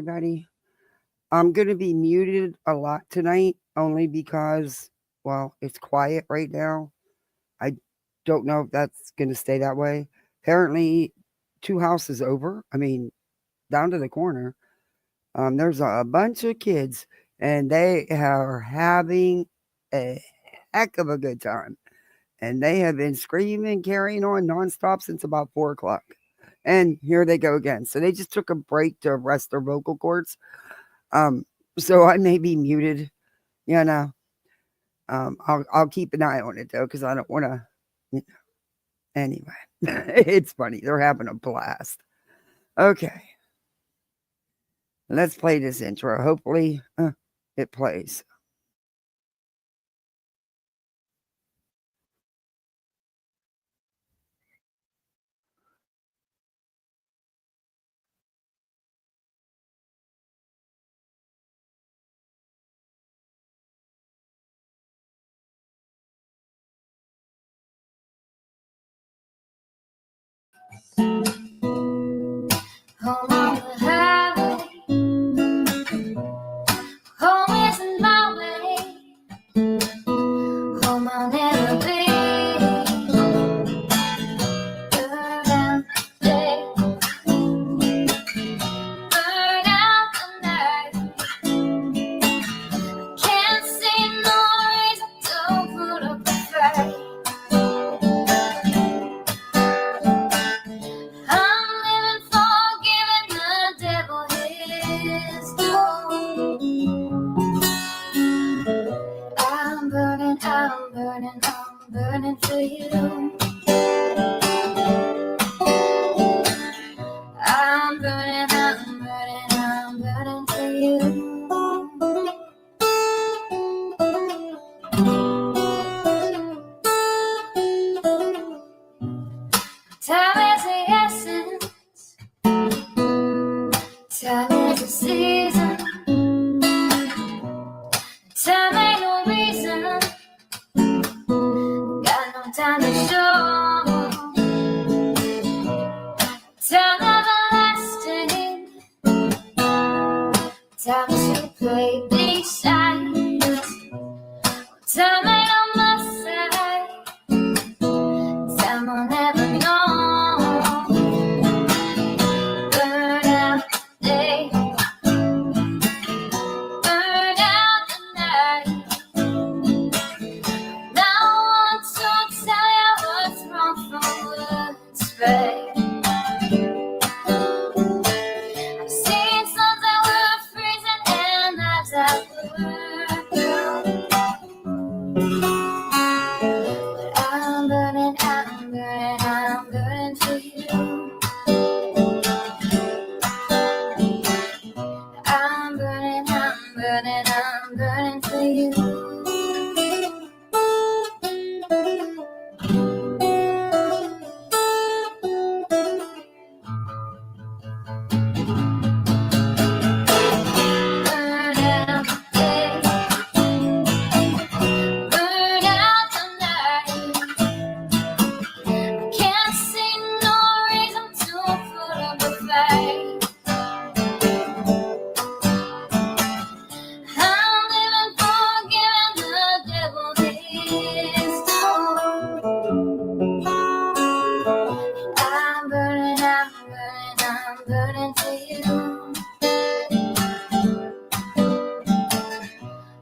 everybody. I'm going to be muted a lot tonight only because, well, it's quiet right now. I don't know if that's going to stay that way. Apparently, 2 houses over, down to the corner, there's a bunch of kids and they are having a heck of a good time. And they have been screaming, carrying on nonstop since about 4 o'clock. And here they go again. So they just took a break to rest their vocal cords. So I may be muted, you know. I'll keep an eye on it though, because I don't want to. Anyway, it's funny. They're having a blast. Okay, let's play this intro. Hopefully, it plays. Home on the highway, home isn't my way, home I'll never be. Burn out the day, burn out the night. Can't see no reason to put up a fight. I'm living for giving the devil his due. I'm burning, I'm burning, I'm burning for you. I'm burning, I'm burning, I'm burning for you. Time is the essence, time is the season, time ain't no reason, got no time to show. Time everlasting, time to play these sides, time ain't on my side, time I'll never know. Burn out the day, burn out the night. Now I want to tell you what's wrong from what's right. I've seen suns that were freezing and lives that were blue. But I'm burning, I'm burning, I'm burning for you. I'm burning, I'm burning, I'm burning for you. Burn out the day, burn out the night. I can't see no reason to put up a fight. I'm living for giving the devil his due. I'm burning, I'm burning, I'm burning for you.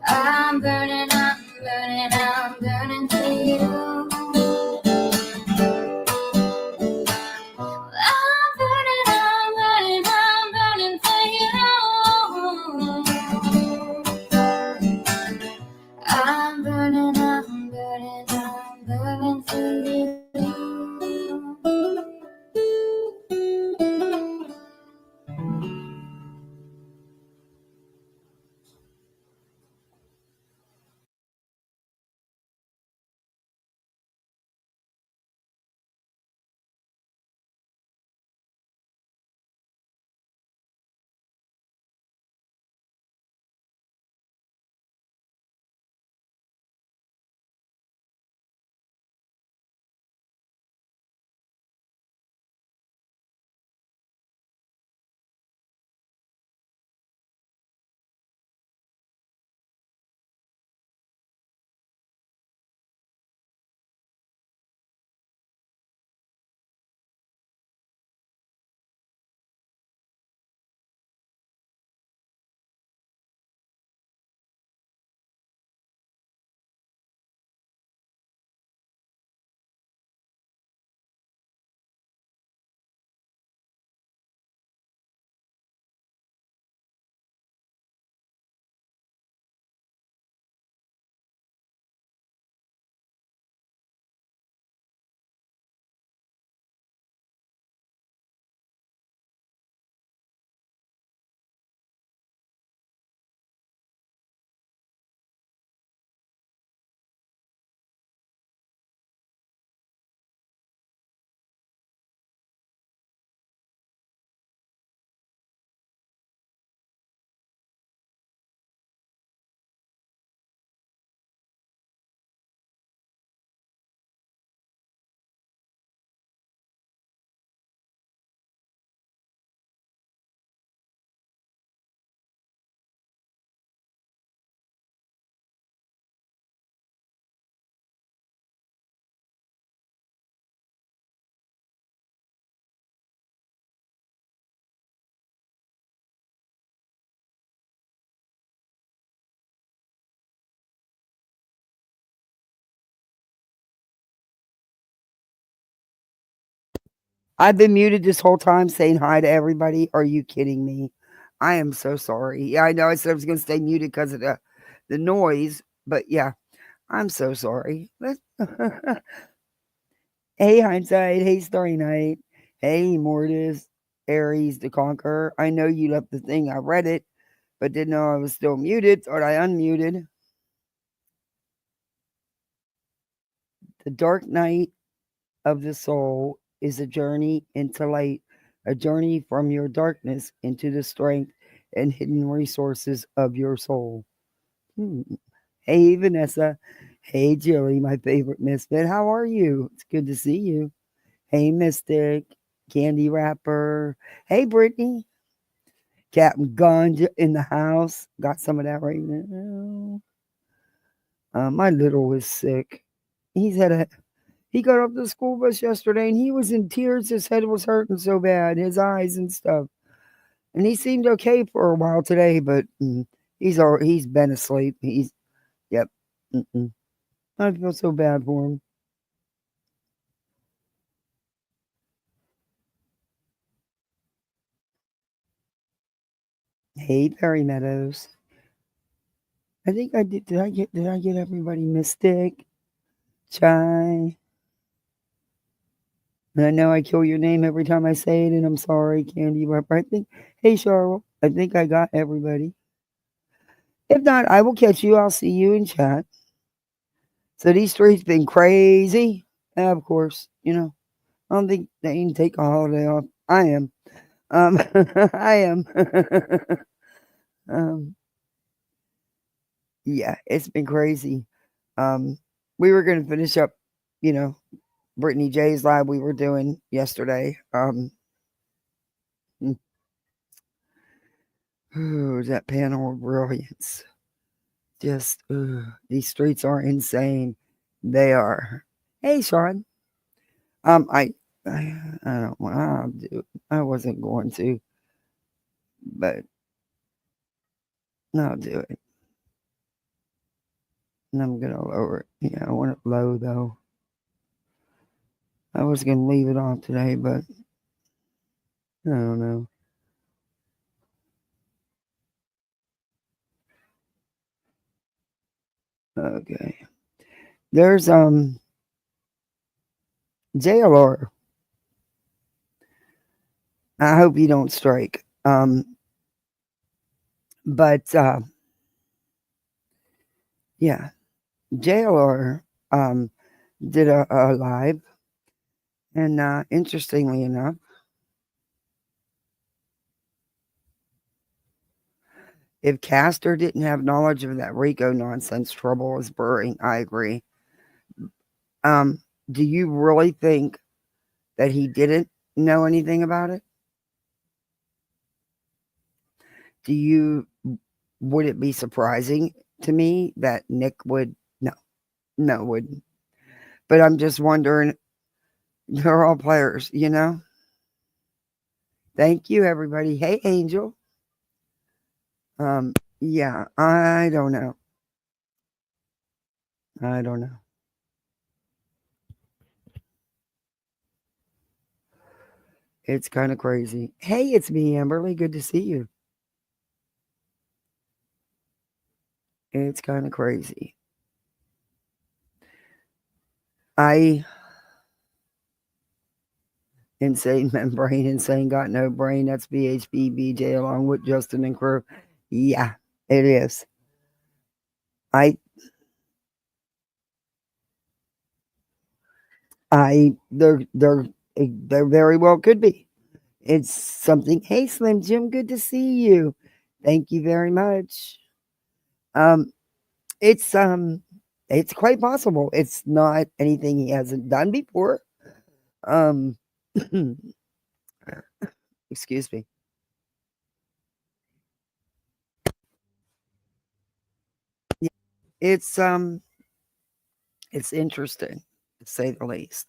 I'm burning, I'm burning, I'm burning for you. I'm burning, I'm burning, I'm burning for you. I'm burning, I'm burning, I'm burning for you. I've been muted this whole time saying hi to everybody. Are you kidding me? I am so sorry. Yeah, I know I said I was going to stay muted because of the noise, but yeah, I'm so sorry. Hey, Hindsight. Hey, Starry Night. Hey, Mortis. Aries the Conqueror. I know you left the thing. I read it, but didn't know I was still muted. Thought I unmuted. The dark night of the soul is a journey into light, a journey from your darkness into the strength and hidden resources of your soul. Hmm. Hey, Vanessa. Hey, Jilly, my favorite misfit. How are you? It's good to see you. Hey, Mystic. Candy Wrapper. Hey, Brittany. Captain Gunja in the house. Got some of that right now. My little is sick. He's had a He got off the school bus yesterday and he was in tears. His head was hurting so bad, his eyes and stuff. And he seemed okay for a while today, but he's been asleep. Yep. Mm-mm. I feel so bad for him. Hey, Perry Meadows. I think I did. Did I get everybody? Mystic, Chai. And I know I kill your name every time I say it, and I'm sorry, Candy. But I think, hey, Charlotte, I think I got everybody. If not, I will catch you. I'll see you in chat. So these streets been crazy. Of course, I don't think they can take a holiday off. I am. I am. um, yeah, it's been crazy. Um, we were gonna finish up, you know, Brittany J's live we were doing yesterday. That panel of brilliance. Just these streets are insane. They are. Hey, Sean. Um, I, I don't want. I'll do it. I wasn't going to, but I'll do it. And I'm gonna lower it. Yeah, I want it low though. I was gonna leave it on today, but I don't know. Okay. There's JLR. I hope you don't strike. But yeah, JLR did a live, and interestingly enough, if Castor didn't have knowledge of that Rico nonsense, trouble is brewing. I agree. Um, do you really think that he didn't know anything about it? Do you Would it be surprising to me that Nick would no, no wouldn't. But I'm just wondering, they're all players. Thank you, everybody. Hey, Angel. Yeah, I don't know. I don't know. It's kind of crazy. Hey, it's me, Amberly. Good to see you. It's kind of crazy. I insane membrane, insane got no brain. That's BHB BJ along with Justin and crew. Yeah, it is. I they're very well could be. It's something. Hey, Slim Jim, good to see you. Thank you very much. Um, it's um, it's quite possible. It's not anything he hasn't done before. Um, excuse me. Yeah, it's um, it's interesting to say the least.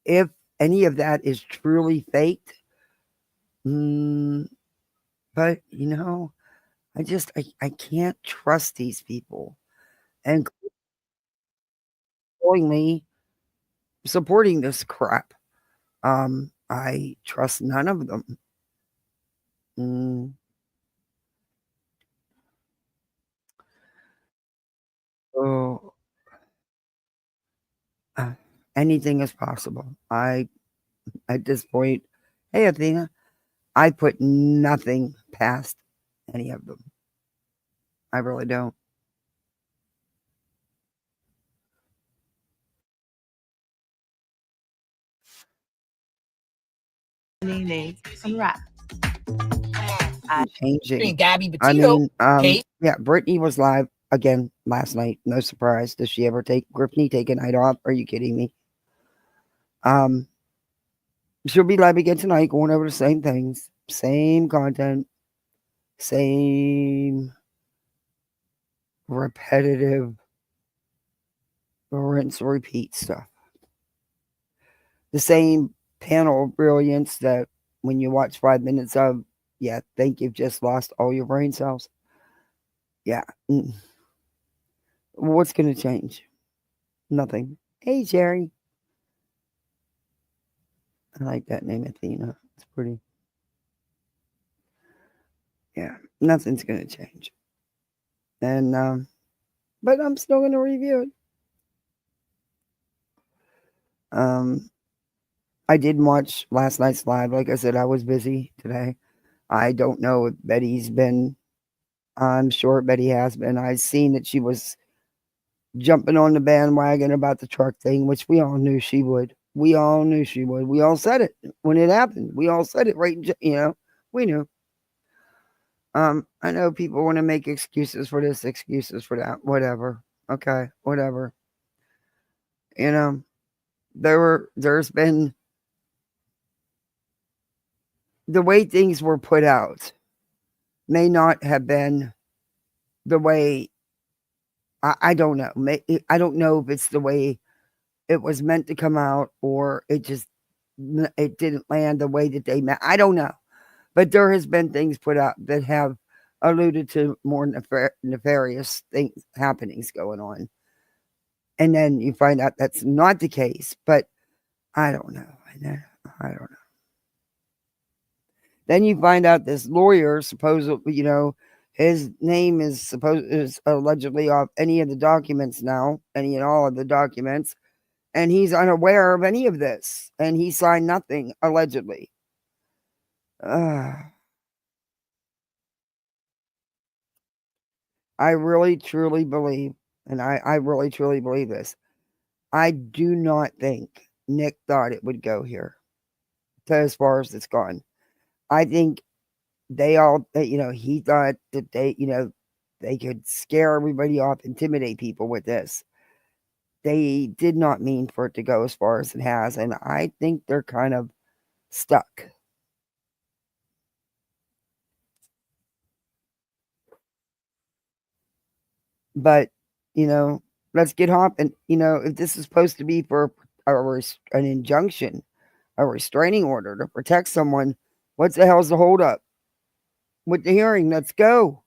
If any of that is truly faked, mm, but I can't trust these people and knowingly supporting this crap. I trust none of them. Mm, oh, uh, anything is possible. I at this point, hey Athena, I put nothing past any of them. I really don't. Changing. I mean, yeah, Britney was live again last night. No surprise. Does she ever take Britney take a night off? Are you kidding me? Um, she'll be live again tonight, going over the same things, same content, same repetitive rinse repeat stuff. The same panel brilliance that when you watch 5 minutes of, yeah, think you've just lost all your brain cells. Yeah. What's going to change? Nothing. Hey, Jerry. I like that name, Athena. It's pretty. Yeah, nothing's going to change. And, but I'm still going to review it. I did watch last night's live. Like I said, I was busy today. I don't know if Betty's been. I'm sure Betty has been. I've seen that she was jumping on the bandwagon about the truck thing, which we all knew she would. We all knew she would. We all said it when it happened. We all said it right. We knew. I know people want to make excuses for this, excuses for that, whatever. Okay, whatever. You know, there's been the way things were put out may not have been the way I don't know. I don't know if it's the way it was meant to come out or it didn't land the way that they meant. I don't know. But there has been things put out that have alluded to more nefarious things happenings going on. And then you find out that's not the case, but I don't know. I don't know. Then you find out this lawyer supposedly, his name is allegedly off any of the documents now, any and all of the documents, and he's unaware of any of this, and he signed nothing allegedly. I really truly believe, and I really truly believe this. I do not think Nick thought it would go here to as far as it's gone. I think he thought that they could scare everybody off, intimidate people with this. They did not mean for it to go as far as it has, and I think they're kind of stuck. But, let's get hopping. If this is supposed to be for an injunction, a restraining order to protect someone, what the hell's the holdup with the hearing? Let's go.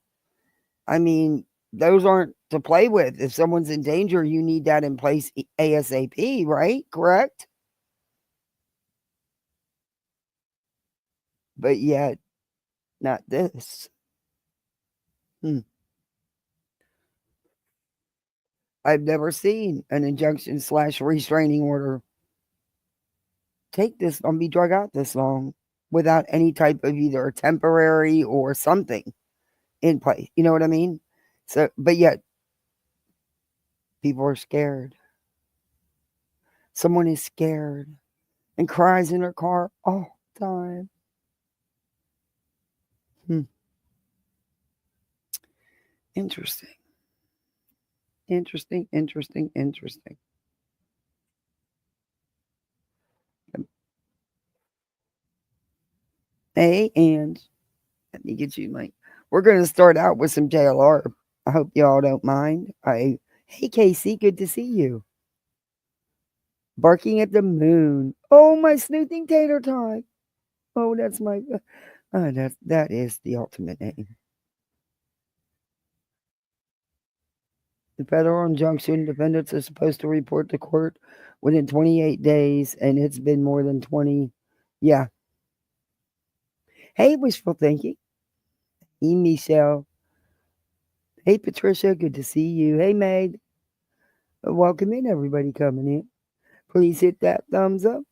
I mean, those aren't to play with. If someone's in danger, you need that in place ASAP, right? Correct? But yet, not this. I've never seen an injunction / restraining order take this be drug out this long without any type of either temporary or something in place. You know what I mean? So, but yet people are scared. Someone is scared and cries in their car all the time. Interesting. Interesting. Hey, and let me get you we're going to start out with some JLR. I hope y'all don't mind. Hey, Casey, good to see you. Barking at the moon. Oh, my snooting tater tot. Oh, that's my. That is the ultimate name. The federal injunction defendants are supposed to report to court within 28 days, and it's been more than 20. Yeah. Hey, wishful thinking. Hey, Michelle. Hey, Patricia. Good to see you. Hey, Maid. Welcome in, everybody coming in. Please hit that thumbs up.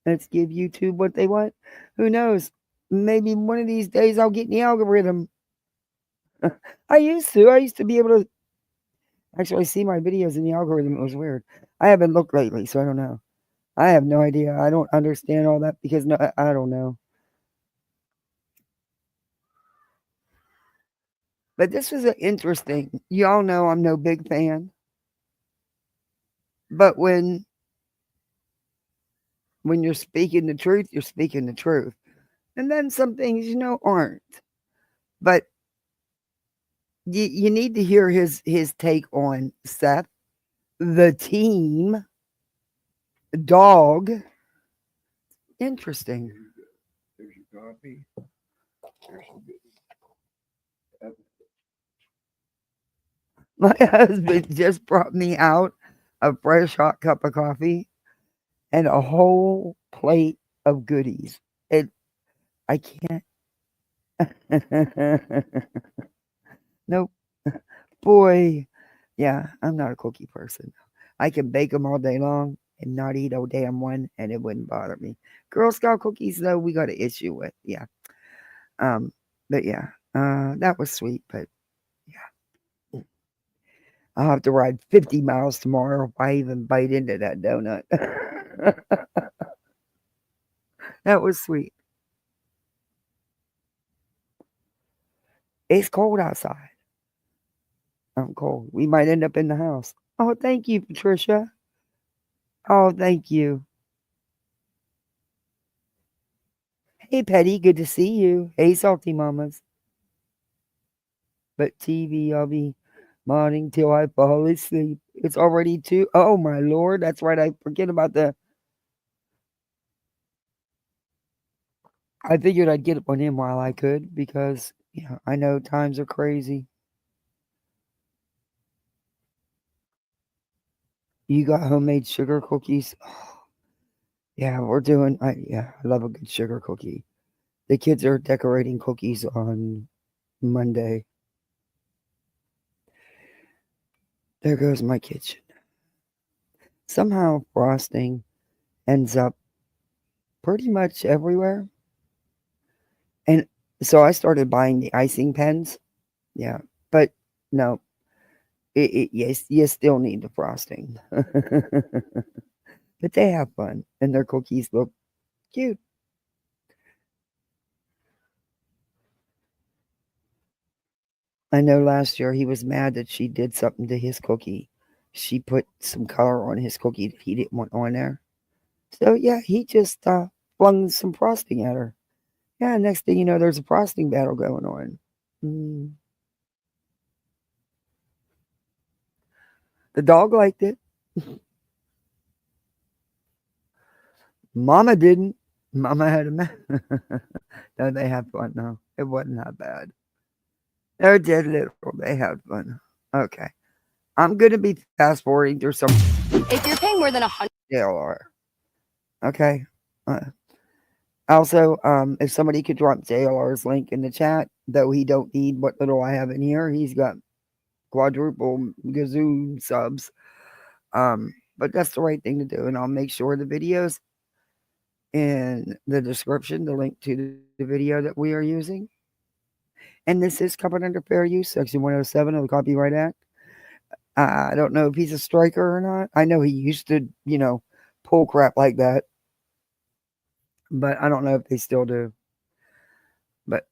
Let's give YouTube what they want. Who knows? Maybe one of these days I'll get in the algorithm. I used to. I used to be able to actually see my videos in the algorithm. It was weird. I haven't looked lately, so I don't know. I have no idea. I don't understand all that because no, I don't know. But this was an interesting. Y'all know I'm no big fan, but when you're speaking the truth, you're speaking the truth, and then some things aren't. But you need to hear his take on Seth, the team, dog. Interesting. There's your coffee. There's some good. My husband just brought me out a fresh hot cup of coffee and a whole plate of goodies. And I can't. Nope. Boy, yeah, I'm not a cookie person. I can bake them all day long and not eat a damn one, and it wouldn't bother me. Girl Scout cookies, though, we got an issue with. Yeah. Um, but yeah, that was sweet. But yeah, I'll have to ride 50 miles tomorrow if I even bite into that donut. That was sweet. It's cold outside. I'm cold. We might end up in the house. Oh, thank you, Patricia. Oh, thank you. Hey, Petty, good to see you. Hey, Salty Mamas. But TV, I'll be modding till I fall asleep. It's already 2. Oh, my Lord. That's right. I forget about I figured I'd get up on him while I could because, yeah, I know times are crazy. You got homemade sugar cookies? Yeah, we're doing. I love a good sugar cookie. The kids are decorating cookies on Monday. There goes my kitchen. Somehow frosting ends up pretty much everywhere. And so I started buying the icing pens. Yeah, but no, yes, you still need the frosting. But they have fun, and their cookies look cute. I know last year he was mad that she did something to his cookie. She put some color on his cookie that he didn't want on there. So yeah, he just flung some frosting at her. Yeah, next thing you know, there's a frosting battle going on. Mm. The dog liked it. Mama didn't. Mama had a no, they had fun though. It wasn't that bad. They're dead little. They had fun. Okay. I'm gonna be fast forwarding through some If you're paying more than JLR. Okay. Also, if somebody could drop JLR's link in the chat, though he don't need what little I have in here, he's got quadruple gazoon subs. But that's the right thing to do, and I'll make sure the videos in the description, the link to the video that we are using. And this is covered under fair use, section 107 of the Copyright Act. I don't know if he's a striker or not. I know he used to, pull crap like that, but I don't know if they still do. But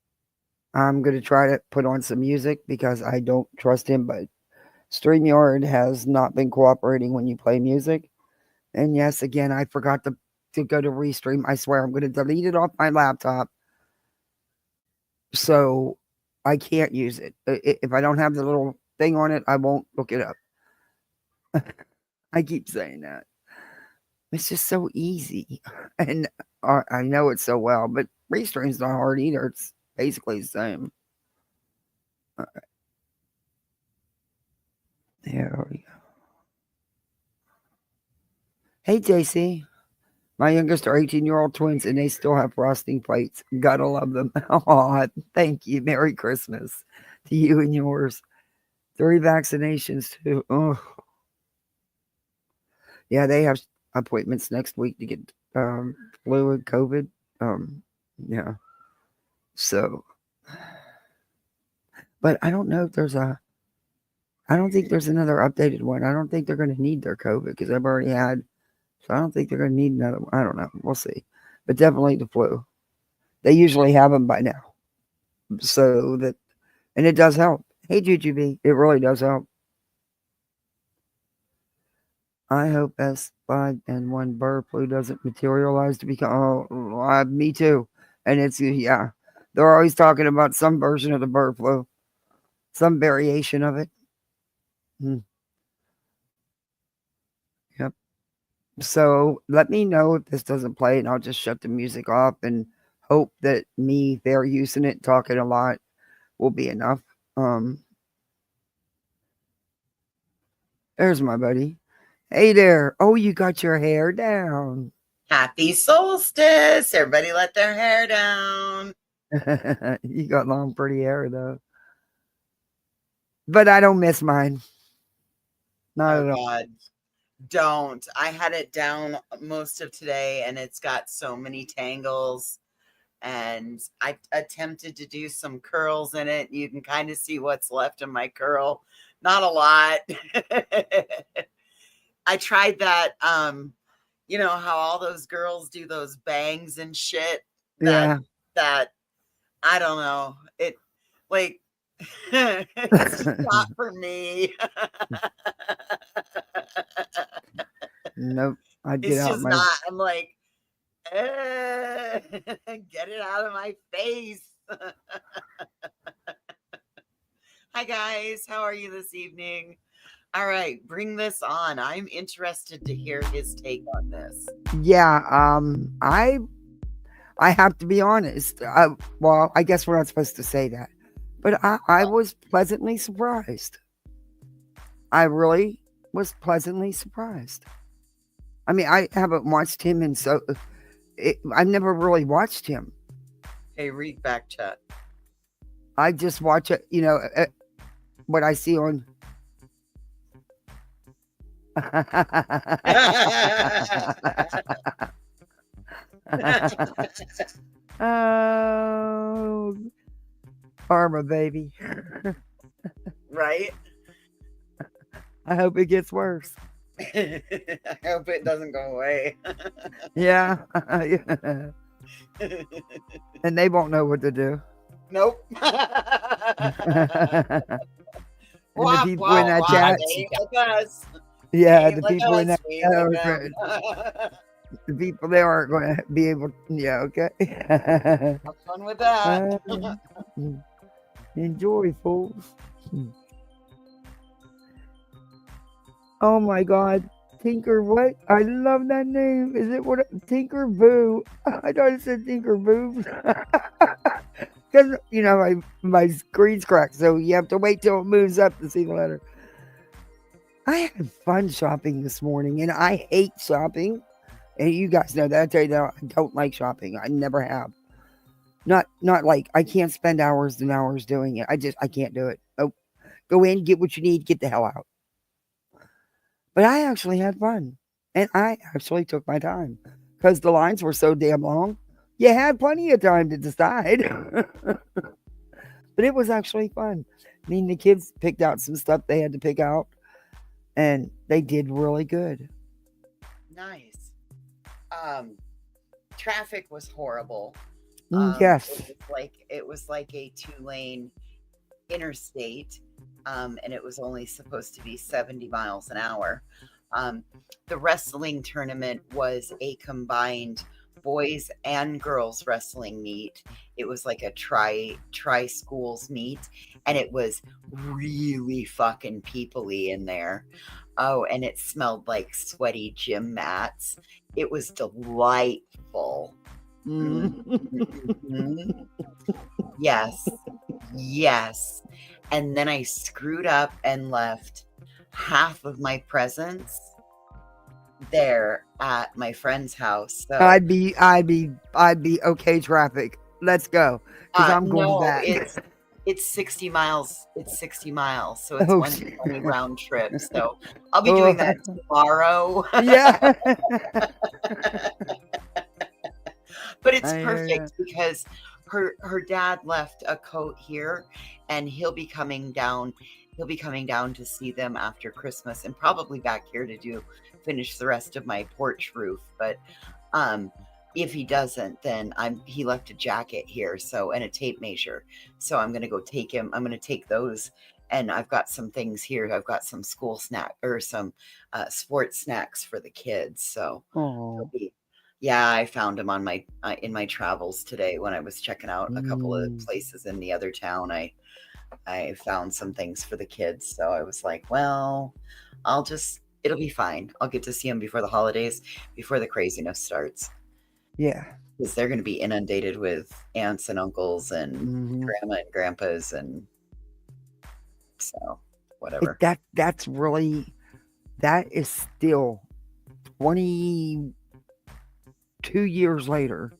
I'm going to try to put on some music because I don't trust him, but StreamYard has not been cooperating when you play music. And yes, again, I forgot to go to Restream. I swear I'm going to delete it off my laptop so I can't use it. If I don't have the little thing on it, I won't look it up. I keep saying that. It's just so easy. And I know it so well, but Restream's not hard either. It's basically the same. Hey, JC. My youngest are 18-year-old twins, and they still have frosting plates. Gotta love them. Aw, thank you. Merry Christmas to you and yours. 3 vaccinations, too. Oh, yeah, they have appointments next week to get flu and COVID. Yeah. So, but I don't know if I don't think there's another updated one. I don't think they're going to need their COVID because I've already had, so I don't think they're going to need another one. I don't know. We'll see. But definitely the flu. They usually have them by now. So that, and it does help. Hey, Jujube, it really does help. I hope S5N1 bird flu doesn't materialize to become, me too. And it's, yeah, they're always talking about some version of the bird flu, some variation of it. Yep. So let me know if this doesn't play, and I'll just shut the music off and hope that me fair using it, talking a lot, will be enough. There's my buddy. Hey there. Oh, you got your hair down. Happy solstice. Everybody let their hair down. You got long, pretty hair, though. But I don't miss mine. Not at all. God, don't. I had it down most of today and it's got so many tangles. And I attempted to do some curls in it. You can kind of see what's left of my curl. Not a lot. I tried that, you know how all those girls do those bangs and shit. That I don't know. It like it's just not for me. Nope. I'd get It's out just my. not. I'm like, get it out of my face. Hi guys, how are you this evening? All right, bring this on. I'm interested to hear his take on this. Yeah. I have to be honest. Well, I guess we're not supposed to say that, but I was pleasantly surprised. I really was pleasantly surprised. I mean, I haven't watched him, and so I've never really watched him. Hey, read back chat. I just watch it, you know, what I see on. Oh, karma, baby. Right? I hope it gets worse. I hope it doesn't go away. Yeah. And they won't know what to do. Nope. And the people in that chat. Yeah, the people in that chat. The people there aren't going to be able. Yeah, okay. Have fun with that. Enjoy, fools. Oh my God, Tinker what? I love that name. Is it what? Tinker Boo? I thought it said Tinker Boo. Because you know my screen's cracked, so you have to wait till it moves up to see the letter. I had fun shopping this morning, and I hate shopping. And you guys know that. I tell you that I don't like shopping. I never have. Not like I can't spend hours and hours doing it. I can't do it. Oh, go in, get what you need, get the hell out. But I actually had fun, and I actually took my time because the lines were so damn long. You had plenty of time to decide. But it was actually fun. I mean, the kids picked out some stuff they had to pick out, and they did really good. Nice. Traffic was horrible. Yes. It was like a 2-lane interstate, and it was only supposed to be 70 miles an hour. The wrestling tournament was a combined boys and girls wrestling meet. It was like a tri schools meet, and it was really fucking people-y in there. Oh, and it smelled like sweaty gym mats. It was delightful. Mm-hmm. Yes. And then I screwed up and left half of my presents there at my friend's house. So I'd be okay. Traffic. Let's go, because I'm going no, back. it's 60 miles. It's 60 miles. So it's Oh, 120 round trip. So I'll be oh, doing that tomorrow. yeah. But it's I hear ya. perfect because her dad left a coat here, and he'll be coming down. He'll be coming down to see them after Christmas, and probably back here to finish the rest of my porch roof. But if he doesn't, then he left a jacket here, so, and a tape measure. So I'm gonna go take him. I'm gonna take those, and I've got some things here. I've got some school snack or some sports snacks for the kids. So Oh. yeah, I found him on my in my travels today when I was checking out a couple of Mm. places in the other town. I found some things for the kids, so I was like, well, it'll be fine. I'll get to see them before the holidays, before the craziness starts, Yeah. because they're going to be inundated with aunts and uncles and Mhm. grandma and grandpas, and so whatever. That's really, that is still 22 years later.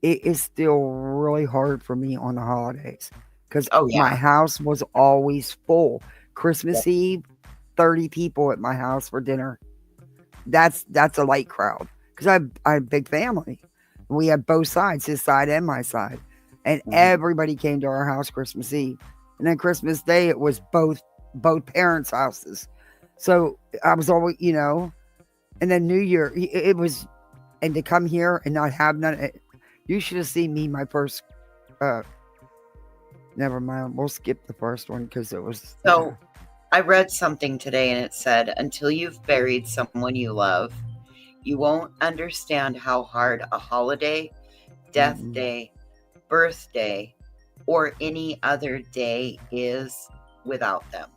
It is still really hard for me on the holidays, because Oh my yeah, house was always full. Christmas Eve, 30 people at my house for dinner. That's a light crowd, because I have a big family. We had both sides, his side and my side, and Mhm. everybody came to our house Christmas Eve, and then Christmas Day it was both parents' houses. So I was always, and then New Year it was, and to come here and not have none. You should have seen me my first. Never mind. We'll skip the first one because it was. So I read something today, and it said, until you've buried someone you love, you won't understand how hard a holiday, death Mm-mm. day, birthday, or any other day is without them.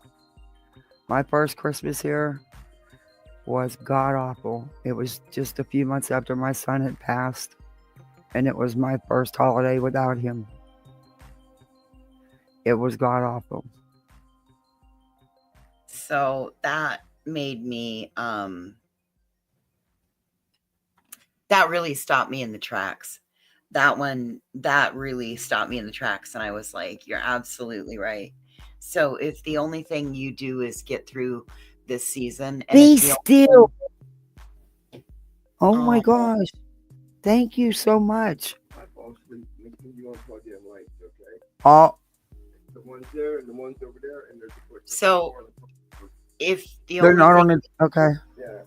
My first Christmas here was god awful. It was just a few months after my son had passed, and it was my first holiday without him. It was god awful. So that made me that really stopped me in the tracks. That really stopped me in the tracks, and I was like, you're absolutely right. So if the only thing you do is get through this season, and Be it's the still. Oh my oh, gosh. Thank you so much. I fall asleep. Make sure you unplug your lights, okay? Oh, The ones there and the ones over there, and there's a push. So if the they're only not thing on it. Okay. Yeah.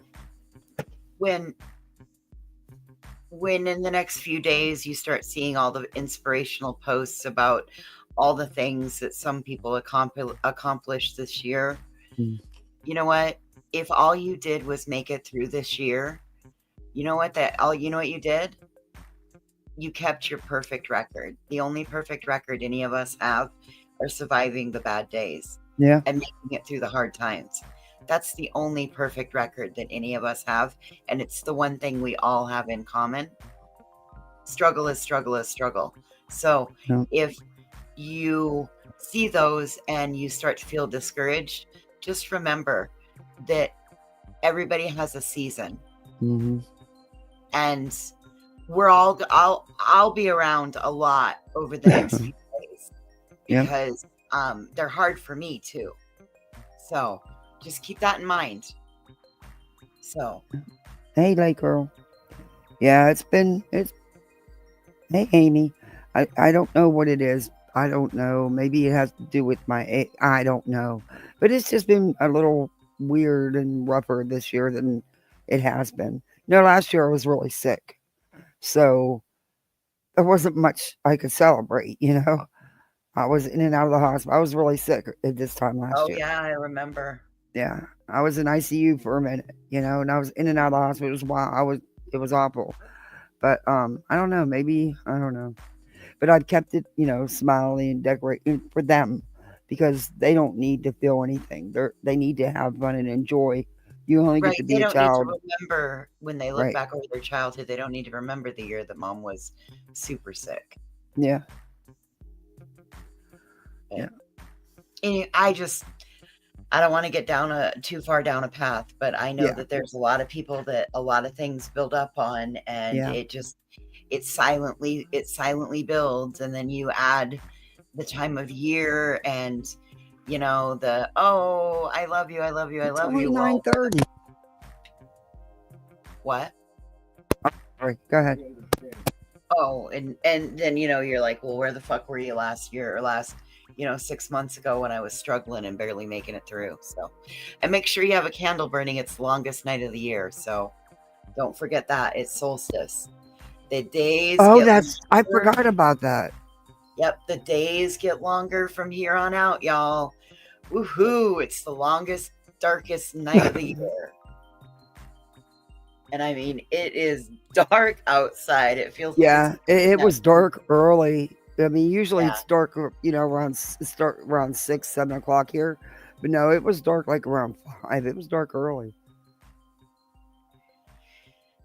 when in the next few days you start seeing all the inspirational posts about all the things that some people accomplished this year, Mm. you know what? If all you did was make it through this year, you know what you did? You kept your perfect record. The only perfect record any of us have are surviving the bad days Yeah. and making it through the hard times. That's the only perfect record that any of us have. And it's the one thing we all have in common. Struggle is struggle is struggle. So Yeah. if you see those and you start to feel discouraged, just remember that everybody has a season. Mm-hmm. And I'll be around a lot over the next few days, because they're hard for me too. So just keep that in mind. So Hey, Lake Girl. Yeah, it's. Hey, Amy. I don't know what it is. I don't know. Maybe it has to do with I don't know. But it's just been a little weird and rougher this year than it has been. Last year I was really sick. So there wasn't much I could celebrate, I was in and out of the hospital. I was really sick at this time last year. yeah, I remember. Yeah. I was in ICU for a minute, and I was in and out of the hospital. It was wild. It was awful. But I don't know, maybe I don't know. But I've kept it, smiling and decorating for them, because they don't need to feel anything. They need to have fun and enjoy. You only get Right. to They be a don't need to child. remember when they look Right. back over their childhood. They don't need to remember the year that mom was super sick. Yeah. But Yeah. anyway, I don't want to get too far down a path, but I know Yeah. that there's a lot of people that a lot of things build up on, and Yeah. it silently builds, and then you add the time of year and oh, I love you, I love you, I It's love only you. Well, 9:30. what? All right, go ahead. Oh, and then you're like, well, where the fuck were you last year or last 6 months ago when I was struggling and barely making it through? So, and make sure you have a candle burning. It's the longest night of the year, so don't forget that. It's solstice. The days Oh, get I longer. forgot about that. Yep, the days get longer from here on out, y'all. Woohoo! It's the longest, darkest night of the year. And I mean, it is dark outside. It feels Yeah, like it was dark early. I mean, usually Yeah. it's dark, around 6, 7 o'clock here. But no, it was dark like around 5. It was dark early.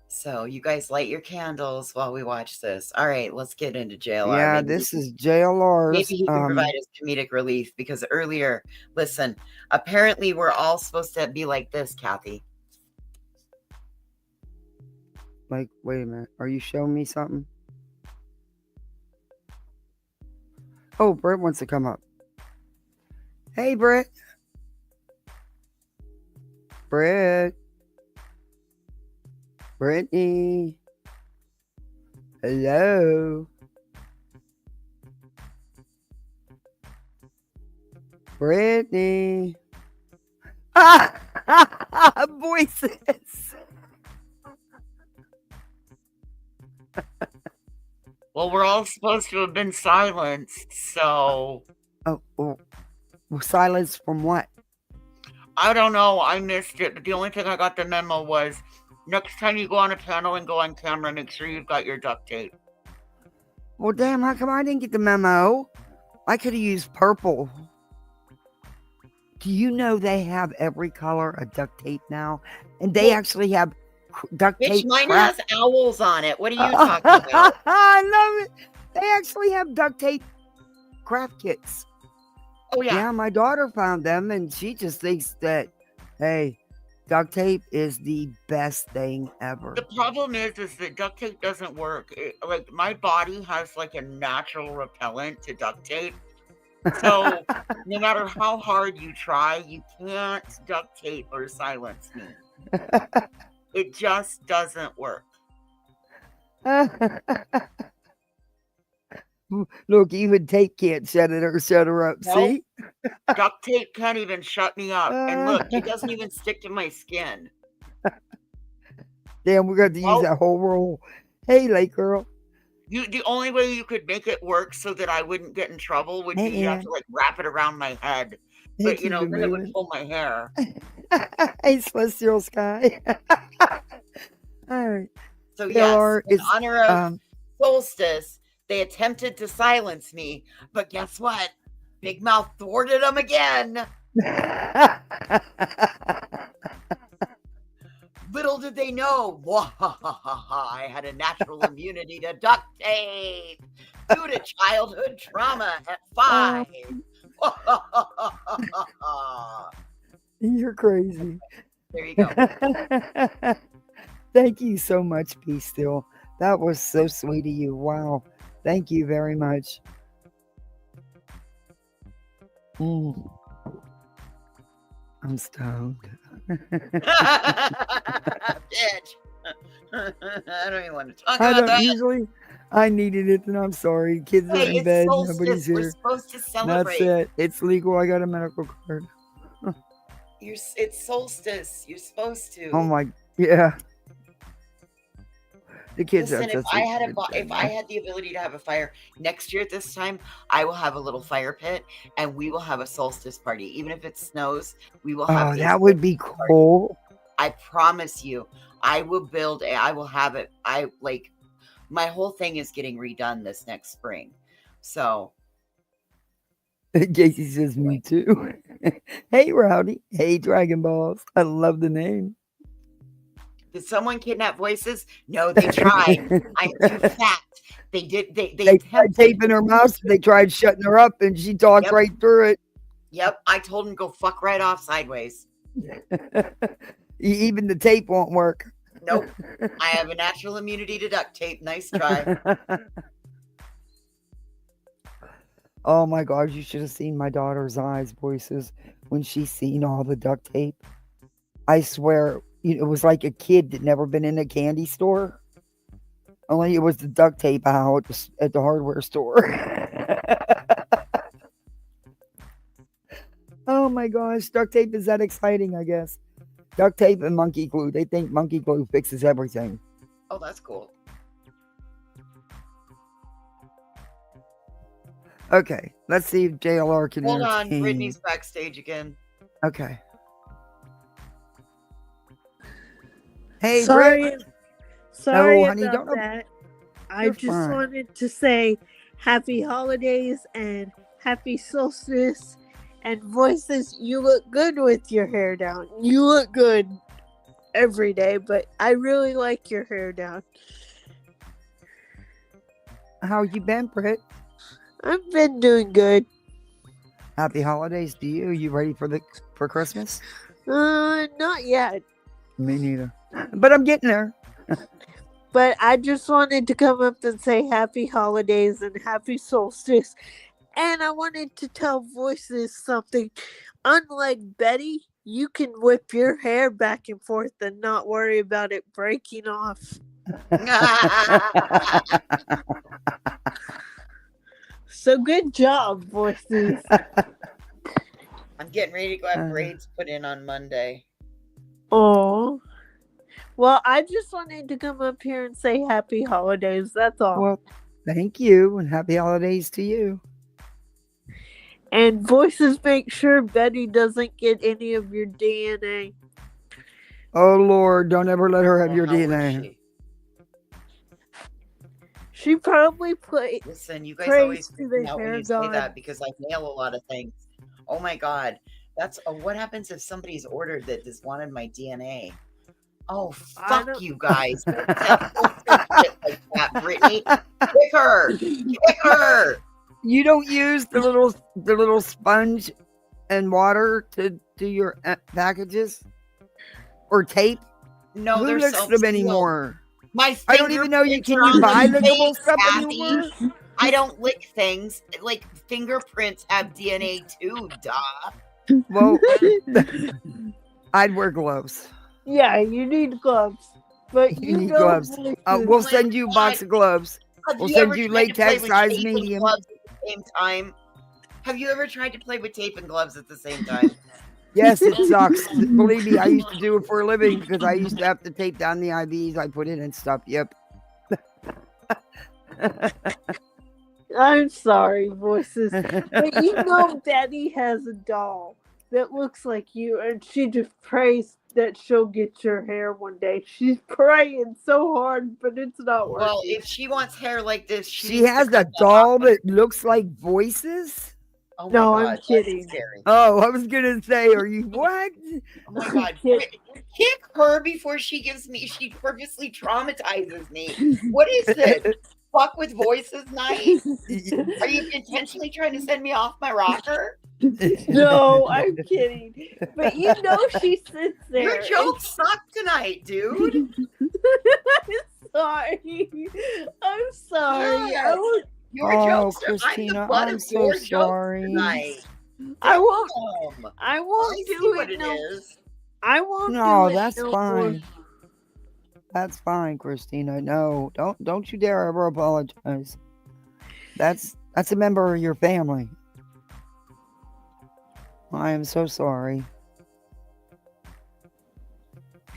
So you guys light your candles while we watch this. All right, let's get into JLR. Yeah, Maybe this is JLR's. maybe he can provide us comedic relief, because earlier, listen, apparently we're all supposed to be like this, Kathy. Like, wait a minute. Are you showing me something? Oh, Britt wants to come up. Hey, Britt. Britt. Britney. Hello. Britney. Voices. Well, we're all supposed to have been silenced, so Oh, silence from what? I don't know. I missed it, but the only thing I got the memo was next time you go on a panel and go on camera, make sure you've got your duct tape. Well, damn, how come I didn't get the memo? I could have used purple. Do you know they have every color of duct tape now? And they actually have duct tape. Bitch, mine has owls on it. What are you talking about? I love it. They actually have duct tape craft kits. Oh, yeah. Yeah, my daughter found them, and she just thinks that, hey, duct tape is the best thing ever. The problem is that duct tape doesn't work. Like, my body has like a natural repellent to duct tape. So no matter how hard you try, you can't duct tape or silence me. It just doesn't work. Look, even tape can't shut her up. Nope. See? Duct tape can't even shut me up. And look, it doesn't even stick to my skin. Damn, we're going to use that whole roll. Hey, late girl. The only way you could make it work so that I wouldn't get in trouble would be you have to like wrap it around my head. But then it would pull my hair. Hey, Celestial Sky. All right. So yes, in honor of solstice, they attempted to silence me, but guess what? Big Mouth thwarted them again. Little did they know, I had a natural immunity to duct tape due to childhood trauma at 5. You're crazy. There you go. Thank you so much, Be Still. That was so sweet of you. Wow. Thank you very much. I'm stoned. Bitch. I don't even want to talk about that. Usually, I needed it, and I'm sorry. Kids are in bed. Solstice. Nobody's We're here. supposed to celebrate. That's it. It's legal. I got a medical card. It's solstice. You're supposed to. Oh my, yeah. The kids Listen, are if I had the ability to have a fire next year at this time, I will have a little fire pit and we will have a solstice party. Even if it snows, we will have. Oh, that would be cool. I promise you, I will have it. My whole thing is getting redone this next spring. So. JC says, me too. Hey, Rowdy. Hey, Dragon Balls. I love the name. Did someone kidnap voices? No, they tried. I'm too fat. They did. They tried taping her mouth. They tried shutting her up, and she talked right through it. Yep, I told him go fuck right off sideways. Even the tape won't work. Nope. I have a natural immunity to duct tape. Nice try. Oh my God, you should have seen my daughter's eyes, voices, when she seen all the duct tape. I swear, it was like a kid that never been in a candy store. Only it was the duct tape out at the hardware store. Oh my gosh, duct tape is that exciting, I guess. Duct tape and monkey glue. They think monkey glue fixes everything. Oh, that's cool. Okay, let's see if JLR can Hold on, entertain. Brittany's backstage again. Okay. Hey, Sorry, Britt. sorry No, honey, about don't- that. I You're just fine. wanted to say happy holidays and happy solstice. And Voices, you look good with your hair down. You look good every day, but I really like your hair down. How you been, Britt? I've been doing good. Happy holidays to you. You ready for Christmas? Not yet. Me neither. But I'm getting there. But I just wanted to come up and say happy holidays and happy solstice. And I wanted to tell Voices something. Unlike Betty, you can whip your hair back and forth and not worry about it breaking off. So good job, Voices. I'm getting ready to go have braids put in on Monday. Oh. Well, I just wanted to come up here and say happy holidays. That's all. Well, thank you, and happy holidays to you. And Voices, make sure Betty doesn't get any of your DNA. Oh, Lord, don't ever let her have your How was DNA. she? She probably put. Listen, you guys Praise always to freak the me out when hair you say god. that because I nail a lot of things. Oh my God. That's what happens if somebody's ordered that just wanted my DNA? Oh, I fuck don't- you guys. Don't shit like that, Brittany. Kick her. Kick her. You don't use the little sponge and water to do your packages or tape. No, Who they're licks them self-sealed. anymore? My I don't even know you fingerprints can are you on buy the lickable thing, stuff Kathy. anymore. I don't lick things. Like fingerprints have DNA too, duh. Well, I'd wear gloves. Yeah, you need gloves. But You you need know gloves. Voices. We'll send you a box of gloves. Have We'll you send ever you tried to play latex with size tape and medium. gloves at the same time? Have you ever tried to play with tape and gloves at the same time? Yes, it sucks. Believe me, I used to do it for a living because I used to have to tape down the IVs I put in and stuff. Yep. I'm sorry, Voices. But you know Betty has a doll that looks like you, and she just prays that she'll get your hair one day. She's praying so hard, but it's not working. Well, if she wants hair like this, She needs to has cut a that doll off. that looks like Voices. Oh my No, God, I'm that's kidding. scary. Oh, I was gonna say, are you what? Oh my God, kick her before she purposely traumatizes me. What is this? Fuck with Voices night? Are you intentionally trying to send me off my rocker? No, I'm kidding. But you know she sits there. Your jokes suck tonight, dude. Sorry. I'm sorry. Yes. Your Oh, jokes are Christina, I'm the butt I'm of so your jokes sorry. tonight. I won't. Damn. I I won't see do what it. it No, is. I won't. No, do it that's no fine. more. That's fine, Christina. No, don't you dare ever apologize. That's a member of your family. I am so sorry.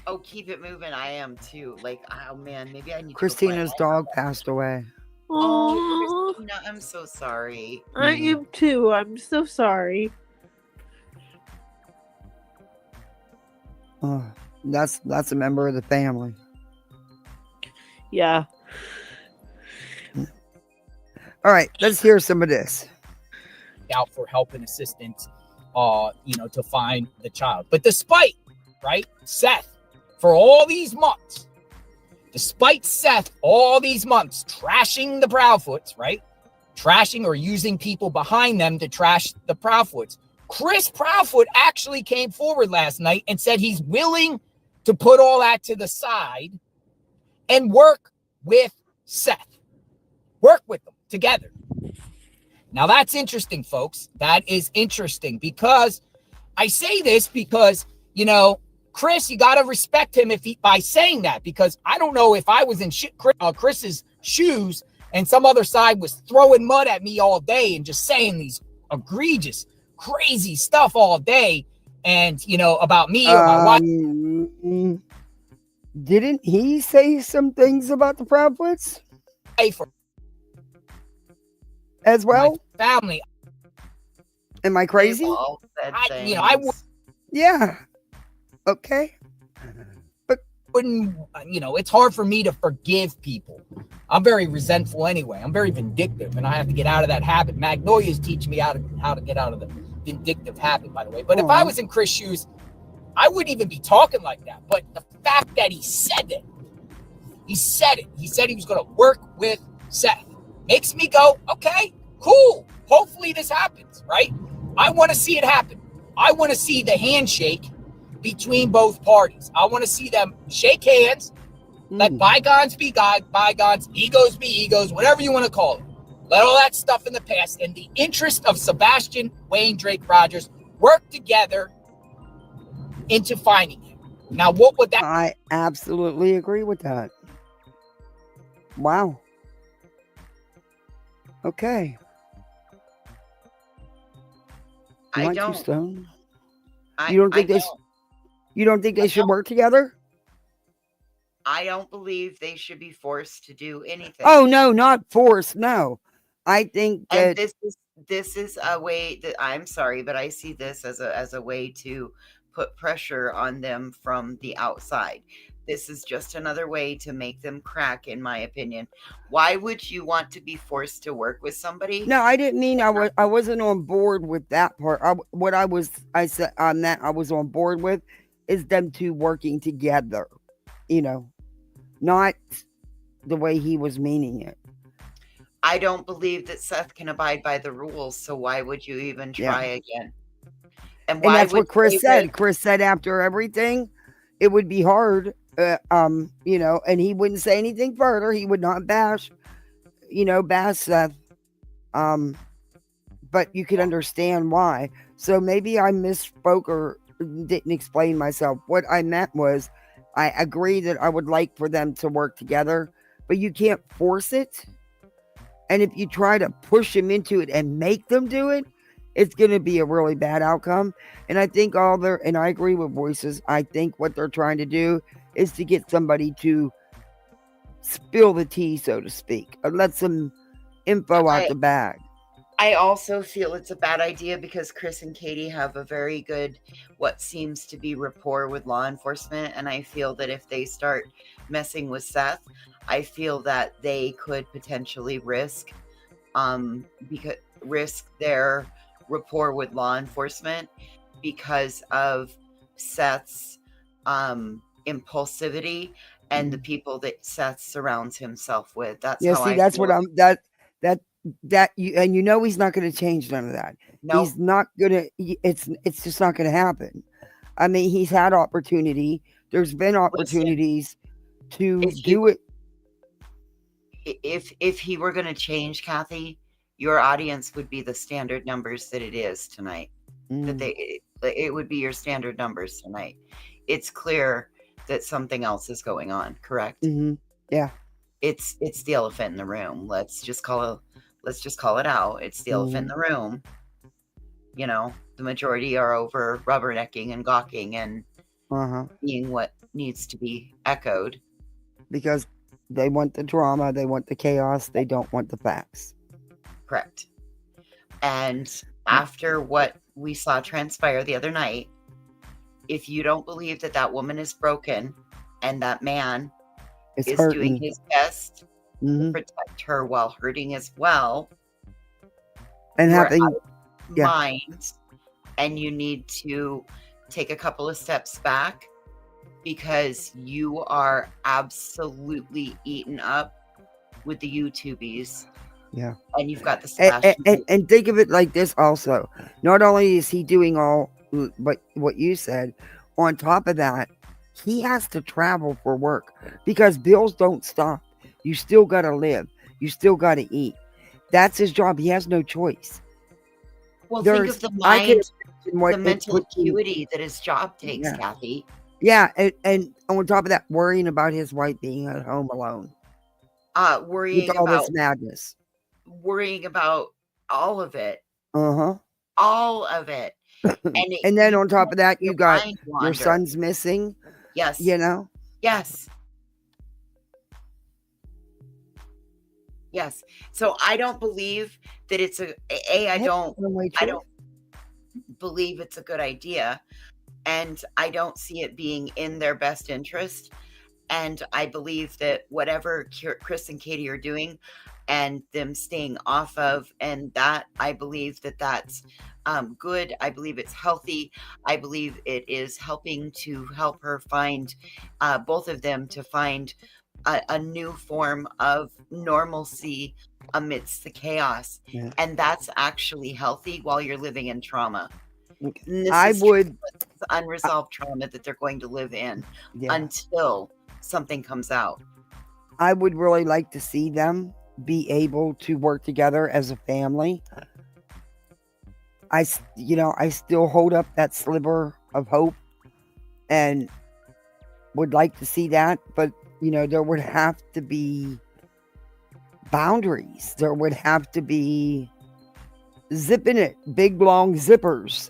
Oh, keep it moving. I am too. Like, oh man, maybe I need to go Christina's find my- dog passed away. Oh, Aw, Christina, I'm so sorry. I am too. I'm so sorry. Oh, that's a member of the family. Yeah. All right, let's hear some of this. Out for help and assistance, to find the child. But despite, right, Seth, for all these months, trashing the Proudfoots, right, trashing or using people behind them to trash the Proudfoots, Chris Proudfoot actually came forward last night and said he's willing to put all that to the side and work with Seth. Work with them together. Now that's interesting, folks. That is interesting, because I say this because, you know, Chris, you got to respect him by saying that, because I don't know if I was in Chris's shoes and some other side was throwing mud at me all day and just saying these egregious, crazy stuff all day, and, you know, about me or my wife. Didn't he say some things about the Proudfoots as well? My family. Am I crazy? They've all said You know, I things. Yeah. Okay. wouldn't, you know, it's hard for me to forgive people. I'm very resentful anyway. I'm very vindictive, and I have to get out of that habit. Magnolia's teaching me how to get out of the vindictive habit, by the way. But if I was in Chris' shoes, I wouldn't even be talking like that. But the fact that he said it, he said he was going to work with Seth, makes me go, okay, cool. Hopefully this happens, right? I want to see it happen. I want to see the handshake between both parties. I want to see them shake hands, let bygones be bygones, egos be egos, whatever you want to call it. Let all that stuff in the past, and the interest of Sebastian, Wayne, Drake, Rogers work together into finding him. Now, what would that? I absolutely agree with that. Wow. Okay. I Like you, don't. Stone. I, You don't think I they? don't. You don't think they should don't. work together? I don't believe they should be forced to do anything. Oh no, not forced. No, I think And that this is a way that, I'm sorry, but I see this as a way to put pressure on them from the outside. This is just another way to make them crack, in my opinion. Why would you want to be forced to work with somebody? no, I didn't mean I wasn't on board with that part. I said on that I was on board with is them two working together. You know, not the way he was meaning it. I don't believe that Seth can abide by the rules, so why would you even try again? And And why that's would what Chris they said. live- Chris said after everything, it would be hard. You know, and he wouldn't say anything further. He would not bash Seth. But you could understand why. So maybe I misspoke or didn't explain myself. What I meant was I agree that I would like for them to work together, but you can't force it. And if you try to push them into it and make them do it, it's going to be a really bad outcome. And I think and I agree with Voices, I think what they're trying to do is to get somebody to spill the tea, so to speak, or let some info out the bag. I also feel it's a bad idea because Chris and Katie have a very good, what seems to be rapport with law enforcement. And I feel that if they start messing with Seth, I feel that they could potentially risk their rapport with law enforcement because of Seth's impulsivity and the people that Seth surrounds himself with. That's how I that's feel. what I'm that you, and you know he's not going to change none of that. Nope. He's not gonna. It's just not going to happen. I mean, he's had opportunity. There's been opportunities to do it. If he were going to change, Kathy, your audience would be the standard numbers that it is tonight. It would be your standard numbers tonight. It's clear that something else is going on. Correct? Yeah. It's the elephant in the room. Let's just call it out. It's the elephant in the room. You know, the majority are over rubbernecking and gawking and being what needs to be echoed. Because they want the drama, they want the chaos, they don't want the facts. Correct. And after what we saw transpire the other night, if you don't believe that woman is broken and that man is doing his best to protect her while hurting as well, and having mind, and you need to take a couple of steps back because you are absolutely eaten up with the YouTubies Yeah. And you've got the And, Sebastian. and think of it like this also. Not only is he doing all but what you said, on top of that, he has to travel for work because bills don't stop. You still got to live. You still got to eat. That's his job. He has no choice. Well, think of the I can mind, imagine what the it mental would be. acuity that his job takes, Yeah. Kathy. Yeah, and on top of that, worrying about his wife being at home alone with Worrying all about this madness. all of it, Uh-huh. all of it. And then on top of that, you got mind your wander. son's missing, Yes. you know? Yes. Yes. So I don't believe that it's I don't believe it's a good idea. And I don't see it being in their best interest. And I believe that whatever Chris and Katie are doing and them staying off of, and that I believe that that's good. I believe it's healthy. I believe it is helping to help her find, both of them to find a new form of normalcy amidst the chaos. Yeah. And that's actually healthy while you're living in trauma. I would unresolved trauma that they're going to live in yeah. until something comes out. I would really like to see them be able to work together as a family. I still hold up that sliver of hope and would like to see that, but there would have to be boundaries. There would have to be zipping it, big long zippers.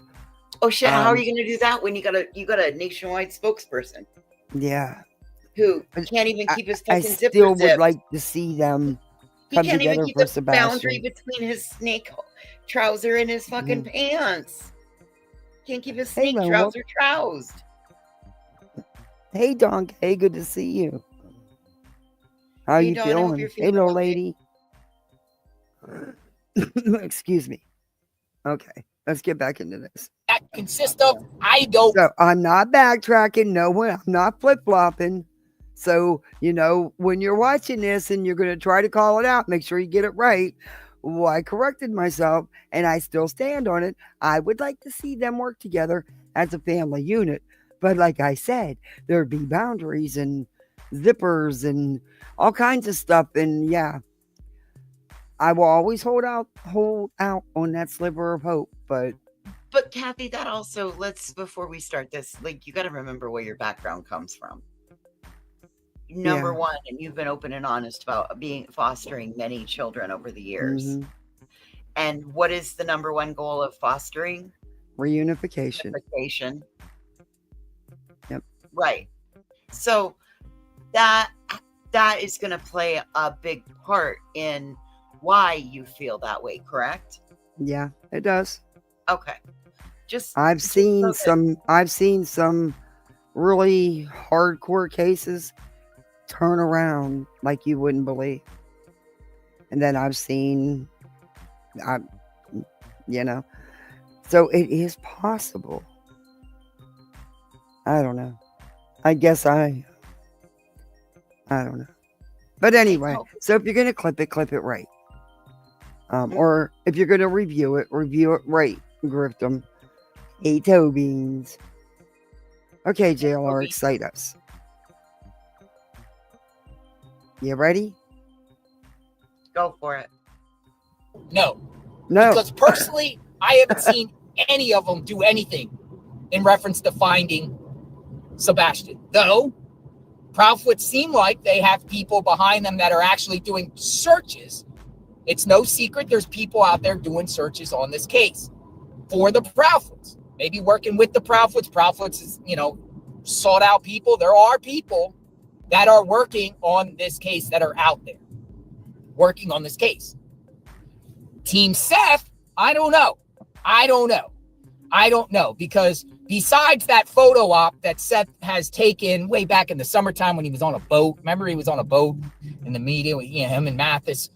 Oh shit! How are you going to do that when you got a nationwide spokesperson? Yeah, who can't even keep his fucking zipper still would zipped. like to see them He come can't together even keep for the Sebastian. boundary between his snake trouser and his fucking pants. Can't keep his snake trouser troused. Hey, Donkey, good to see you. How you Dawn, I hope feeling? you're Hey, feeling little okay. lady. Excuse me. Okay, let's get back into this. That consists of So I'm not backtracking. No one. I'm not flip-flopping. So, when you're watching this and you're going to try to call it out, make sure you get it right. Well, I corrected myself and I still stand on it. I would like to see them work together as a family unit. But like I said, there'd be boundaries and zippers and all kinds of stuff. And yeah, I will always hold out on that sliver of hope. But Kathy, that also, before we start this, you got to remember where your background comes from. Number one, and you've been open and honest about fostering many children over the years. Mm-hmm. And what is the number one goal of fostering? Reunification. Yep. Right. So that is going to play a big part in why you feel that way, correct? Yeah, it does. Okay. I've seen some really hardcore cases turn around like you wouldn't believe. And then I've seen so it is possible. I don't know. I guess I don't know. But anyway, so if you're going to clip it right. Or if you're going to review it right, Grifton. Hey, toe beans. Okay, JLR, excite us. You ready? Go for it. No. Because personally, I haven't seen any of them do anything in reference to finding Sebastian. Though, Proudfoot seem like they have people behind them that are actually doing searches. It's no secret there's people out there doing searches on this case for the Proudfoots. Maybe working with the Proudfoots. Proudfoots is, sought out people. There are people that are working on this case that are out there working on this case. Team Seth, I don't know because besides that photo op that Seth has taken way back in the summertime when he was on a boat, remember he was on a boat in the media with him and Mathis.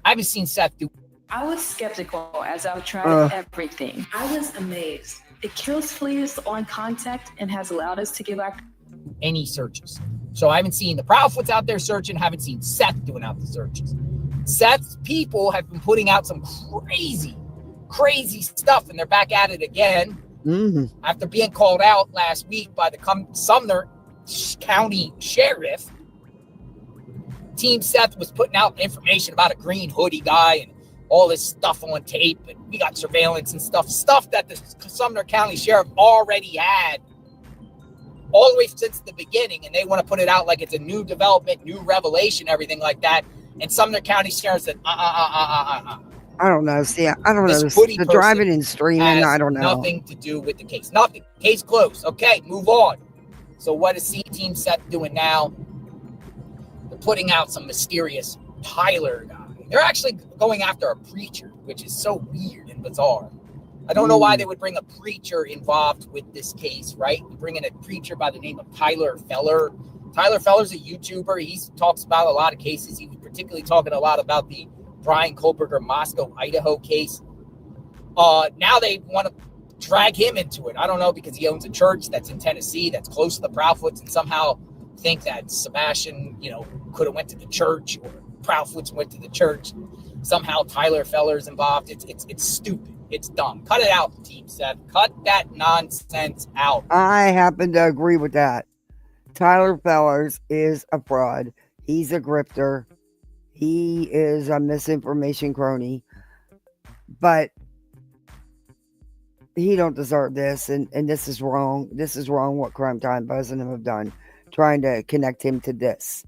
I haven't seen Seth do. I was skeptical as I've tried everything. I was amazed. It kills fleas on contact and has allowed us to give our any searches. So I haven't seen the Proudfoots out there searching, haven't seen Seth doing out the searches. Seth's people have been putting out some crazy stuff, and they're back at it again after being called out last week by the Sumner County Sheriff. Team Seth was putting out information about a green hoodie guy and all this stuff on tape, and we got surveillance and stuff that the Sumner County Sheriff already had all the way since the beginning, and they want to put it out like it's a new development, new revelation, everything like that. And Sumner County Sheriff said, I don't know. See, I don't know. This hoodie The person driving and streaming, I don't know. nothing to do with the case. Nothing. Case closed. Okay, move on. So what is Team Seth doing now? They're putting out some mysterious Tyler guy. They're actually going after a preacher, which is so weird and bizarre. I don't know why they would bring a preacher involved with this case, right? You bring in a preacher by the name of Tyler Feller. Tyler Feller's a YouTuber. He talks about a lot of cases. He was particularly talking a lot about the Brian Kohlberger Moscow, Idaho case. Now they want to drag him into it. I don't know, because he owns a church that's in Tennessee that's close to the Proudfoots, and somehow think that Sebastian, could have went to the church, or Proudfoots went to the church. Somehow Tyler Feller's involved. It's stupid. It's dumb. Cut it out, Team Seth. Cut that nonsense out. I happen to agree with that. Tyler Fellers is a fraud. He's a grifter. He is a misinformation crony. But he don't deserve this, and this is wrong. This is wrong what Crime Time Buzz and him have done, trying to connect him to this.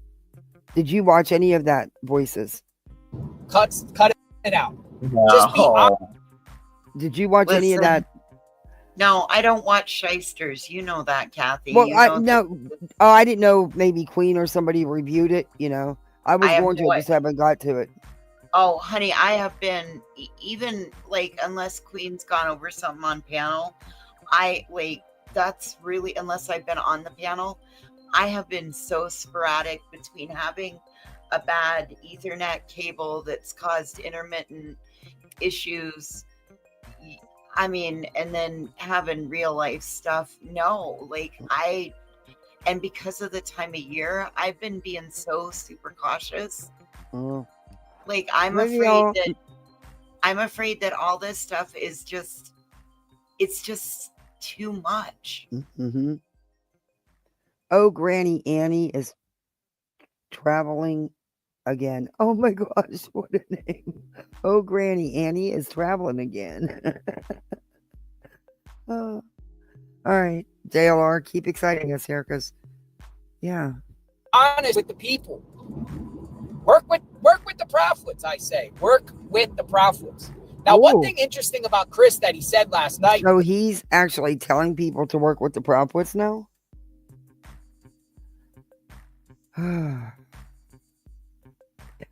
Did you watch any of that, Voices? Cut it out. No. Just be honest. Did you watch any of that? No, I don't watch shysters. You know that, Kathy. Well, You I know I didn't know. Maybe Queen or somebody reviewed it. I was going to, just haven't got to it. Oh, honey, I have been even unless Queen's gone over something on panel, that's really, unless I've been on the panel, I have been so sporadic between having a bad Ethernet cable that's caused intermittent issues. I mean, and then having real life stuff. No, and because of the time of year, I've been being so super cautious. I'm afraid that all this stuff is it's just too much. Mm-hmm. Oh, Granny Annie is traveling again. Oh my gosh, what a name. Oh, Granny Annie is traveling again. Oh. All right, JLR, keep exciting us here, because honest with the people. Work with the Proudfoots, I say. Work with the Proudfoots. Now, one thing interesting about Chris that he said last night. So he's actually telling people to work with the Proudfoots now?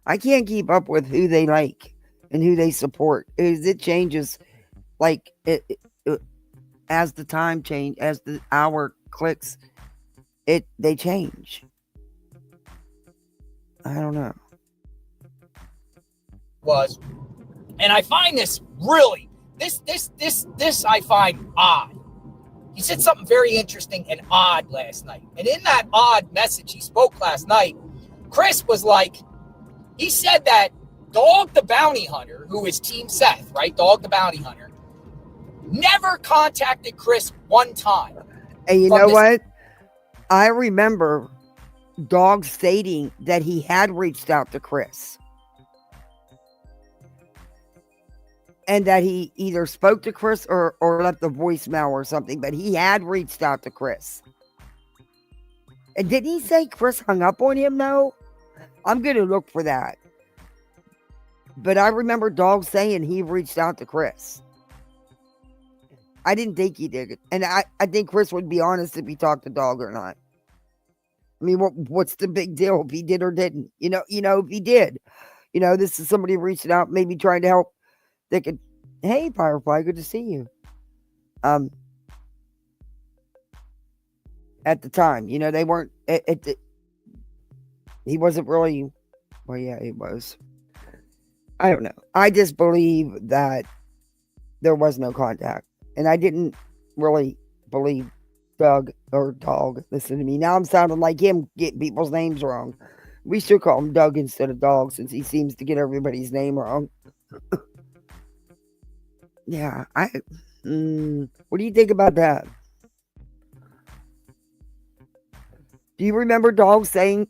I can't keep up with who they like and who they support. It changes as the time change, as the hour clicks, they change. I don't know. And I find this really this I find odd. He said something very interesting and odd last night. And in that odd message he spoke last night, Chris was like, he said that Dog the Bounty Hunter, who is Team Seth, right? Dog the Bounty Hunter, never contacted Chris one time. And you know what? I remember Dog stating that he had reached out to Chris. And that he either spoke to Chris or left a voicemail or something, but he had reached out to Chris. And did he say Chris hung up on him, though? I'm going to look for that. But I remember Dog saying he reached out to Chris. I didn't think he did it. And I think Chris would be honest if he talked to Dog or not. I mean, what's the big deal if he did or didn't? If he did. This is somebody reaching out, maybe trying to help. They could, hey, Firefly, good to see you. At the time, they weren't, he wasn't really, well, yeah, he was. I don't know. I just believe that there was no contact. And I didn't really believe Doug or Dog. Listen to me. Now I'm sounding like him getting people's names wrong. We should call him Doug instead of Dog since he seems to get everybody's name wrong. Yeah, what do you think about that? Do you remember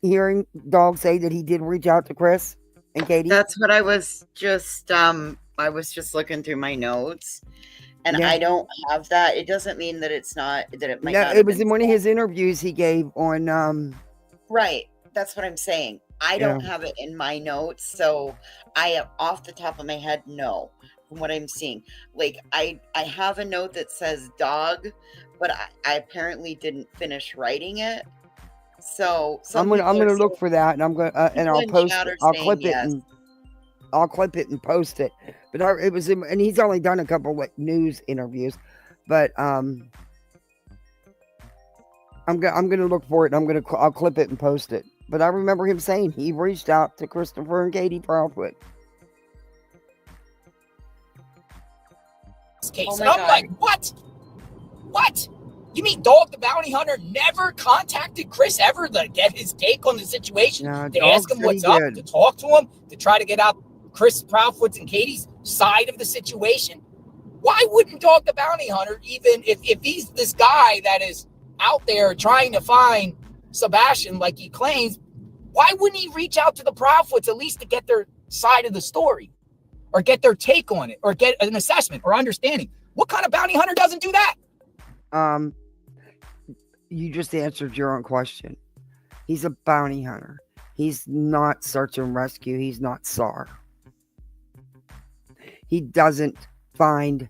hearing Dog say that he did reach out to Chris and Katie? That's what I was just looking through my notes, and Yeah. I don't have that. It doesn't mean that it might No, not it have was been in one of said. his interviews he gave on Right. That's what I'm saying. I don't have it in my notes, so I off the top of my head, no. From what I'm seeing, like I have a note that says Dog, but I apparently didn't finish writing it. So I'm gonna look for that, and I'm gonna and I'll post it. I'll clip it and I'll clip it and post it. But it was and he's only done a couple like news interviews, but I'm gonna look for it. And I'll clip it and post it. But I remember him saying he reached out to Christopher and Katie Proudfoot. Case. Oh And my I'm God. like, what? What? You mean Dog the Bounty Hunter never contacted Chris ever to get his take on the situation, No, to Dog ask him said what's he up, did. to talk to him, to try to get out Chris Proudfoot's and Katie's side of the situation? Why wouldn't Dog the Bounty Hunter, even if he's this guy that is out there trying to find Sebastian like he claims, why wouldn't he reach out to the Proudfoots at least to get their side of the story or get their take on it or get an assessment or understanding? What kind of bounty hunter doesn't do that? You just answered your own question. He's a bounty hunter. He's not search and rescue. He's not SAR. He doesn't find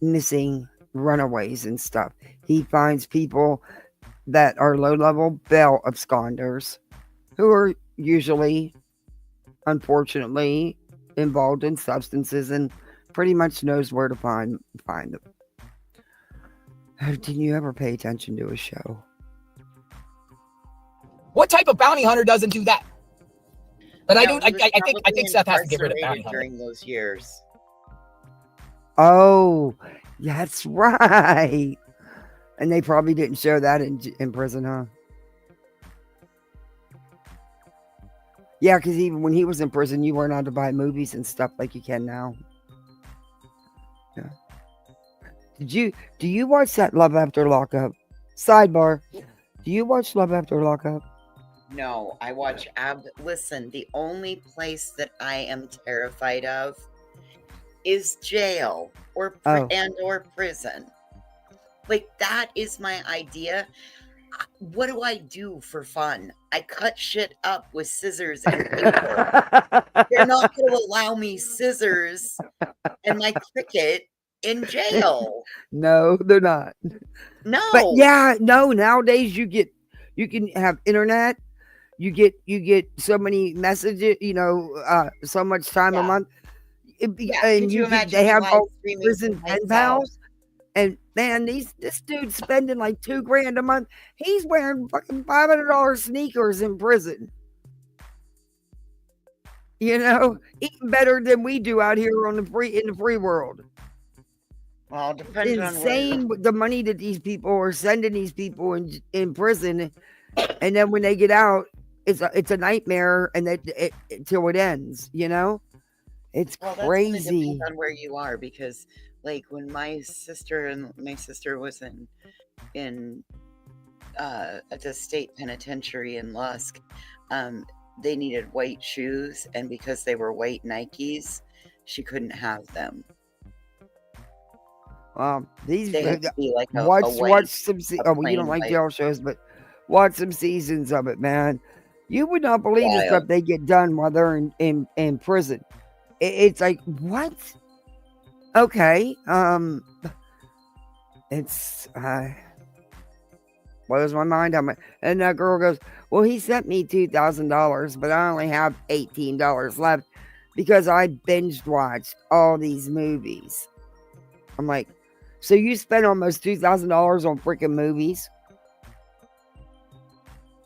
missing runaways and stuff. He finds people that are low-level bail absconders who are usually, unfortunately, involved in substances and pretty much knows where to find them. Didn't you ever pay attention to a show? What type of bounty hunter doesn't do that? But No, I don't. he was I think probably Seth has to get rid of bounty incarcerated hunter. during those years. Oh, that's right. And they probably didn't show that in prison, huh? Yeah, because even when he was in prison, you weren't allowed to buy movies and stuff like you can now. Yeah. Do you watch that Love After Lockup? Sidebar. Do you watch Love After Lockup? No, I watch listen, the only place that I am terrified of is jail or prison. Like, that is my idea. What do I do for fun? I cut shit up with scissors and paper. They're not going to allow me scissors and my cricket in jail. No, they're not. No. But yeah, no, nowadays you can have internet. You get so many messages, so much time a month. And they have all prison pen pals. And man, this dude's spending like $2,000 a month. He's wearing fucking $500 sneakers in prison. Eating better than we do out here in the free world. Well, depends on insane the money that these people are sending these people in prison, and then when they get out, it's a nightmare, and till it ends. It's crazy. Depends on where you are, because like when my sister was in at the state penitentiary in Lusk, they needed white shoes, and because they were white Nikes, she couldn't have them. They have to be like watch some. You don't like jail shows, but watch some seasons of it, man. You would not believe the stuff they get done while they're in prison. It's like, what? Okay, it's blows my mind. And that girl goes, well, he sent me $2,000, but I only have $18 left because I binge watched all these movies. I'm like, so you spent almost $2,000 on freaking movies?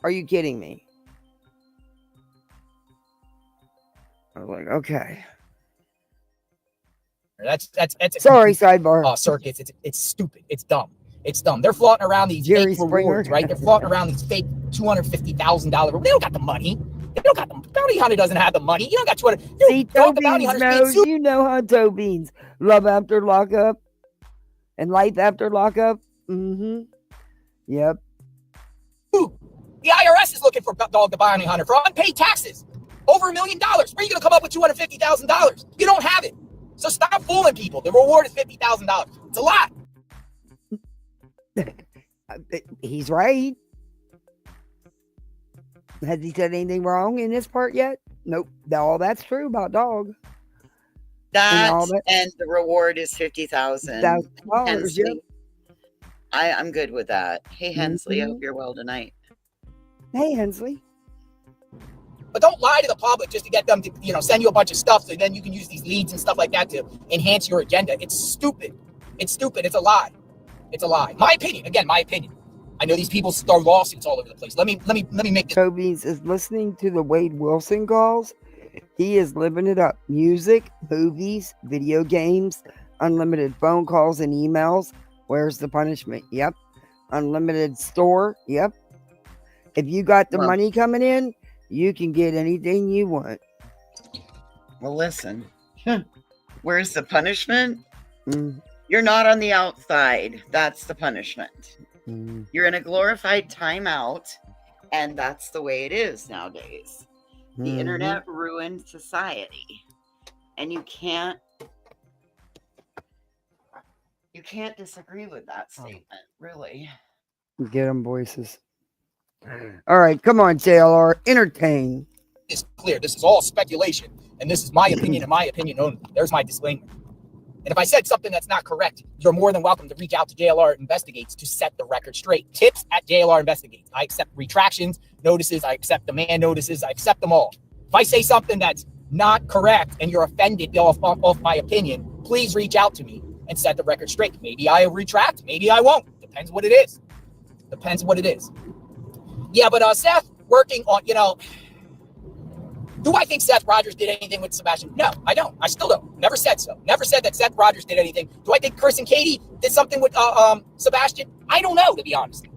Are you kidding me? I was like, okay. That's sorry, sidebar. Circuits. It's stupid. It's dumb. It's dumb. They're flaunting around these fake rewards, right? They're flaunting around these fake $250,000. They don't got the money. They don't got the bounty hunter doesn't have the money. You don't got 200. See, Toe Beans knows, you know how Toe Beans love after lockup and life after lockup. Mm-hmm. Yep. The IRS is looking for Dog the Bounty Hunter for unpaid taxes. Over $1 million. Where are you going to come up with $250,000? You don't have it. So stop fooling people. The reward is $50,000. It's a lot. He's right. Has he said anything wrong in this part yet? Nope. All that's true about Dog. And the reward is $50,000. Yep. I'm good with that. Hey, Hensley, I hope you're well tonight. Hey, Hensley. But don't lie to the public just to get them to, send you a bunch of stuff so then you can use these leads and stuff like that to enhance your agenda. It's stupid. It's stupid. It's a lie. It's a lie. My opinion. Again, my opinion. I know these people start lawsuits all over the place. Let me make this. Toe Beans is listening to the Wade Wilson calls. He is living it up. Music, movies, video games, unlimited phone calls and emails. Where's the punishment? Yep. Unlimited store. Yep. If you got the money coming in, you can get anything you want. Well, listen. Where's the punishment? You're not on the outside. That's the punishment. You're in a glorified timeout, and that's the way it is nowadays. The internet ruined society, and you can't disagree with that statement, really. Get them voices. All right, come on, JLR, entertain. It's clear. This is all speculation, and this is my opinion and my opinion only. There's my disclaimer. And if I said something that's not correct, you're more than welcome to reach out to JLR Investigates to set the record straight. Tips at JLR Investigates. I accept retractions, notices. I accept demand notices. I accept them all. If I say something that's not correct and you're offended off my opinion, please reach out to me and set the record straight. Maybe I retract. Maybe I won't. Depends what it is. Depends what it is. Yeah, but Seth working on, do I think Seth Rogers did anything with Sebastian? No, I don't. I still don't. Never said so. Never said that Seth Rogers did anything. Do I think Chris and Katie did something with Sebastian? I don't know, to be honest.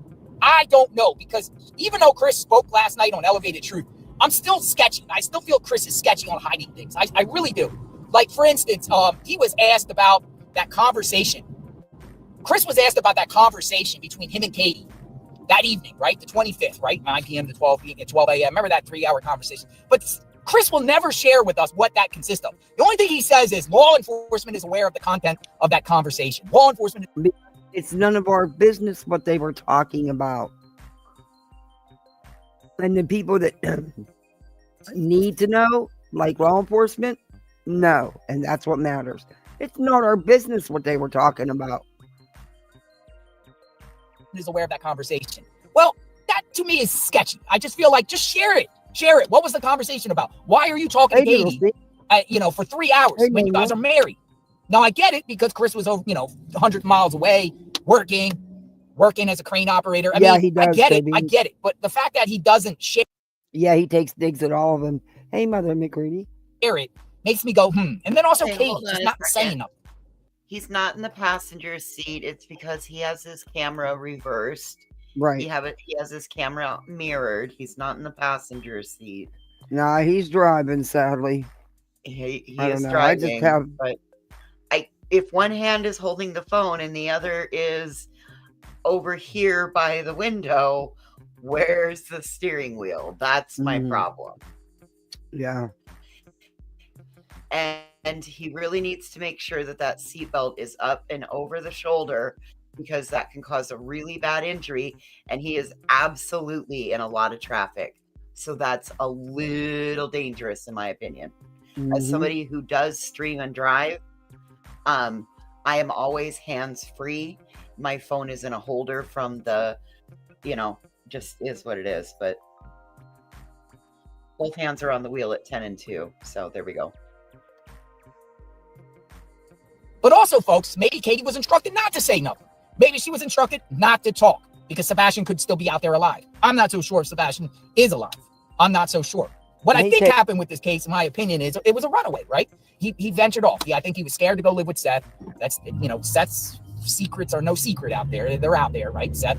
I don't know, because even though Chris spoke last night on Elevated Truth, I'm still sketchy. I still feel Chris is sketchy on hiding things. I really do. Like, for instance, he was asked about that conversation. Chris was asked about that conversation between him and Katie that evening, right? The 25th, right? 9 p.m. to 12 a.m. Remember that 3-hour conversation? But Chris will never share with us what that consists of. The only thing he says is law enforcement is aware of the content of that conversation. Law enforcement. It's none of our business what they were talking about. And the people that need to know, like law enforcement, no. And that's what matters. It's not our business what they were talking about. Is aware of that conversation. Well, that to me is sketchy. I just feel like, just share it. Share it. What was the conversation about? Why are you talking to Katie, for 3 hours when you guys are married? Now, I get it because Chris was, 100 miles away working as a crane operator. I mean, he does, I get it. But the fact that he doesn't share. Yeah, he takes digs at all of them. Hey, Mother McGreedy. Share it makes me go, And then also Katie just not saying nothing. He's not in the passenger seat. It's because he has his camera reversed. Right. He has his camera mirrored. He's not in the passenger seat. Nah, he's driving, sadly. He is driving. But if one hand is holding the phone and the other is over here by the window, where's the steering wheel? That's my problem. Yeah. And he really needs to make sure that seatbelt is up and over the shoulder, because that can cause a really bad injury. And he is absolutely in a lot of traffic. So that's a little dangerous, in my opinion. As somebody who does stream and drive, I am always hands-free. My phone is in a holder from the, just is what it is. But both hands are on the wheel at 10 and 2. So there we go. But also, folks, maybe Katie was instructed not to say nothing. Maybe she was instructed not to talk because Sebastian could still be out there alive. I'm not so sure if Sebastian is alive. I'm not so sure. What I think happened with this case, in my opinion, is it was a runaway, right? He ventured off. I think he was scared to go live with Seth. That's, Seth's secrets are no secret out there. They're out there, right? Seth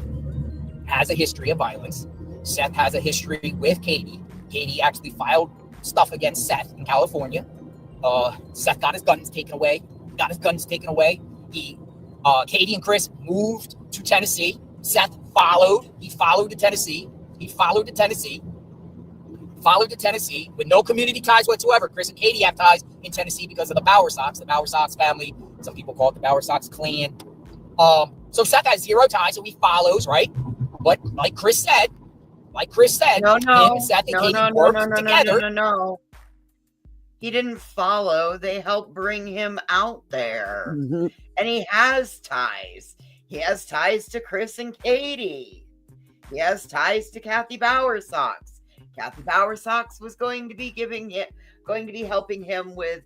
has a history of violence. Seth has a history with Katie. Katie actually filed stuff against Seth in California. Seth got his guns taken away. Katie and Chris moved to Tennessee. Seth followed. He followed to Tennessee. Followed to Tennessee with no community ties whatsoever. Chris and Katie have ties in Tennessee because of the Bauer Sox family. Some people call it the Bauer Sox clan. So Seth has zero ties, so he follows, right? But like Chris said, No, him and Seth and Katie worked together. No. He didn't follow. They helped bring him out there. Mhm. And he has ties. He has ties to Chris and Katie. He has ties to Kathy Bauer Sox. Kathy Bauer Sox was going to be helping him with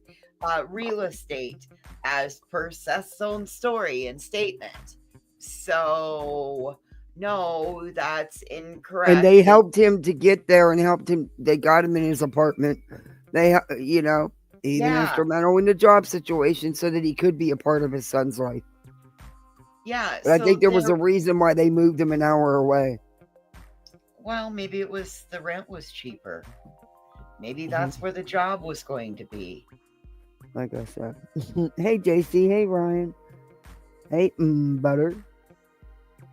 real estate as per Seth's own story and statement. So no, that's incorrect. And they helped him to get there and they got him in his apartment. They, even instrumental in the job situation so that he could be a part of his son's life. Yeah. But I think there was a reason why they moved him an hour away. Well, maybe it was the rent was cheaper. Maybe that's where the job was going to be. Like I said. Hey, JC. Hey, Ryan. Hey, Butter.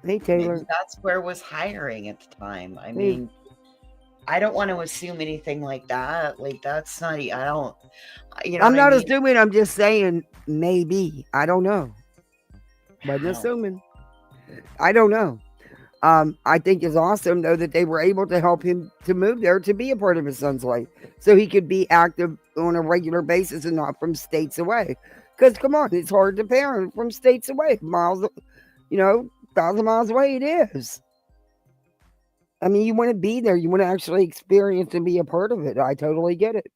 Hey, Taylor. Maybe that's where was hiring at the time. I mean, I don't want to assume anything like that. Like, that's not, I don't, I'm not assuming, I'm just saying maybe. I don't know. But assuming. I don't know. I think it's awesome, though, that they were able to help him to move there to be a part of his son's life so he could be active on a regular basis and not from states away. Because, come on, it's hard to parent from states away. 1,000 miles away it is. I mean, you want to be there. You want to actually experience and be a part of it. I totally get it.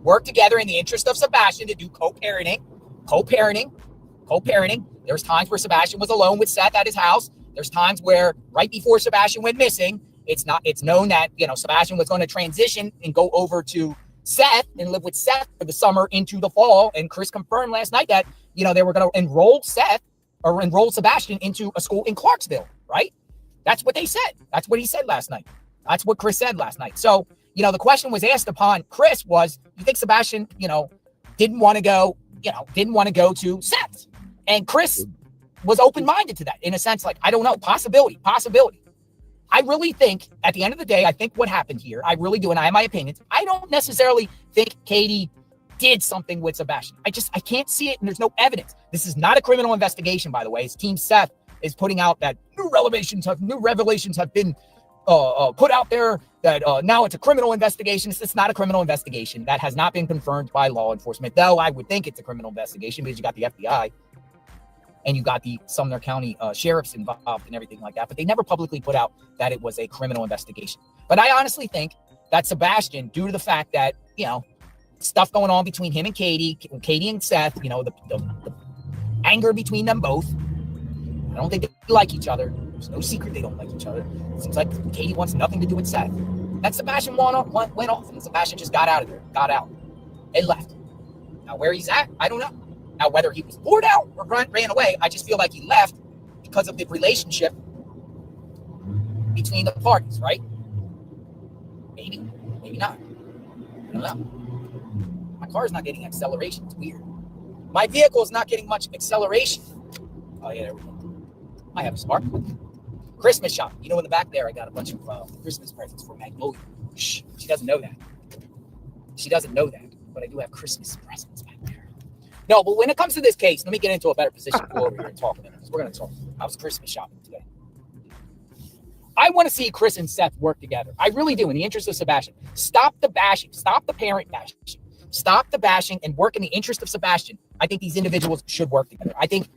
Work together in the interest of Sebastian to do co-parenting. There's times where Sebastian was alone with Seth at his house. There's times where right before Sebastian went missing, it's known that, Sebastian was going to transition and go over to Seth and live with Seth for the summer into the fall. And Chris confirmed last night that, they were going to enroll Sebastian into a school in Clarksville, right? That's what they said. That's what he said last night. That's what Chris said last night. So, the question was asked upon Chris was, you think Sebastian, didn't want to go to Seth? And Chris was open-minded to that in a sense, like, I don't know, possibility. I really think at the end of the day, I think what happened here, I really do. And I have my opinions. I don't necessarily think Katie did something with Sebastian. I can't see it. And there's no evidence. This is not a criminal investigation, by the way. His team Seth is putting out that new revelations have been put out there that now it's a criminal investigation. It's not a criminal investigation. That has not been confirmed by law enforcement, though I would think it's a criminal investigation because you got the FBI and you got the Sumner County sheriffs involved and everything like that. But they never publicly put out that it was a criminal investigation. But I honestly think that Sebastian, due to the fact that, stuff going on between him and Katie and Seth, the anger between them both, I don't think they like each other. There's no secret they don't like each other. It seems like Katie wants nothing to do with Seth. That Sebastian went off, and Sebastian just got out of there, got out, and left. Now, where he's at, I don't know. Now, whether he was bored out or ran away, I just feel like he left because of the relationship between the parties, right? Maybe not. I don't know. My car is not getting acceleration. It's weird. My vehicle is not getting much acceleration. Oh, yeah, there we go. I have a spark. Christmas shop. In the back there, I got a bunch of Christmas presents for Magnolia. Shh, she doesn't know that. But I do have Christmas presents back there. No, but when it comes to this case, let me get into a better position to go over here and talk about it, because we're going to talk. I was Christmas shopping today. I want to see Chris and Seth work together. I really do, in the interest of Sebastian. Stop the bashing. Stop the parent bashing. Stop the bashing and work in the interest of Sebastian. I think these individuals should work together. I think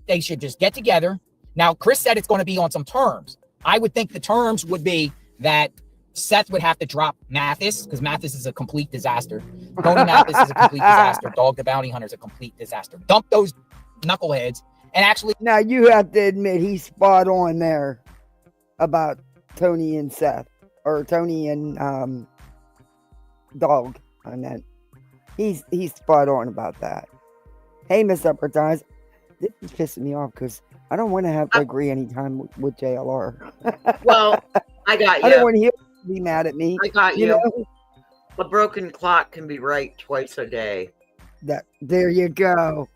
they should just get together. Now, Chris said it's going to be on some terms. I would think the terms would be that Seth would have to drop Mathis, because Mathis is a complete disaster. Tony Mathis is a complete disaster. Dog the Bounty Hunter is a complete disaster. Dump those knuckleheads and actually. Now, you have to admit he's spot on there about Tony and Seth, or Tony and Dog. I meant he's spot on about that. Hey, Miss Upper Ties. This is pissing me off because I don't want to have to agree anytime with JLR. Well, I got I don't you. want him to be mad at me. I got You you. know A broken clock can be right twice a day. that. There you go.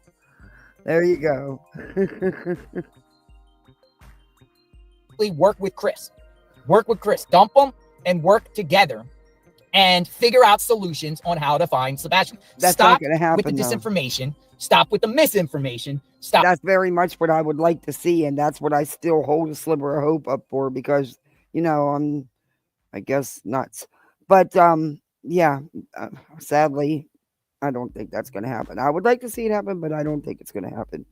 There you go. Work with Chris. Dump them and work together and figure out solutions on how to find Sebastian. That's Stop not going to happen. with the though. disinformation. Stop with the misinformation. Stop. That's very much what I would like to see, and that's what I still hold a sliver of hope up for because I'm, I guess, nuts. But yeah, sadly, I don't think that's going to happen. I would like to see it happen, but I don't think it's going to happen.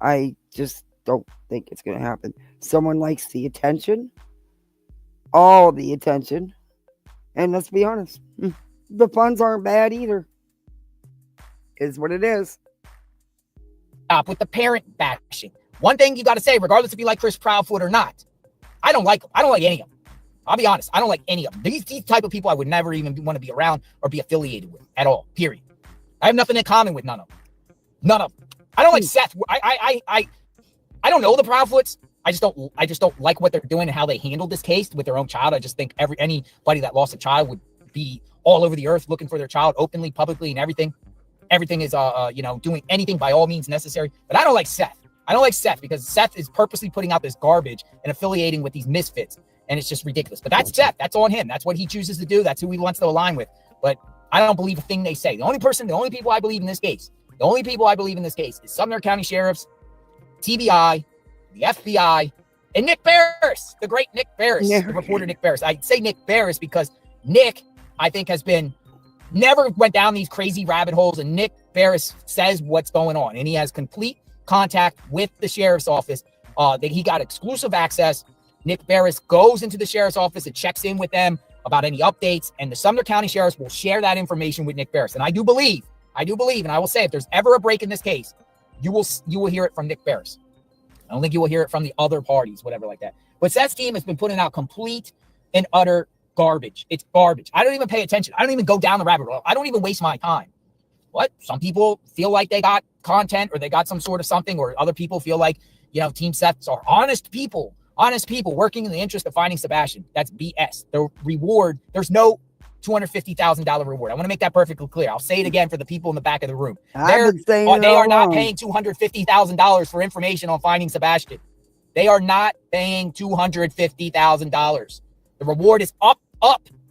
I just don't think it's going to happen. Someone likes the attention, all the attention, and let's be honest, the funds aren't bad either. Is what it is. Stop with the parent bashing. One thing you got to say, regardless if you like Chris Proudfoot or not, I don't like him. I don't like any of them. I'll be honest. I don't like any of them. These type of people I would never even want to be around or be affiliated with at all, period. I have nothing in common with none of them. None of them. I don't like Seth. I don't know the Proudfoots. I just don't like what they're doing and how they handled this case with their own child. I just think anybody that lost a child would be all over the earth looking for their child openly, publicly, and everything. Everything is, doing anything by all means necessary. But I don't like Seth. I don't like Seth because Seth is purposely putting out this garbage and affiliating with these misfits. And it's just ridiculous. But that's Seth. That's on him. That's what he chooses to do. That's who he wants to align with. But I don't believe a thing they say. The only people I believe in this case is Sumner County Sheriffs, TBI, the FBI, and Nick Barris, the great Nick Barris, the reporter Nick Barris. I say Nick Barris because Nick, I think, never went down these crazy rabbit holes, and Nick Barris says what's going on, and he has complete contact with the sheriff's office. That he got exclusive access. Nick Barris goes into the sheriff's office and checks in with them about any updates, and the Sumner County Sheriffs will share that information with Nick Barris. And I do believe, and I will say, if there's ever a break in this case, you will hear it from Nick Barris. I don't think you will hear it from the other parties, whatever like that. But Seth's team has been putting out complete and utter garbage. It's garbage. I don't even pay attention. I don't even go down the rabbit hole. I don't even waste my time. What? Some people feel like they got content or they got some sort of something, or other people feel like, Team Seths are honest people working in the interest of finding Sebastian. That's BS. The reward, there's no $250,000 reward. I want to make that perfectly clear. I'll say it again for the people in the back of the room. They are not paying $250,000 for information on finding Sebastian. They are not paying $250,000. The reward is up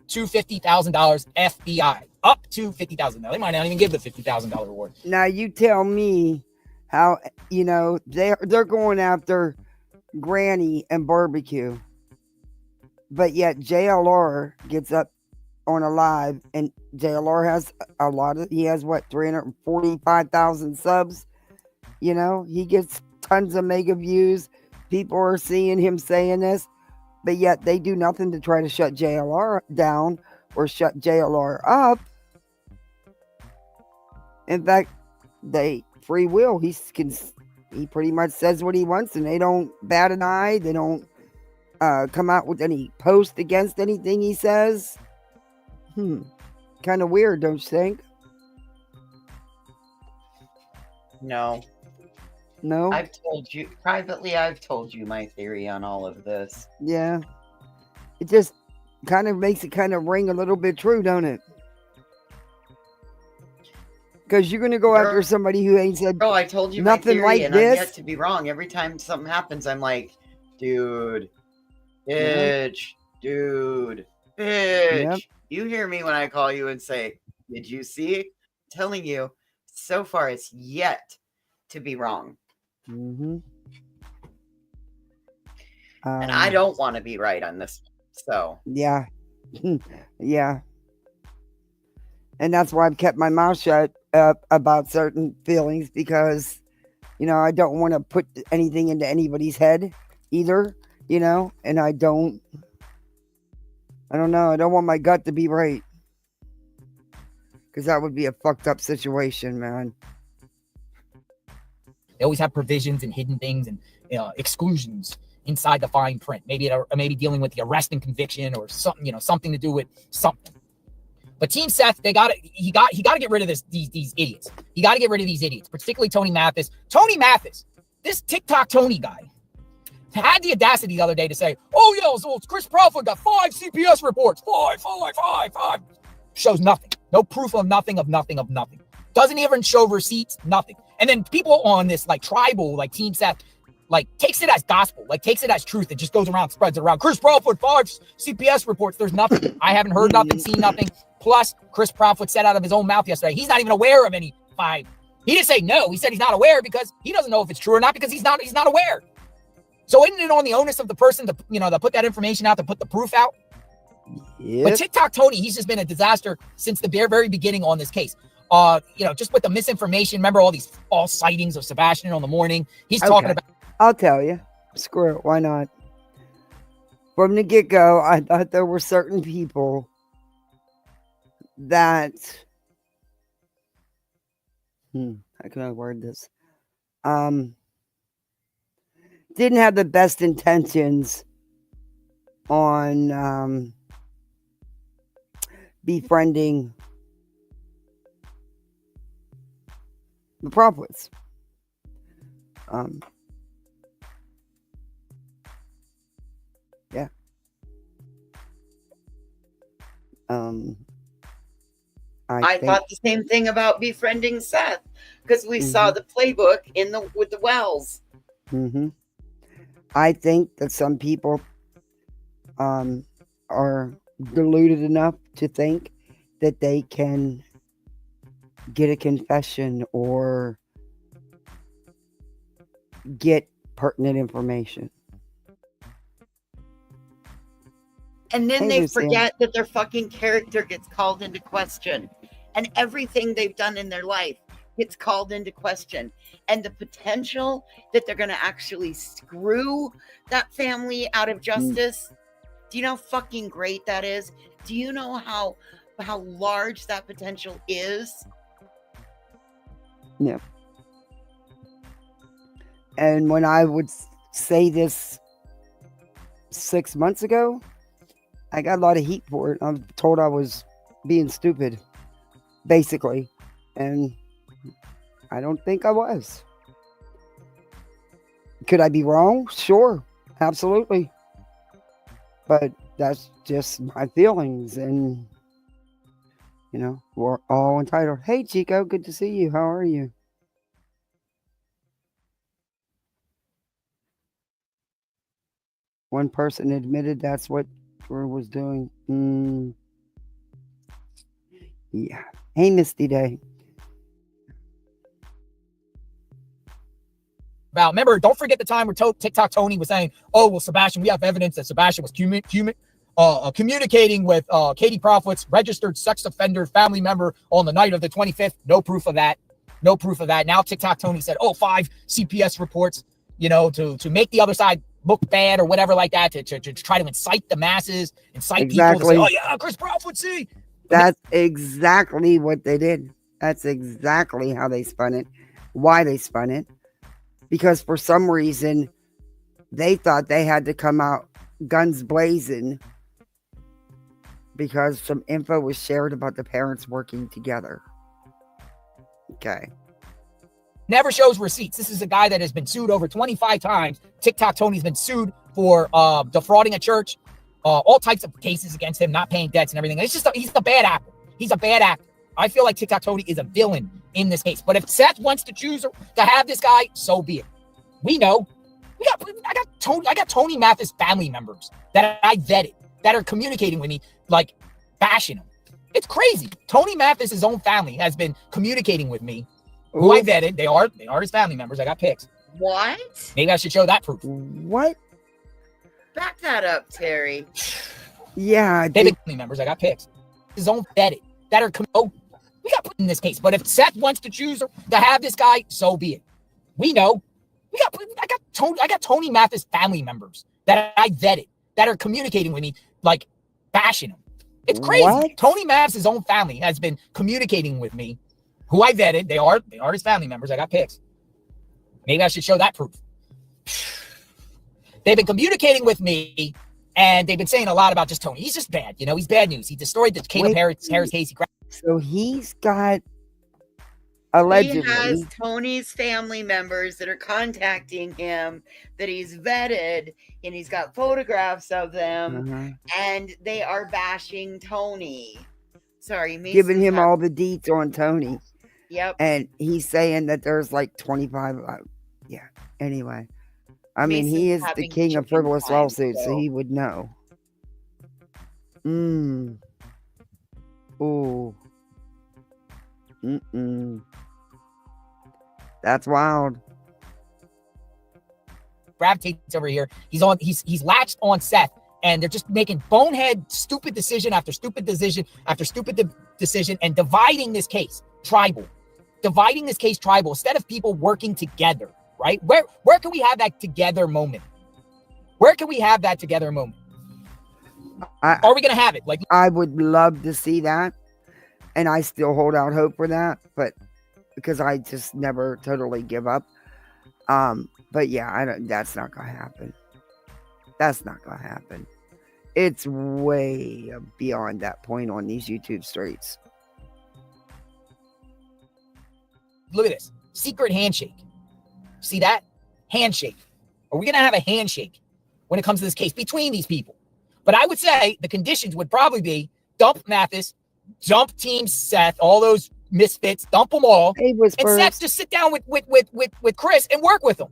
to $50,000 FBI. Up to $50,000. Now, they might not even give the $50,000 reward. Now, you tell me how, they're going after Granny and barbecue, but yet JLR gets up on a live, and JLR has he has 345,000 subs. He gets tons of mega views. People are seeing him saying this, but yet they do nothing to try to shut JLR down or shut JLR up. In fact, they free will. He pretty much says what he wants, and they don't bat an eye. They don't come out with any post against anything he says. Kind of weird, don't you think? No. I've told you privately. I've told you my theory on all of this. Yeah. It just kind of makes it kind of ring a little bit true, don't it? Because you're going to go after somebody who ain't said I told you nothing my theory, like and this. I'm yet to be wrong. Every time something happens, I'm like, dude, bitch. Yep. You hear me when I call you and say, did you see it? I'm telling you, so far it's yet to be wrong. Mm-hmm. And I don't want to be right on this. So yeah. Yeah. And that's why I've kept my mouth shut about certain feelings, because, I don't want to put anything into anybody's head either, and I don't know. I don't want my gut to be right, because that would be a fucked up situation, man. They always have provisions and hidden things and exclusions inside the fine print. Maybe dealing with the arrest and conviction or something, something to do with something. But Team Seth, he got to get rid of these idiots. He got to get rid of these idiots, particularly Tony Mathis. Tony Mathis, this TikTok Tony guy, had the audacity the other day to say, oh, yeah, so Chris Profit got 5 CPS reports. 5. Shows nothing. No proof of nothing. Doesn't even show receipts, nothing. And then people on this like tribal, like Team Seth, like takes it as gospel, like takes it as truth. It just goes around, spreads it around. Chris Profit, 5 CPS reports. There's nothing. I haven't heard nothing, seen nothing. Plus, Chris Profit said out of his own mouth yesterday, he's not even aware of any 5. He didn't say no. He said he's not aware because he doesn't know if it's true or not because he's not aware. So isn't it on the onus of the person to, to put that information out, to put the proof out? Yep. But TikTok Tony, he's just been a disaster since the very beginning on this case. Just with the misinformation. Remember all these false sightings of Sebastian on the morning? He's talking about. I'll tell you. Screw it. Why not? From the get-go, I thought there were certain people that. How can I word this? Didn't have the best intentions on befriending the Profits. Yeah. I thought the same thing about befriending Seth because we saw the playbook with the wells. I think that some people are deluded enough to think that they can get a confession or get pertinent information. And then Hey, they Lucian. forget that their fucking character gets called into question. And everything they've done in their life gets called into question. And the potential that they're going to actually screw that family out of justice. Do you know how fucking great that is? Do you know how large that potential is? Yeah. And when I would say this 6 months ago, I got a lot of heat for it. I was told I was being stupid, basically. And I don't think I was. Could I be wrong? Sure. Absolutely. But that's just my feelings. And, we're all entitled. Hey, Chico, good to see you. How are you? One person admitted that's what Drew was doing. Yeah. Hey, Misty Day. Remember, don't forget the time where TikTok Tony was saying, oh, well, Sebastian, we have evidence that Sebastian was communicating with Katie Profit's registered sex offender family member on the night of the 25th. No proof of that. Now TikTok Tony said, 5 CPS reports, to make the other side look bad or whatever like that, to try to incite the masses, incite people to say, oh, yeah, Chris Profit, see. That's exactly what they did. That's exactly how they spun it, why they spun it. Because for some reason, they thought they had to come out guns blazing because some info was shared about the parents working together. Okay. Never shows receipts. This is a guy that has been sued over 25 times. TikTok Tony's been sued for defrauding a church, all types of cases against him, not paying debts and everything. It's just he's a bad apple. He's a bad actor. I feel like TikTok Tony is a villain in this case. But if Seth wants to choose to have this guy, so be it. We know. I got Tony Mathis family members that I vetted that are communicating with me, like bashing him. It's crazy. Tony Mathis' own family has been communicating with me. Who I vetted. They are his family members. I got pics. What? Maybe I should show that proof. What? Back that up, Terry. Yeah. They've been family members. I got pics. His own vetted that are we got put in this case. But if Seth wants to choose to have this guy, so be it. We know. I got Tony Mathis family members that I vetted that are communicating with me, like bashing him. It's crazy. What? Tony Mathis' own family has been communicating with me. Who I vetted. They are his family members. I got pics. Maybe I should show that proof. They've been communicating with me And they've been saying a lot about just Tony. He's just bad. You know, he's bad news. He destroyed the Caleb Harris Casey. So he's got He allegedly. has Tony's family members that are contacting him that he's vetted, and he's got photographs of them, and they are bashing Tony. Sorry, Giving him all the deets on Tony. Yep. And he's saying that there's like 25. Yeah. Anyway. I mean, he is the king of frivolous lawsuits, so he would know. Ooh. That's wild. Gravitates over here. He's latched on Seth, and they're just making bonehead, stupid decision after stupid decision after stupid decision, and dividing this case tribal. Instead of people working together. Right? Where can we have that together moment? Are we going to have it? Like, I would love to see that, and I still hold out hope for that, but because I just never totally give up. But yeah, that's not going to happen. It's way beyond that point on these YouTube streets. Look at this secret handshake. See that? Handshake. Are we going to have a handshake when it comes to this case between these people? But I would say the conditions would probably be dump Mathis, dump Team Seth, all those misfits, dump them all. And Seth just sit down with Chris and work with them.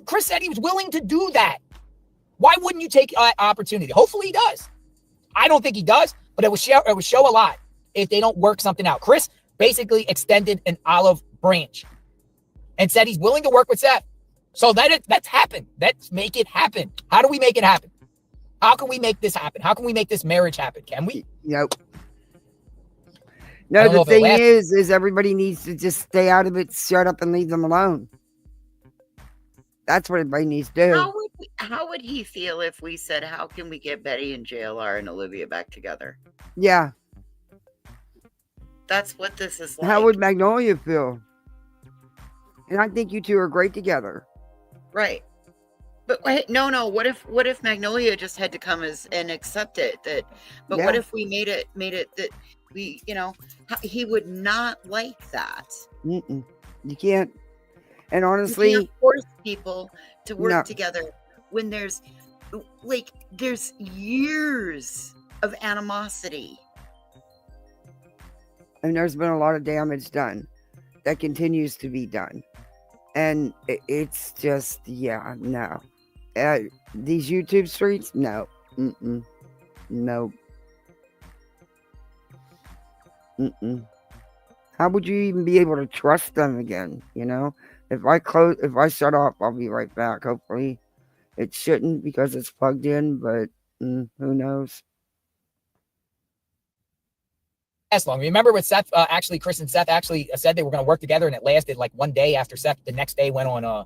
Chris said he was willing to do that. Why wouldn't you take opportunity? Hopefully he does. I don't think he does, but it would show a lot if they don't work something out. Chris basically extended an olive branch and said he's willing to work with Seth. So let's happen. Let's make it happen. How do we make it happen? How can we make this happen? How can we make this marriage happen? Can we? Nope. No, the thing is everybody needs to just stay out of it, shut up, and leave them alone. That's what everybody needs to do. How would he feel if we said, how can we get Betty and JLR and Olivia back together? Yeah. That's what this is like. How would Magnolia feel? And I think you two are great together. Right. But wait, no. What if Magnolia just had to come and accept it? What if we made it that we, he would not like that. You can't. And honestly, you can't force people to work together when there's years of animosity. And there's been a lot of damage done that continues to be done. And it's just, no. These YouTube streets, no. No. How would you even be able to trust them again? If I shut off, I'll be right back. Hopefully it shouldn't because it's plugged in, but who knows? As long. Remember with Seth, Chris and Seth actually said they were going to work together, and it lasted like one day after Seth. The next day went on, I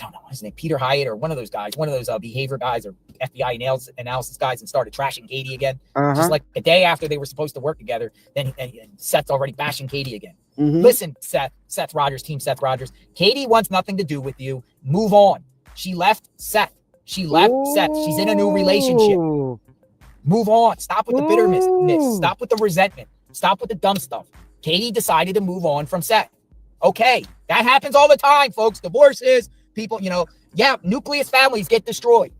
don't know his name, Peter Hyatt or one of those guys, one of those behavior guys or FBI analysis guys, and started trashing Katie again. Just like a day after they were supposed to work together, then and Seth's already bashing Katie again. Listen, Seth Rogers, Team Seth Rogers, Katie wants nothing to do with you. Move on. She left Seth. She's in a new relationship. Move on. Stop with the bitterness. Stop with the resentment. Stop with the dumb stuff. Katie decided to move on from Seth. Okay. That happens all the time, folks. Divorces, people, nucleus families get destroyed.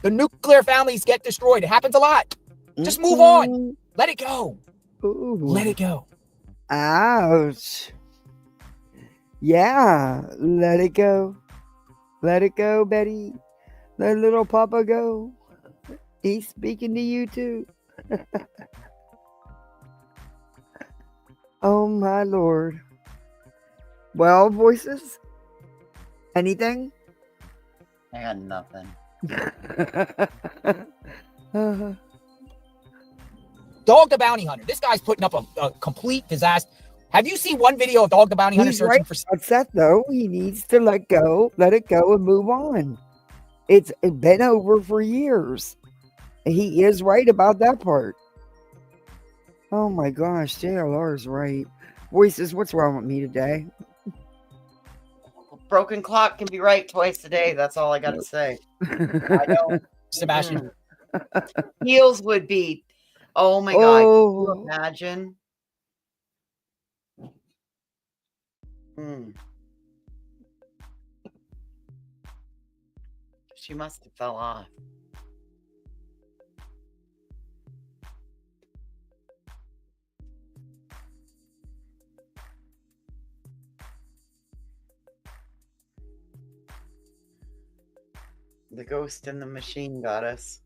The nuclear families get destroyed. It happens a lot. Just move on. Let it go. Let it go. Ouch. Yeah. Let it go. Let it go, Betty. Let little Papa go. He's speaking to you too. Oh my Lord. Well, voices? Anything? I got nothing. Dog the Bounty Hunter. This guy's putting up a complete disaster. Have you seen one video of Dog the Bounty Hunter searching for Seth? Though he needs to let it go, and move on. It's been over for years. He is right about that part. Oh my gosh, JLR is right. Voices, what's wrong with me today? Broken clock can be right twice a day. That's all I got to say. I Sebastian. Heels would be, oh my God, can you Oh, imagine? Mm. She must have fell off. The ghost in the machine got us.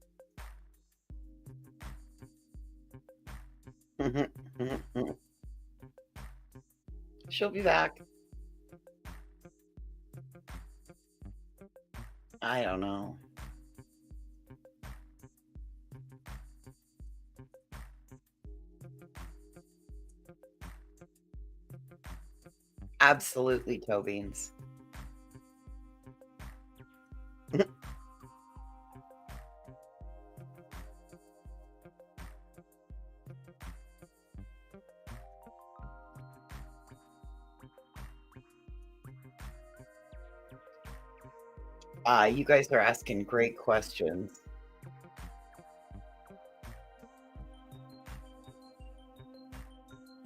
She'll be back. I don't know. Absolutely, toe beans. You guys are asking great questions.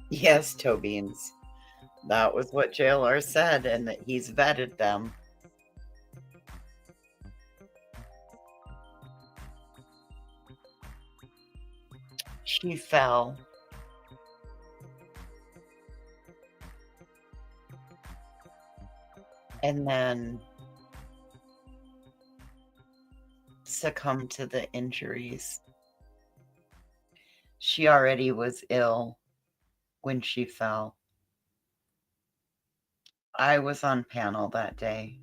Yes, toe beans. That was what JLR said, and that he's vetted them. She fell. And then succumbed to the injuries. She already was ill when she fell. I was on panel that day.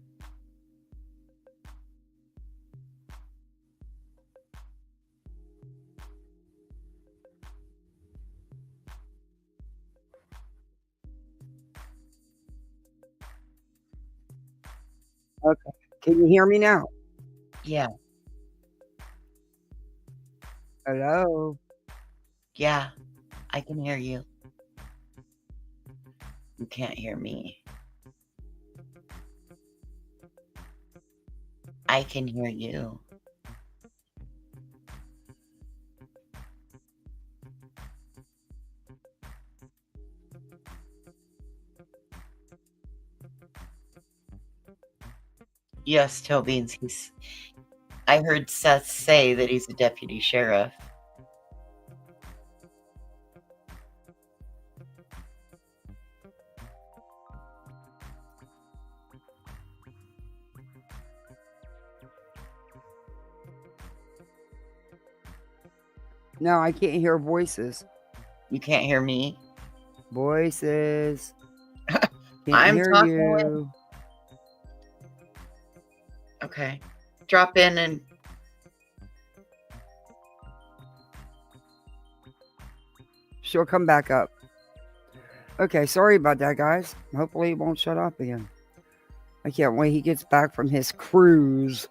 okay. Can you hear me now? Yeah, Hello. yeah, I can hear you. You can't hear me. I can hear you. Yes, Tobeans, I heard Seth say that he's a deputy sheriff. No, I can't hear voices. You can't hear me? Voices. Can't I'm hear talking you. Okay. Drop in and She'll come back up. Okay, sorry about that, guys. Hopefully it won't shut off again. I can't wait. He gets back from his cruise.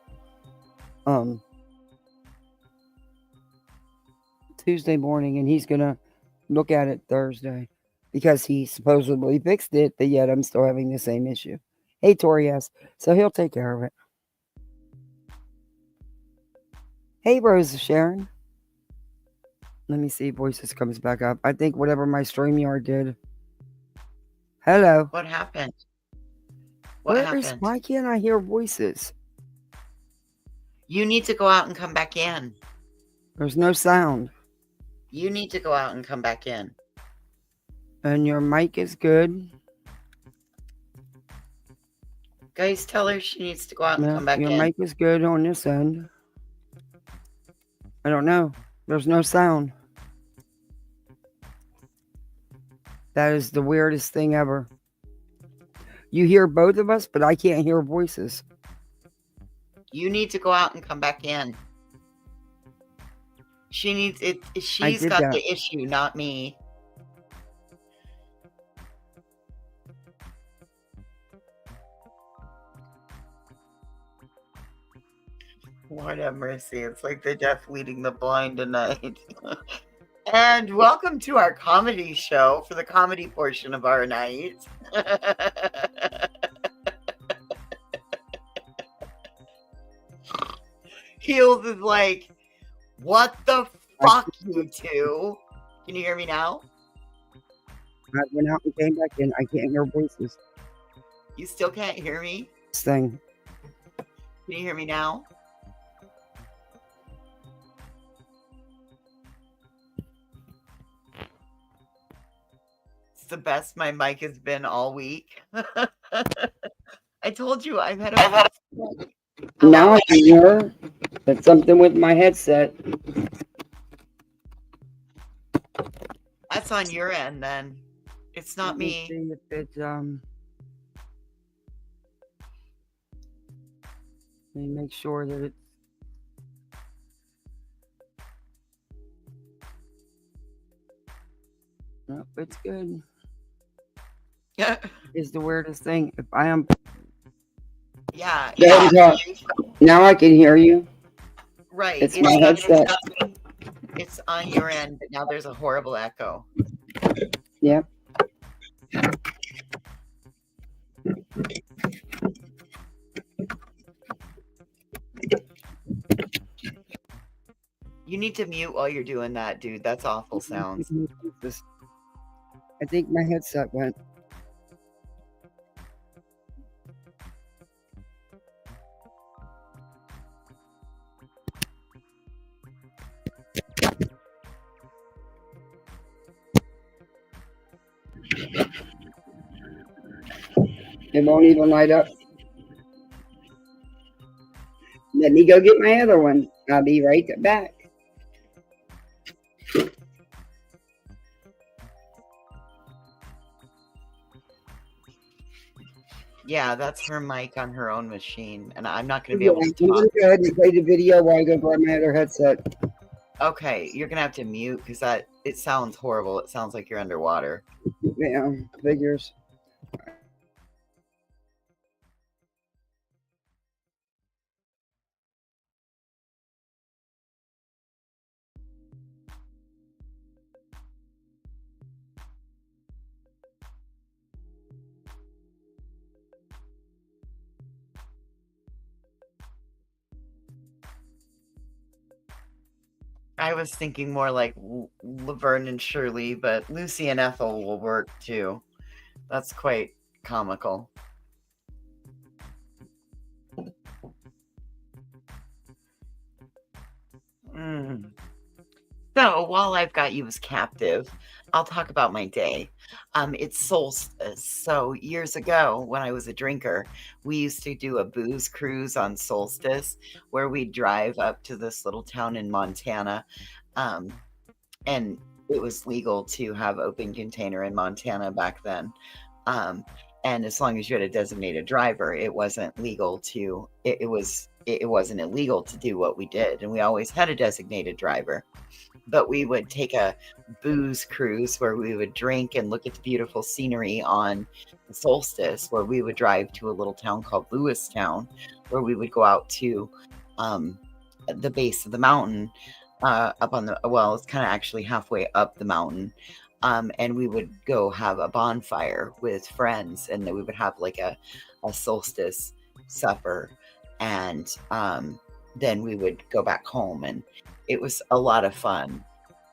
Tuesday morning, and he's gonna look at it Thursday because he supposedly fixed it, but yet I'm still having the same issue. Hey, Tori, yes. So he'll take care of it. Hey, Rose Sharon. Let me see if Voices comes back up. I think whatever my StreamYard did. Hello. what happened? What happened? Why can't I hear Voices? You need to go out and come back in. There's no sound. You need to go out and come back in. And your mic is good. Guys, tell her she needs to go out and No, come back your in. mic is good on this end. I don't know. There's no sound. That is the weirdest thing ever. You hear both of us, but I can't hear Voices. You need to go out and come back in. She needs it. She's did got that. the issue, not me. Lord have mercy. It's like the deaf leading the blind tonight. And welcome to our comedy show for the comedy portion of our night. Peels is like, what the fuck, you two? Can you hear me now? I went out and came back in. I can't hear voices. You still can't hear me? This thing. Can you hear me now? It's the best my mic has been all week. I told you I've had a. Now I can hear. That's something with my headset. That's on your end then. It's not Let me me. see if it's Let me make sure that it's. Nope, it's good. Yeah. Is the weirdest thing. If I am. Yeah. Go ahead and talk. Now I can hear you. Right. It's my headset. It's on your end, but now there's a horrible echo. Yep. You need to mute while you're doing that, dude. That's awful sounds. I think my headset went. It won't even light up. Let me go get my other one. I'll be right back. Yeah, that's her mic on her own machine, and I'm not going to be able to I'm talk. gonna go ahead and play the video while I go grab my other headset. Okay, you're going to have to mute because it sounds horrible. It sounds like you're underwater. Yeah, figures. I was thinking more like Laverne and Shirley, but Lucy and Ethel will work too. That's quite comical. So while I've got you as captive, I'll talk about my day. It's solstice. So years ago, when I was a drinker, we used to do a booze cruise on solstice, where we'd drive up to this little town in Montana, and it was legal to have open container in Montana back then. And as long as you had a designated driver, it wasn't legal to. It wasn't illegal to do what we did, and we always had a designated driver. But we would take a booze cruise where we would drink and look at the beautiful scenery on the solstice, where we would drive to a little town called Lewistown, where we would go out to the base of the mountain, up on the, well, it's kind of actually halfway up the mountain. And we would go have a bonfire with friends, and then we would have like a solstice supper. And then we would go back home, and it was a lot of fun.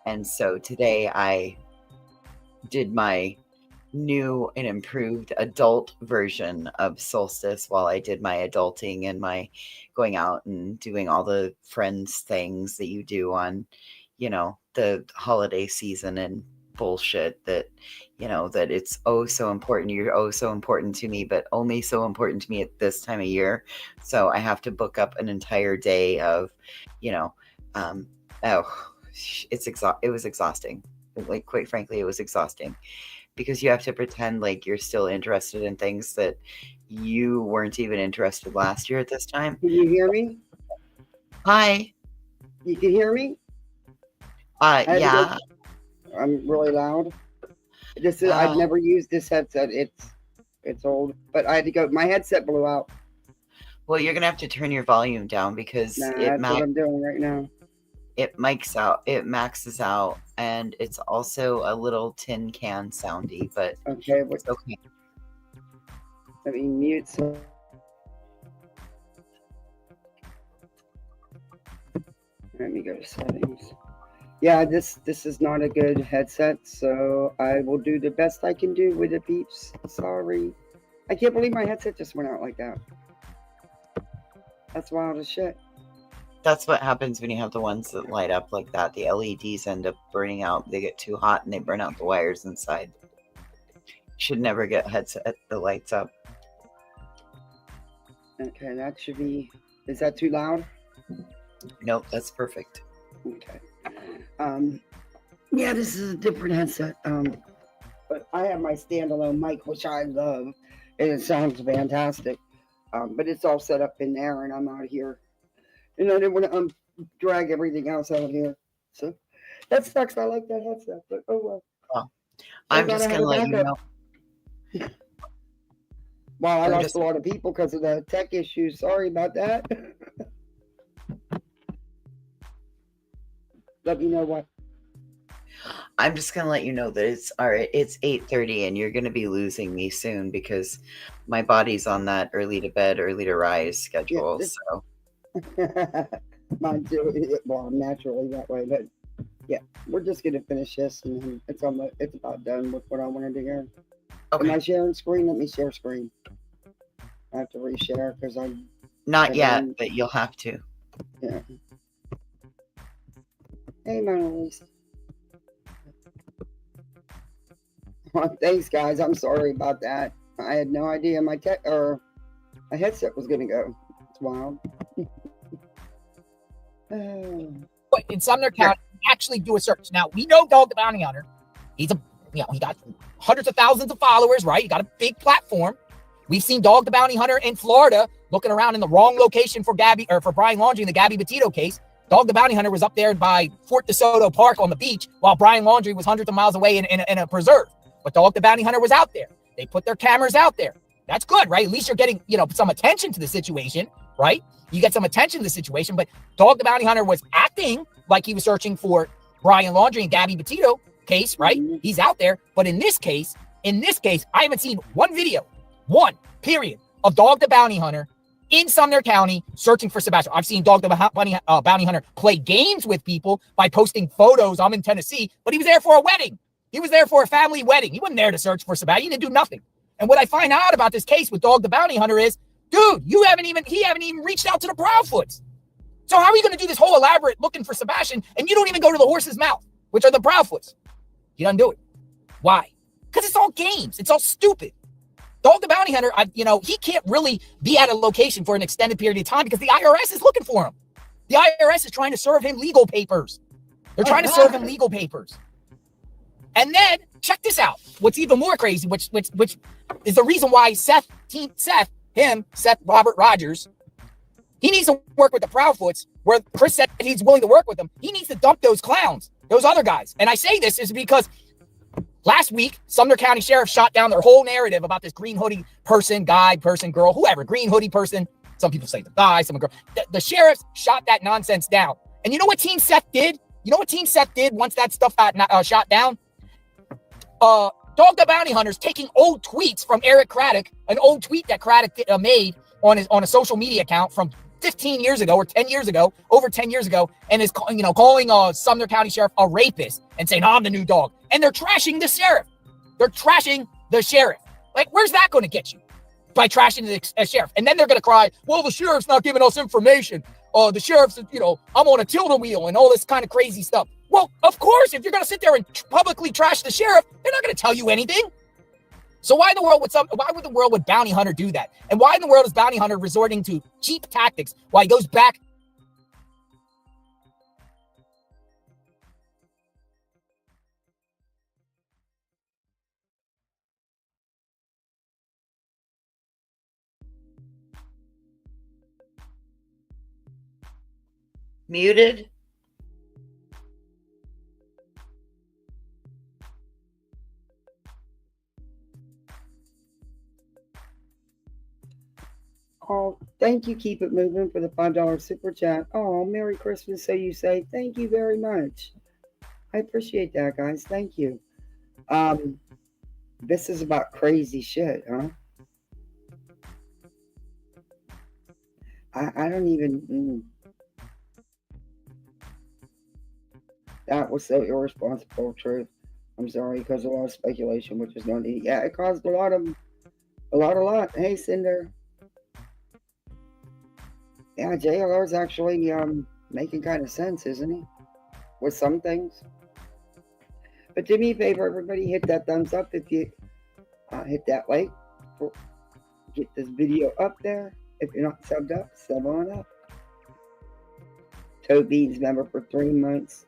And so today I did my new and improved adult version of solstice while I did my adulting and my going out and doing all the friends things that you do on, the holiday season and bullshit that, that it's oh so important. You're oh so important to me, but only so important to me at this time of year. So I have to book up an entire day of, it was exhausting. Like, quite frankly, it was exhausting, because you have to pretend like you're still interested in things that you weren't even interested last year at this time. Can you hear me? Hi. You can hear me? Yeah. I'm really loud. I've never used this headset. It's old, but I had to go. My headset blew out. Well, you're gonna have to turn your volume down, because that's what I'm doing right now. It maxes out, and it's also a little tin can soundy, but okay. It's okay. Let me mute. go to settings. Yeah, this is not a good headset, so I will do the best I can do with it, peeps. Sorry. I can't believe my headset just went out like that. That's wild as shit. That's what happens when you have the ones that light up like that. The LEDs end up burning out. They get too hot and they burn out the wires inside. Should never get the lights up. Okay, that should be. Is that too loud? Nope, that's perfect. Okay. Yeah, this is a different headset. But I have my standalone mic, which I love, and it sounds fantastic. But it's all set up in there, and I'm out here. And I didn't want to drag everything else out here. So that sucks. I like that headset, but oh well. Well, I'm just going to let you know. Well, I lost a lot of people because of the tech issues. Sorry about that. Let me know what. I'm just going to let you know that it's all right. It's 8:30 and you're going to be losing me soon because my body's on that early to bed, early to rise schedule. So mine too. Well, I'm naturally that way, but yeah, we're just going to finish this and then it's about done with what I wanted to hear. Okay. Am I sharing screen? Let me share screen. I have to reshare because I'm not yet, but you'll have to. Yeah. Hey, Mona Lisa. Well, thanks, guys. I'm sorry about that. I had no idea my headset was gonna go. It's wild. But in Sumner County, actually do a search. Now we know Dog the Bounty Hunter. He got hundreds of thousands of followers, right? He got a big platform. We've seen Dog the Bounty Hunter in Florida looking around in the wrong location for Brian Laundrie in the Gabby Petito case. Dog the Bounty Hunter was up there by Fort DeSoto Park on the beach while Brian Laundrie was hundreds of miles away in a preserve. But Dog the Bounty Hunter was out there. They put their cameras out there. That's good, right? At least you're getting, some attention to the situation, right? You get some attention to the situation, but Dog the Bounty Hunter was acting like he was searching for Brian Laundrie and Gabby Petito case, right? Mm-hmm. He's out there. But in this case, I haven't seen one video, period, of Dog the Bounty Hunter in Sumner County searching for Sebastian. I've seen Dog the Bounty Hunter play games with people by posting photos. I'm in Tennessee, but he was there for a wedding. He was there for a family wedding. He wasn't there to search for Sebastian. He didn't do nothing. And what I find out about this case with Dog the Bounty Hunter is, dude, he haven't even reached out to the Proudfoots. So how are you going to do this whole elaborate looking for Sebastian and you don't even go to the horse's mouth, which are the Proudfoots? He doesn't do it. Why? Because it's all games. It's all stupid. Dog the Bounty Hunter, he can't really be at a location for an extended period of time because the IRS is looking for him. The IRS is trying to serve him legal papers. They're trying to serve him legal papers. And then check this out. What's even more crazy, which is the reason why Seth Robert Rogers, he needs to work with the Proudfoots, where Chris said he's willing to work with them. He needs to dump those clowns, those other guys. And I say this is because last week, Sumner County Sheriff shot down their whole narrative about this green hoodie person, guy, person, girl, whoever, green hoodie person. Some people say the guy, some girl. The sheriffs shot that nonsense down. And you know what Team Seth did? Once that stuff got shot down? Dog the Bounty Hunter's taking old tweets from Eric Craddock, an old tweet that Craddock made on a social media account from 15 years ago or 10 years ago, over 10 years ago, and is calling Sumner County Sheriff a rapist and saying, I'm the new dog. And they're trashing the sheriff. Like, where's that going to get you? By trashing the sheriff. And then they're going to cry, well, the sheriff's not giving us information. The sheriff's, I'm on a tilt-a-wheel and all this kind of crazy stuff. Well, of course, if you're going to sit there and publicly trash the sheriff, they're not going to tell you anything. So why in the world would Bounty Hunter do that? And why in the world is Bounty Hunter resorting to cheap tactics while he goes back? Muted? Oh, thank you. Keep it moving for the $5 super chat. Oh, Merry Christmas. So you say, thank you very much. I appreciate that, guys. Thank you. This is about crazy shit, huh? I don't even. That was so irresponsible, truth. I'm sorry, because a lot of speculation, which is not needed. Yeah, it caused a lot. Hey, Cinder. Yeah, JLR's actually making kind of sense, isn't he? With some things. But do me a favor, everybody, hit that thumbs up if you hit that like. Get this video up there. If you're not subbed up, sub on up. Toe Beans member for 3 months.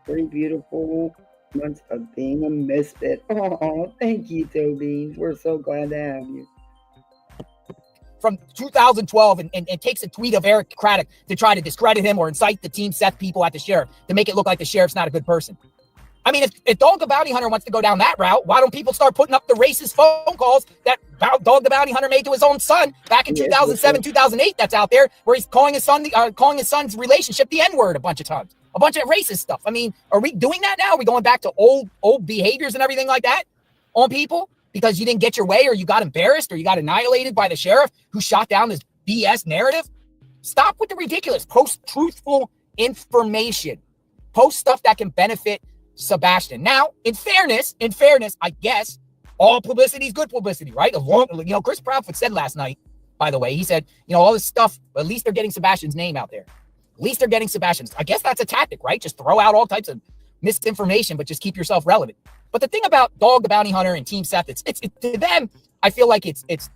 3 beautiful months of being a misfit. Oh, thank you, Toe Beans. We're so glad to have you. From 2012 and takes a tweet of Eric Craddock to try to discredit him or incite the Team Seth people at the sheriff to make it look like the sheriff's not a good person. I mean, if Dog the Bounty Hunter wants to go down that route, why don't people start putting up the racist phone calls that Dog the Bounty Hunter made to his own son back in 2007, 2008 that's out there, where he's calling his son's relationship the N-word a bunch of times. A bunch of racist stuff. I mean, are we doing that now? Are we going back to old behaviors and everything like that on people? Because you didn't get your way or you got embarrassed or you got annihilated by the sheriff who shot down this BS narrative? Stop with the ridiculous. Post truthful information. Post stuff that can benefit Sebastian. Now, in fairness, I guess all publicity is good publicity, right? Chris Proudfoot said last night, by the way, he said, all this stuff, at least they're getting Sebastian's name out there. At least they're getting Sebastian's. I guess that's a tactic, right? Just throw out all types of misinformation, but just keep yourself relevant. But the thing about Dog the Bounty Hunter and Team Seth, it's to them, I feel like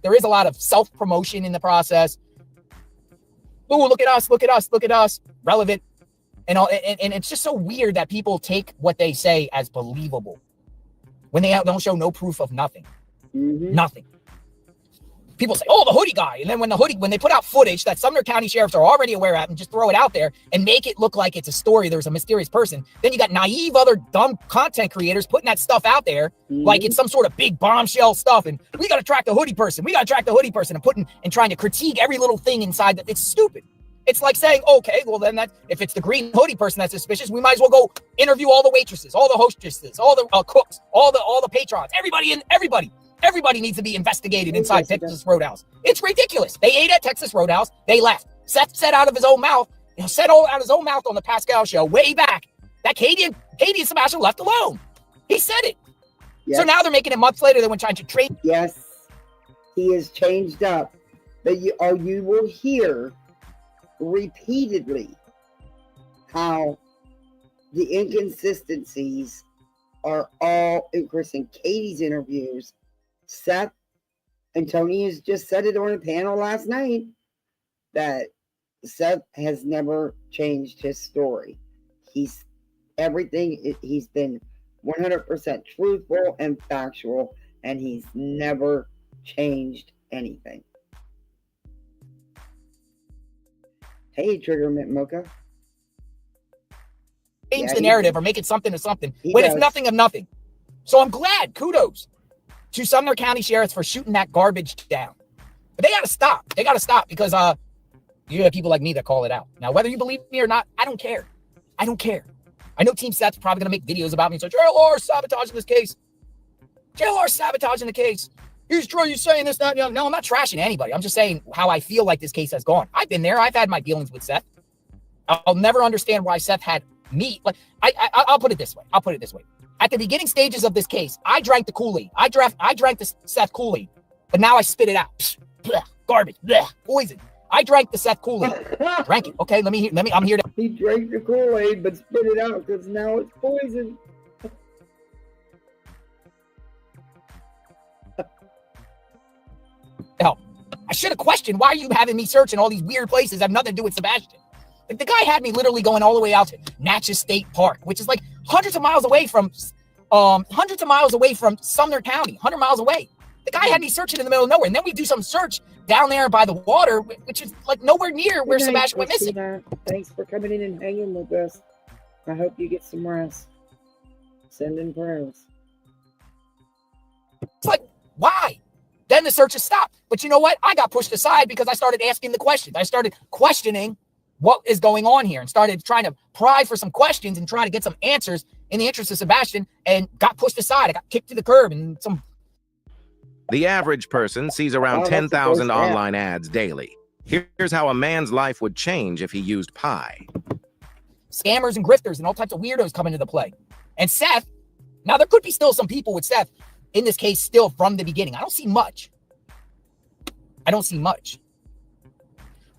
there is a lot of self-promotion in the process. Ooh, look at us, relevant. And it's just so weird that people take what they say as believable when they don't show no proof of nothing. Mm-hmm. Nothing. People say, oh, the hoodie guy. And then when they put out footage that Sumner County sheriffs are already aware of and just throw it out there and make it look like it's a story, there's a mysterious person, then you got naive other dumb content creators putting that stuff out there like it's some sort of big bombshell stuff. And we got to track the hoodie person. And trying to critique every little thing inside that. It's stupid. It's like saying, okay, well then if it's the green hoodie person that's suspicious, we might as well go interview all the waitresses, all the hostesses, all the cooks, all the patrons, everybody needs to be investigated inside Texas Roadhouse. It's ridiculous. They ate at Texas Roadhouse. They left. Seth said out of his own mouth on the Pascal show way back that Katie and Sebastian left alone. He said it. Yes. So now they're making it months later. They went trying to trade. Yes, he has changed up. But you will hear repeatedly how the inconsistencies are all in Chris and Katie's interviews. Seth and Tony has just said it on a panel last night that Seth has never changed his story. He's been 100% truthful and factual, and he's never changed anything. Hey, Trigger Mint Mocha. Change the narrative or make it something to something when it's nothing of nothing. So I'm glad. Kudos to Sumner County sheriffs for shooting that garbage down. But they got to stop. Because you have people like me that call it out. Now, whether you believe me or not, I don't care. I know Team Seth's probably going to make videos about me and say, JLR sabotaging this case. JLR sabotaging the case. He's saying this, that. No, I'm not trashing anybody. I'm just saying how I feel like this case has gone. I've been there. I've had my dealings with Seth. I'll never understand why Seth had me. Like I'll put it this way. At the beginning stages of this case, I drank the Kool-Aid. I drank the Seth Kool-Aid, but now I spit it out. Psh, bleh, garbage, bleh, poison. I drank the Seth Kool-Aid. Drank it. Okay, I'm here to. He drank the Kool-Aid, but spit it out because now it's poison. Hell, I should have questioned why are you having me searching all these weird places that have nothing to do with Sebastian. Like the guy had me literally going all the way out to Natchez State Park, which is like hundreds of miles away from Sumner County, 100 miles away. The guy had me searching in the middle of nowhere, and then we do some search down there by the water, which is like nowhere near where Sebastian went missing. Thanks for coming in and hanging with us. I hope you get some rest. Send in prayers. It's like, why? Then the searches stopped. But you know what? I got pushed aside because I started asking the questions. I started questioning what is going on here and started trying to pry for some questions and try to get some answers in the interest of Sebastian, and got pushed aside. I got kicked to the curb and some. The average person sees around 10,000 online ads daily. Here's how a man's life would change if he used pie. scammers and grifters and all types of weirdos come into the play. And Seth, now there could be still some people with Seth in this case still from the beginning. I don't see much.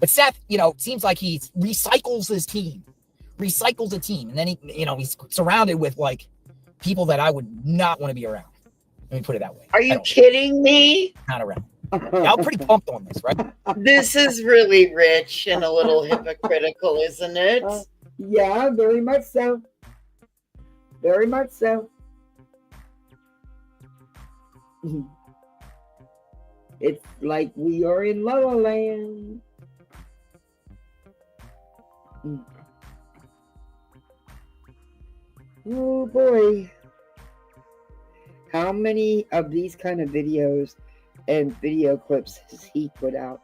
But Seth, seems like he recycles his team. Recycles a team. And then he's surrounded with like people that I would not want to be around. Let me put it that way. Are you kidding me? Not around. Yeah, I'm pretty pumped on this, right? This is really rich and a little hypocritical, isn't it? Yeah, very much so. Very much so. It's like we are in La La Land. Oh boy. How many of these kind of videos and video clips has he put out?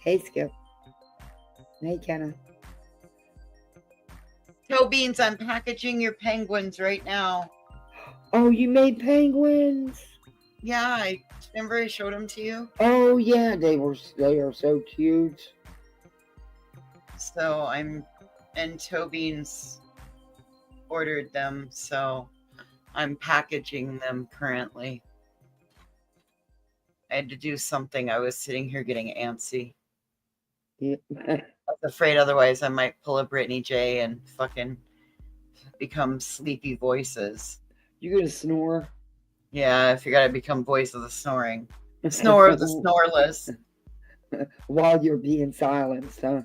Hey Skip. Hey Kenna. Toe Beans, I'm packaging your penguins right now. Oh, you made penguins? Yeah, remember I showed them to you? Oh yeah, they are so cute. So and Toe Beans ordered them, so I'm packaging them currently. I had to do something. I was sitting here getting antsy. Yeah. I was afraid otherwise I might pull a Britney J and fucking become sleepy voices. You gonna snore? Yeah, if you gotta become voice of the snoring. Snore of the snoreless. While you're being silenced, huh?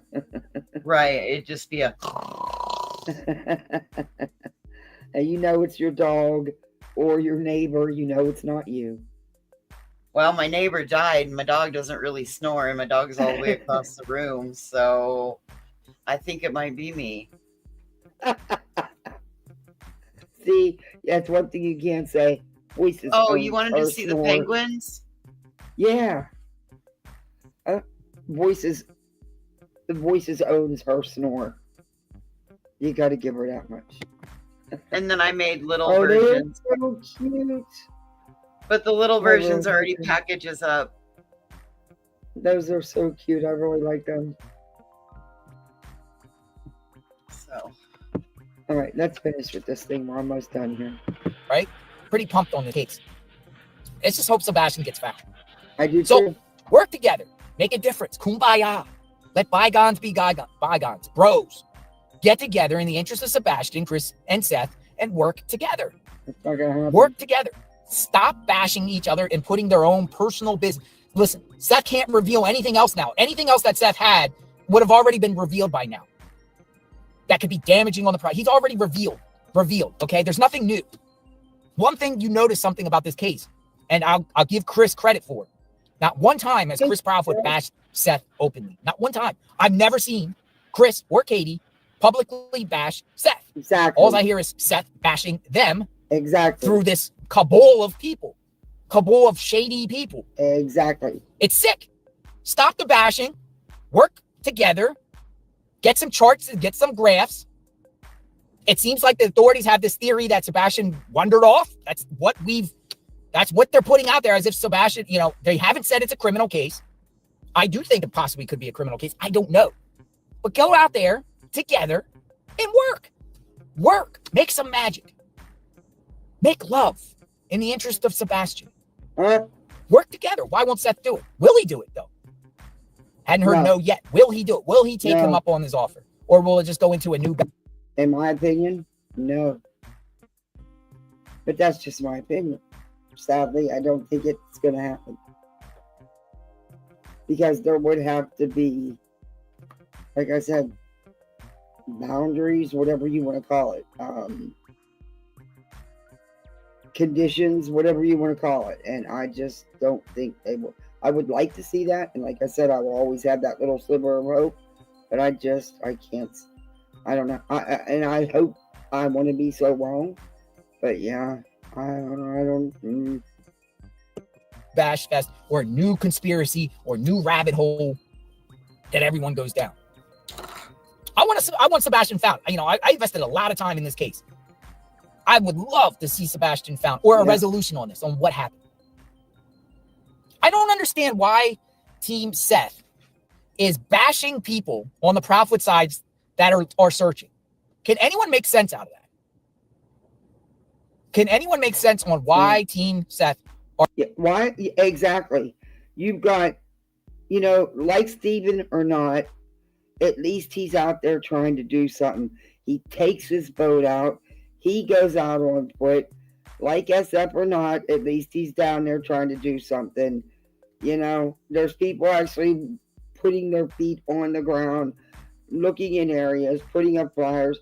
Right, it'd just be a... And you know it's your dog or your neighbor, you know it's not you. Well, my neighbor died, and my dog doesn't really snore, and my dog's all the way across the room, so I think it might be me. See, that's one thing you can't say. Voices. Oh, you wanted to see snore. the penguins? Yeah. Voices owns her snore. You got to give her that much. And then I made little Oh, they're versions. so cute. But the little versions little already versions. packages up. Those are so cute. I really like them. So, All right, let's finish with this thing. We're almost done here. Right? Pretty pumped on the case. Let's just hope Sebastian gets found. I do So, too. work together. Make a difference. Kumbaya. Let bygones be bygones. Bros. Get together in the interest of Sebastian, Chris, and Seth and work together. It's not gonna happen. Work together. Stop bashing each other and putting their own personal business. Listen, Seth can't reveal anything else now. Anything else that Seth had would have already been revealed by now. That could be damaging on the price. He's already revealed. Okay? There's nothing new. One thing you notice something about this case, and I'll give Chris credit for it. Not one time has Chris Proudfoot bashed Seth openly. Not one time. I've never seen Chris or Katie publicly bash Seth. Exactly. All I hear is Seth bashing them Exactly. through this cabal of people. Cabal of shady people. Exactly. It's sick. Stop the bashing. Work together. Get some charts and get some graphs. It seems like the authorities have this theory that Sebastian wandered off. That's what they're putting out there, as if Sebastian, they haven't said it's a criminal case. I do think it possibly could be a criminal case. I don't know. But go out there together and work. Work. Make some magic. Make love in the interest of Sebastian. Work together. Why won't Seth do it? Will he do it, though? Hadn't heard no yet. Will he do it? Will he take him up on his offer? Or will it just go into a new... In my opinion, no. But that's just my opinion. Sadly, I don't think it's going to happen. Because there would have to be, like I said, boundaries, whatever you want to call it. Conditions, whatever you want to call it. And I just don't think they will. I would like to see that. And like I said, I will always have that little sliver of hope. But I can't. I don't know. I hope I want to be so wrong. But yeah, I don't. Bash fest or a new conspiracy or new rabbit hole that everyone goes down. I want Sebastian found. I invested a lot of time in this case. I would love to see Sebastian found or a resolution on this, on what happened. I don't understand why Team Seth is bashing people on the Proudfoot sides that are searching. Can anyone make sense out of that? Can anyone make sense on why Team Seth are? Yeah, why? Exactly. You've got, you know, like Steven or not, at least he's out there trying to do something. He takes his boat out. He goes out on foot. Like SF or not, at least he's down there trying to do something. You know, there's people actually putting their feet on the ground, looking in areas, putting up flyers.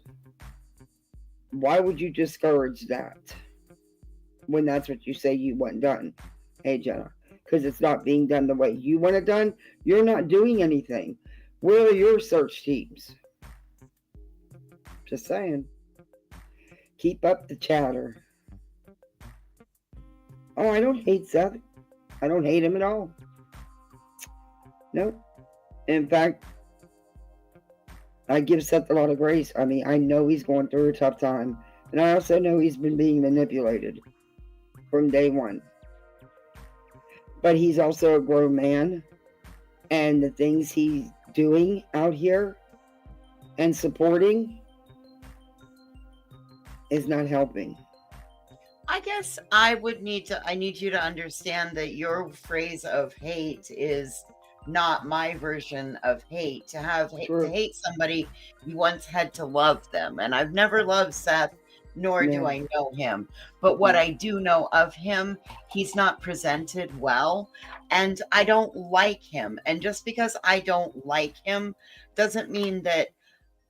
Why would you discourage that when that's what you say you want done? Hey, Jenna, because it's not being done the way you want it done. You're not doing anything. Where are your search teams? Just saying. Keep up the chatter. Oh, I don't hate Seth. I don't hate him at all. Nope. In fact, I give Seth a lot of grace. I mean, I know he's going through a tough time. And I also know he's been being manipulated from day one. But he's also a grown man. And the things he's doing out here and supporting is not helping. I guess I need you to understand that your phrase of hate is not my version of hate. To hate somebody, you once had to love them. And I've never loved Seth, nor do I know him. But what I do know of him, he's not presented well, and I don't like him. And just because I don't like him doesn't mean that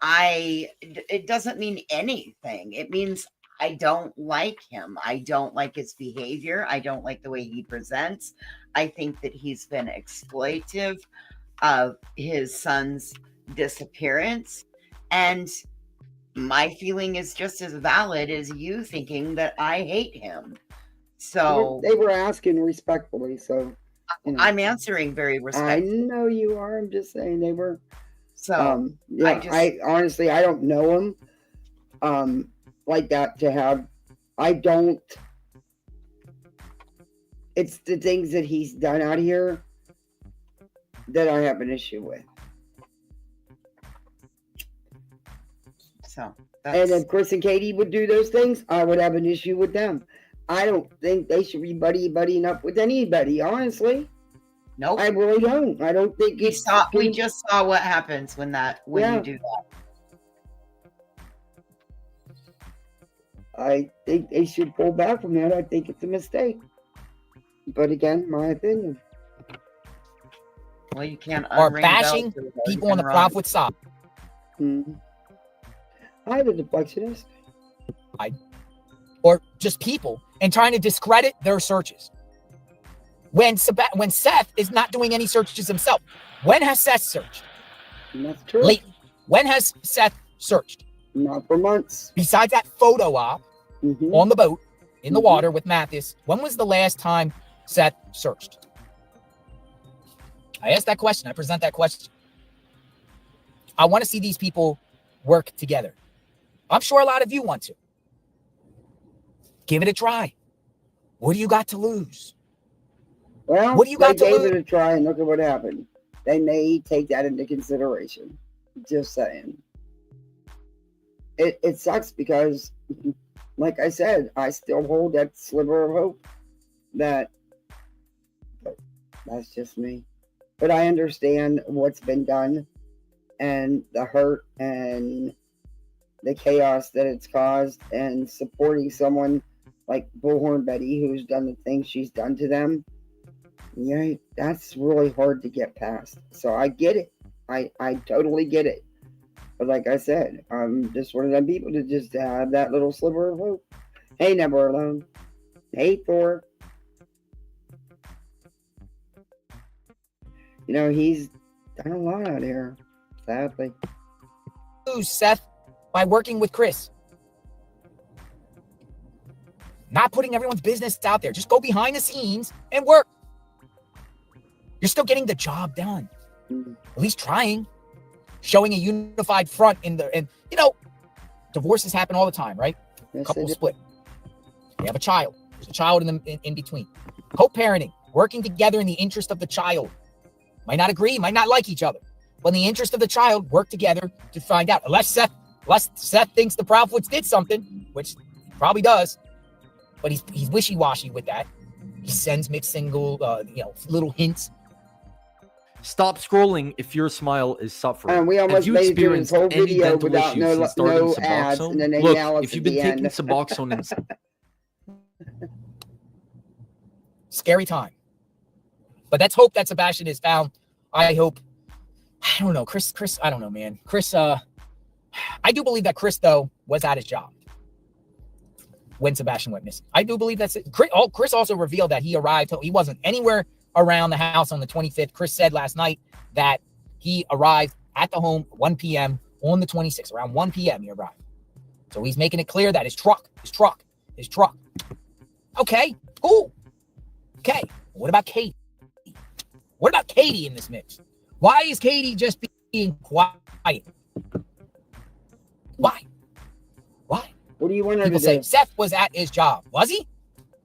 it doesn't mean anything. It means I don't like him. I don't like his behavior. I don't like the way he presents. I think that he's been exploitive of his son's disappearance. And my feeling is just as valid as you thinking that I hate him. So they were asking respectfully. So you know, I'm answering very respectfully. I know you are. I'm just saying they were. So yeah, I honestly, I don't know him like that to have. I don't. It's the things that he's done out here that I have an issue with. So and if Chris and Katie would do those things, I would have an issue with them. I don't think they should be buddying up with anybody, honestly. Nope. I really don't. I don't think we just saw what happens when you do that. I think they should pull back from that. I think it's a mistake. But again, my opinion. Well, you can't or bashing people on the Proudfoot side. Mm-hmm. Hi, the deflectionist. Or just people and trying to discredit their searches. When Seth is not doing any searches himself. When has Seth searched? That's true. Lately. When has Seth searched? Not for months. Besides that photo op on the boat in the water with Mathis, when was the last time Seth searched? I asked that question. I present that question. I want to see these people work together. I'm sure a lot of you want to. Give it a try. What do you got to lose? Well, what do you got to lose? They gave it a try and look at what happened. They may take that into consideration. Just saying. It sucks because, like I said, I still hold that sliver of hope that that's just me. But I understand what's been done and the hurt and the chaos that it's caused, and supporting someone like Bullhorn Betty who's done the things she's done to them. Yeah, that's really hard to get past. So I get it. I totally get it. But like I said, I'm just one of them people to just have that little sliver of hope. Hey, Never Alone. Hey, Thor. You know, he's done a lot out here, sadly. Seth, by working with Chris. Not putting everyone's business out there. Just go behind the scenes and work. You're still getting the job done. At least trying. Showing a unified front and you know, divorces happen all the time, right? Yes, Couples split. They have a child. There's a child in between. Co-parenting, working together in the interest of the child. Might not agree, might not like each other. but in the interest of the child, work together to find out. Unless Seth thinks the Proudfoots did something, which he probably does, but he's wishy-washy with that. He sends mixed single, little hints. Stop scrolling if your smile is suffering. We almost Have you made it through experienced this whole any video dental without issues no since starting ads and then Suboxone? Look, analysis if you've at been the taking end. Suboxone and Scary time. But let's hope that Sebastian is found. I hope. I don't know, Chris. I don't know, man. Chris. I do believe that Chris though was at his job when Sebastian went missing. I do believe that's it. Chris also revealed that he arrived. He wasn't anywhere around the house on the 25th. Chris said last night that he arrived at the home 1 p.m. on the 26th. Around 1 p.m. he arrived. So he's making it clear that his truck. Okay, cool. Okay, what about Katie? What about Katie in this mix? Why is Katie just being quiet? Why? What do you want her People to say do? Seth was at his job. Was he?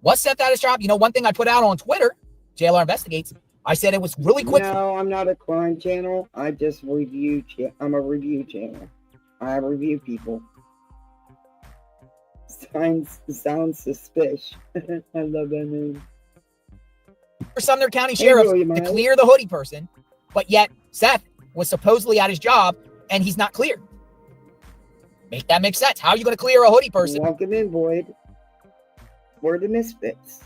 Was Seth at his job? You know, one thing I put out on Twitter, JLR Investigates, I said it was really quick. No, I'm not a crime channel. I just review. I'm a review channel. I review people. Sounds suspicious. I love that name. For Sumner County Sheriff Hey, to Miles. clear the hoodie person, but yet Seth was supposedly at his job and he's not cleared. Make that make sense. How are you going to clear a hoodie person? Welcome in, Boyd. We're the misfits.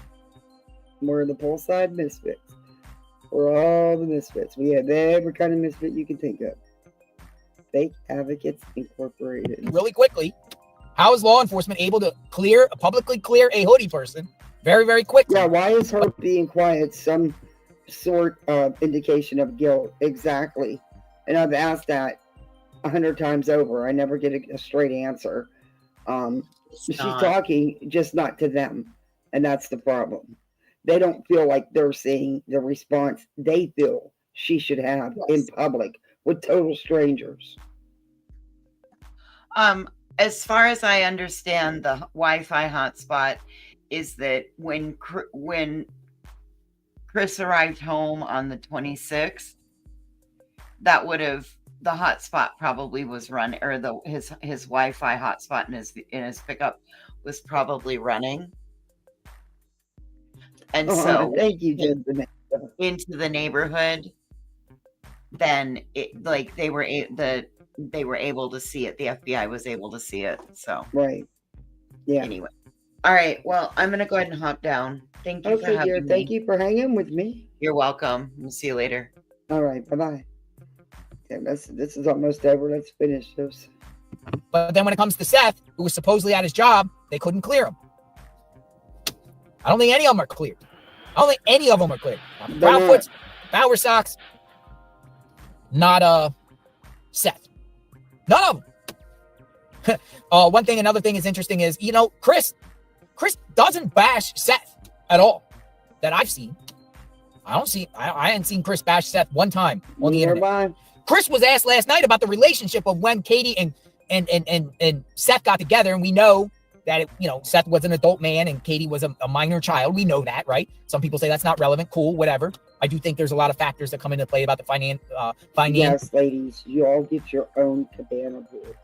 We're the poolside misfits. We're all the misfits. We have every kind of misfit you can think of. Fake Advocates Incorporated. Really quickly, how is law enforcement able to publicly clear a hoodie person very, very quickly? Yeah, why is her being quiet some sort of indication of guilt? Exactly. And I've asked that 100 times over. I never get a straight answer. She's talking, just not to them. And that's the problem. They don't feel like they're seeing the response they feel she should have in public with total strangers. As far as I understand, the Wi-Fi hotspot is that when Chris arrived home on the 26th, that would have the hotspot probably was running, or his Wi-Fi hotspot in his pickup was probably running, and so thank you, Jensen. into the neighborhood, then they were able to see it. The FBI was able to see it. So right, yeah. Anyway, all right. Well, I'm gonna go ahead and hop down. Thank you for having me. Thank you for hanging with me. You're welcome. We'll see you later. All right, bye-bye. Okay, this is almost over. Let's finish this. But then when it comes to Seth, who was supposedly at his job, they couldn't clear him. I don't think any of them are cleared. Proudfoots, Bower Sox, not Seth. None of them. Another thing is interesting is, Chris doesn't bash Seth at all that I've seen. I hadn't seen Chris bash Seth one time on the internet. Chris was asked last night about the relationship of when Katie and Seth got together, and we know that Seth was an adult man and Katie was a minor child. We know that, right? Some people say that's not relevant. Cool, whatever. I do think there's a lot of factors that come into play about the finance. Yes, ladies, you all get your own cabana board.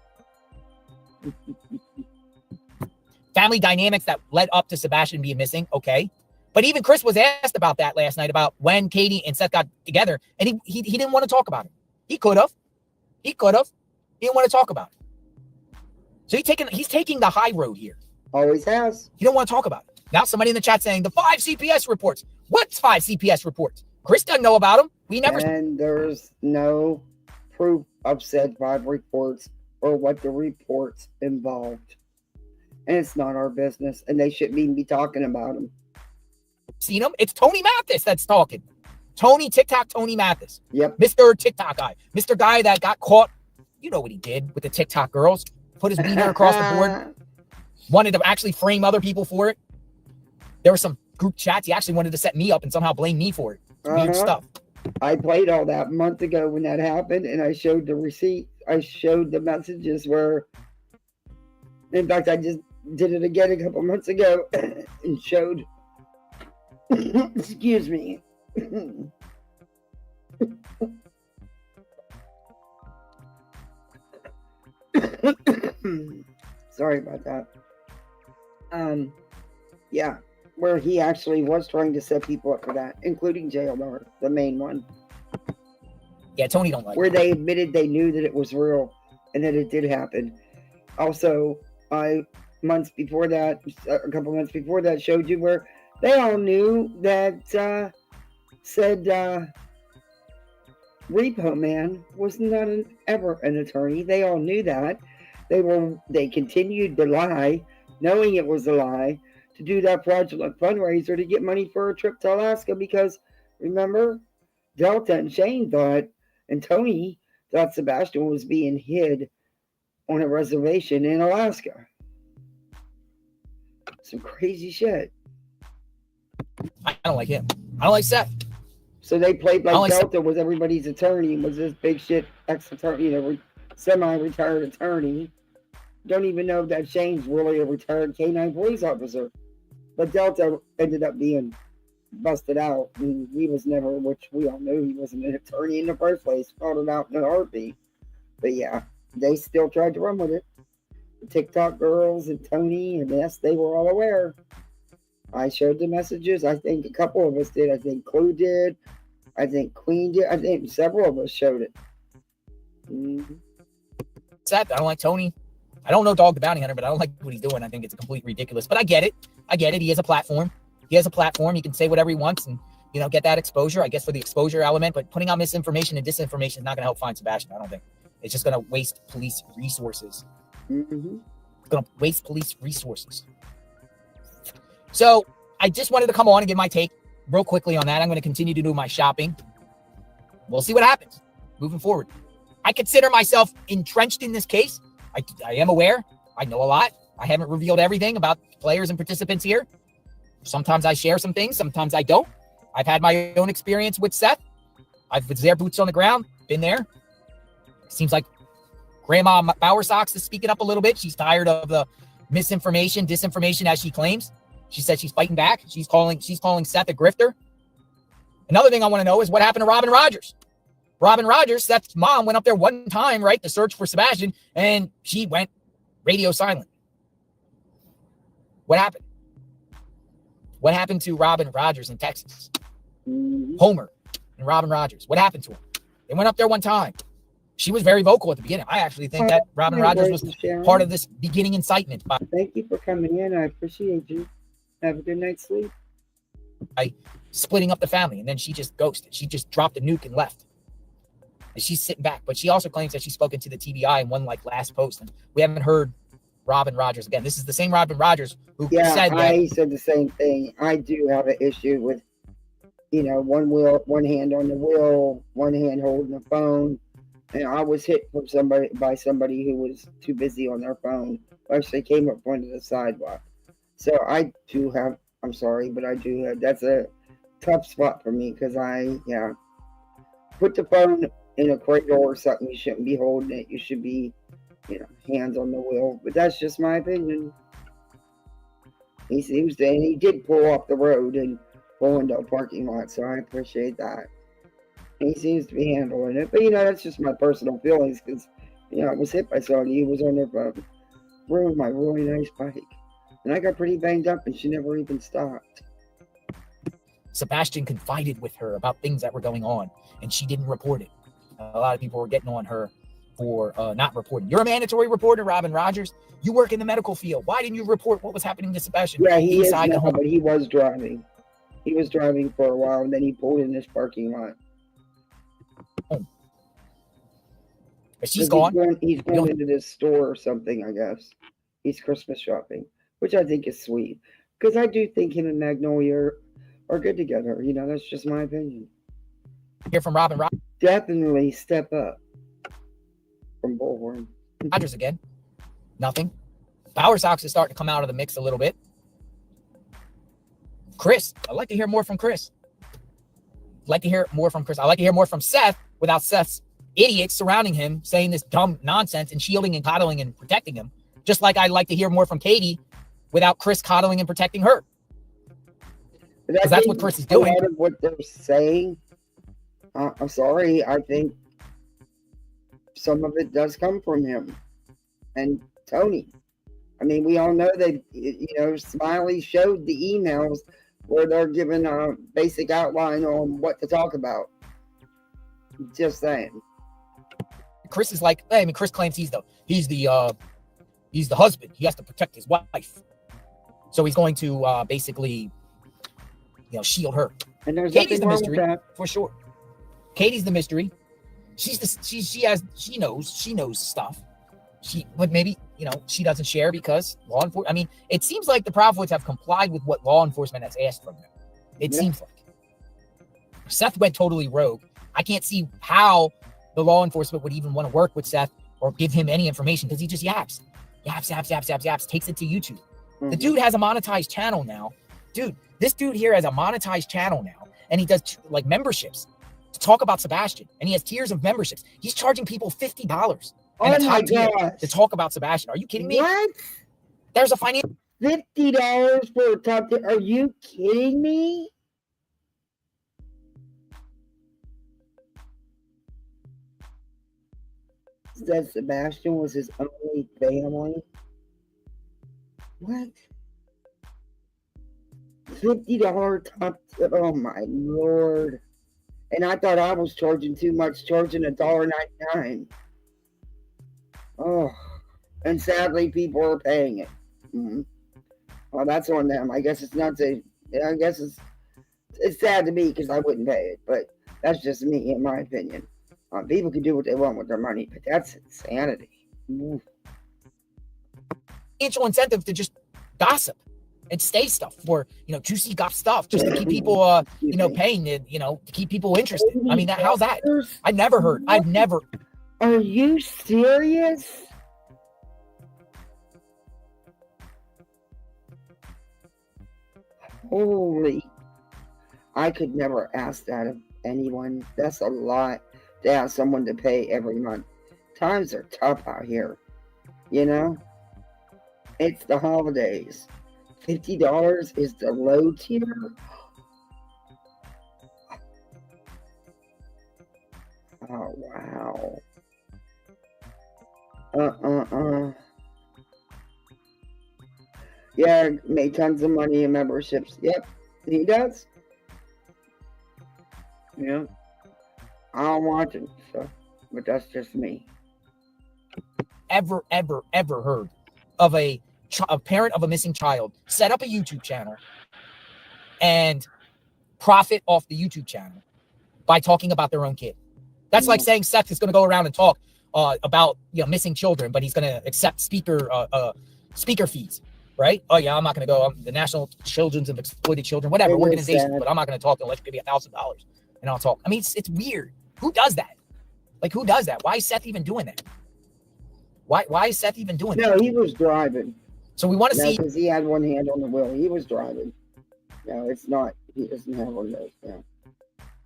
Family dynamics that led up to Sebastian being missing. Okay. But even Chris was asked about that last night, about when Katie and Seth got together, and he didn't want to talk about it. He could have. He didn't want to talk about it. So he's taking the high road here. Always has. He don't want to talk about it. Now somebody in the chat saying the 5 CPS reports. What's 5 CPS reports? Chris doesn't know about them. We never. And there's no proof of said 5 reports or what the reports involved. And it's not our business, and they shouldn't even be talking about them. Seen him? It's Tony Mathis that's talking. TikTok Tony Mathis. Yep. Mr. TikTok guy. Mr. Guy that got caught. You know what he did with the TikTok girls. Put his wiener across the board. Wanted to actually frame other people for it. There were some group chats. He actually wanted to set me up and somehow blame me for it. Weird stuff. I played all that a month ago when that happened, and I showed the receipt. I showed the messages where, in fact, I just did it again a couple months ago and showed. Excuse me. Sorry about that. Yeah, where he actually was trying to set people up for that, including JLR, the main one. Yeah, Tony don't like where it. they admitted they knew that it was real and that it did happen. Also, a couple months before that, showed you where they all knew that said Repo Man was not ever an attorney. They all knew that. They continued to lie, knowing it was a lie, to do that fraudulent fundraiser to get money for a trip to Alaska because, remember, Delta and Shane thought, and Tony thought Sebastian was being hid on a reservation in Alaska. Some crazy shit. I don't like him. I don't like Seth. So they played like Delta Delta was everybody's attorney, was this big shit ex-attorney, semi-retired attorney. Don't even know that Shane's really a retired K-9 police officer. But Delta ended up being busted out, and he was never, which we all knew he wasn't an attorney in the first place, found it out in a heartbeat. But yeah, they still tried to run with it. The TikTok girls and Tony, and yes, they were all aware. I showed the messages. I think a couple of us did. I think Clue did. I think Queen did. I think several of us showed it. Mm-hmm. Seth, I don't like Tony. I don't know Dog the Bounty Hunter, but I don't like what he's doing. I think it's complete ridiculous. But I get it. He has a platform. He can say whatever he wants and, get that exposure, I guess, for the exposure element. But putting out misinformation and disinformation is not going to help find Sebastian, I don't think. It's just going to waste police resources. Mm-hmm. It's going to waste police resources. So I just wanted to come on and give my take real quickly on that. I'm going to continue to do my shopping. We'll see what happens moving forward. I consider myself entrenched in this case. I am aware. I know a lot. I haven't revealed everything about players and participants here. Sometimes I share some things. Sometimes I don't. I've had my own experience with Seth. I've was there, boots on the ground, been there. Seems like Grandma Bower Socks is speaking up a little bit. She's tired of the misinformation, disinformation, as she claims. She said she's fighting back. She's calling Seth a grifter. Another thing I want to know is what happened to Robin Rogers. Robin Rogers, Seth's mom, went up there one time, right, to search for Sebastian, and she went radio silent. What happened? What happened to Robin Rogers in Texas? Homer and Robin Rogers. What happened to him? They went up there one time. She was very vocal at the beginning. I actually think that Robin Rogers was part of this beginning incitement. Thank you for coming in. I appreciate you. Have a good night's sleep. By splitting up the family, and then she just ghosted. She just dropped a nuke and left. And she's sitting back. But she also claims that she's spoken to the TBI in one last post, and we haven't heard Robin Rogers again. This is the same Robin Rogers who said that. I said the same thing. I do have an issue with, one hand on the wheel, one hand holding the phone. And I was hit by somebody who was too busy on their phone. Actually came up onto the sidewalk. So I do have, I'm sorry, but I do have, that's a tough spot for me because put the phone in a corridor or something. You shouldn't be holding it. You should be, hands on the wheel. But that's just my opinion. He did pull off the road and pull into a parking lot, so I appreciate that. He seems to be handling it. But, that's just my personal feelings because, I was hit by somebody who was on their phone. Ruined my really nice bike. And I got pretty banged up and she never even stopped. Sebastian confided with her about things that were going on and she didn't report it. A lot of people were getting on her for not reporting. You're a mandatory reporter, Robin Rogers. You work in the medical field. Why didn't you report what was happening to Sebastian? Yeah, he is now, but he was driving. He was driving for a while and then he pulled in this parking lot. But she's gone. He's going into this store or something, I guess. He's Christmas shopping, which I think is sweet. Because I do think him and Magnolia are good together. That's just my opinion. Hear from Robin Rogers. Definitely step up from Bullhorn. Rogers again. Nothing. Power Sox is starting to come out of the mix a little bit. Chris. I'd like to hear more from Chris. I like to hear more from Seth without Seth's idiots surrounding him saying this dumb nonsense and shielding and coddling and protecting him. Just like I'd like to hear more from Katie without Chris coddling and protecting her. Because that's what Chris is doing. A lot of what they're saying, I'm sorry, I think some of it does come from him. and Tony. I mean, we all know that, Smiley showed the emails where they're given a basic outline on what to talk about. Just saying. Chris is like, I mean, Chris claims he's the husband. He has to protect his wife. So he's going to basically, shield her. And there's Katie's the nothing wrong mystery, with that. for sure. Katie's the mystery. She knows stuff. But maybe, she doesn't share because law enforcement, I mean, it seems like the Proudfoots have complied with what law enforcement has asked from them. It seems like. Seth went totally rogue. I can't see how the law enforcement would even want to work with Seth or give him any information because he just yaps, takes it to YouTube. Mm-hmm. The dude has a monetized channel now. Dude, this dude here has a monetized channel now, and he does like memberships to talk about Sebastian, and he has tiers of memberships. He's charging people $50 and a top tier to talk about Sebastian. Are you kidding me? What? There's a financial $50 for a top tier. Are you kidding me? Said Sebastian was his only family. What? $50 top. Oh my lord! And I thought I was charging too much, charging $1.99. Oh, and sadly, people are paying it. Mm-hmm. Well, that's on them. I guess it's not to. I guess it's sad to me because I wouldn't pay it, but that's just me, in my opinion. People can do what they want with their money, but that's insanity. Financial incentive to just gossip and stay stuff for, juicy gossip stuff, just to keep people, paying it, to keep people interested. I mean, how's that? I've never. Are you serious? Holy. I could never ask that of anyone. That's a lot to ask someone to pay every month. Times are tough out here. It's the holidays. $50 is the low tier. Oh, wow. Yeah, made tons of money in memberships. Yep, he does. Yeah. I don't watch it, so, but that's just me. Ever heard of a parent of a missing child set up a YouTube channel and profit off the YouTube channel by talking about their own kid? That's like saying Seth is going to go around and talk about missing children, but he's going to accept speaker fees, right? Oh yeah, I'm not going to go. I'm the National Children's of Exploited Children, whatever organization, but I'm not going to talk unless you give me $1,000 and I'll talk. I mean, it's weird. Who does that? Like, who does that? Why is Seth even doing that? Why is Seth even doing that? No, he was driving. So we want to see, because he had one hand on the wheel. He was driving. No, it's not. He doesn't have one of those.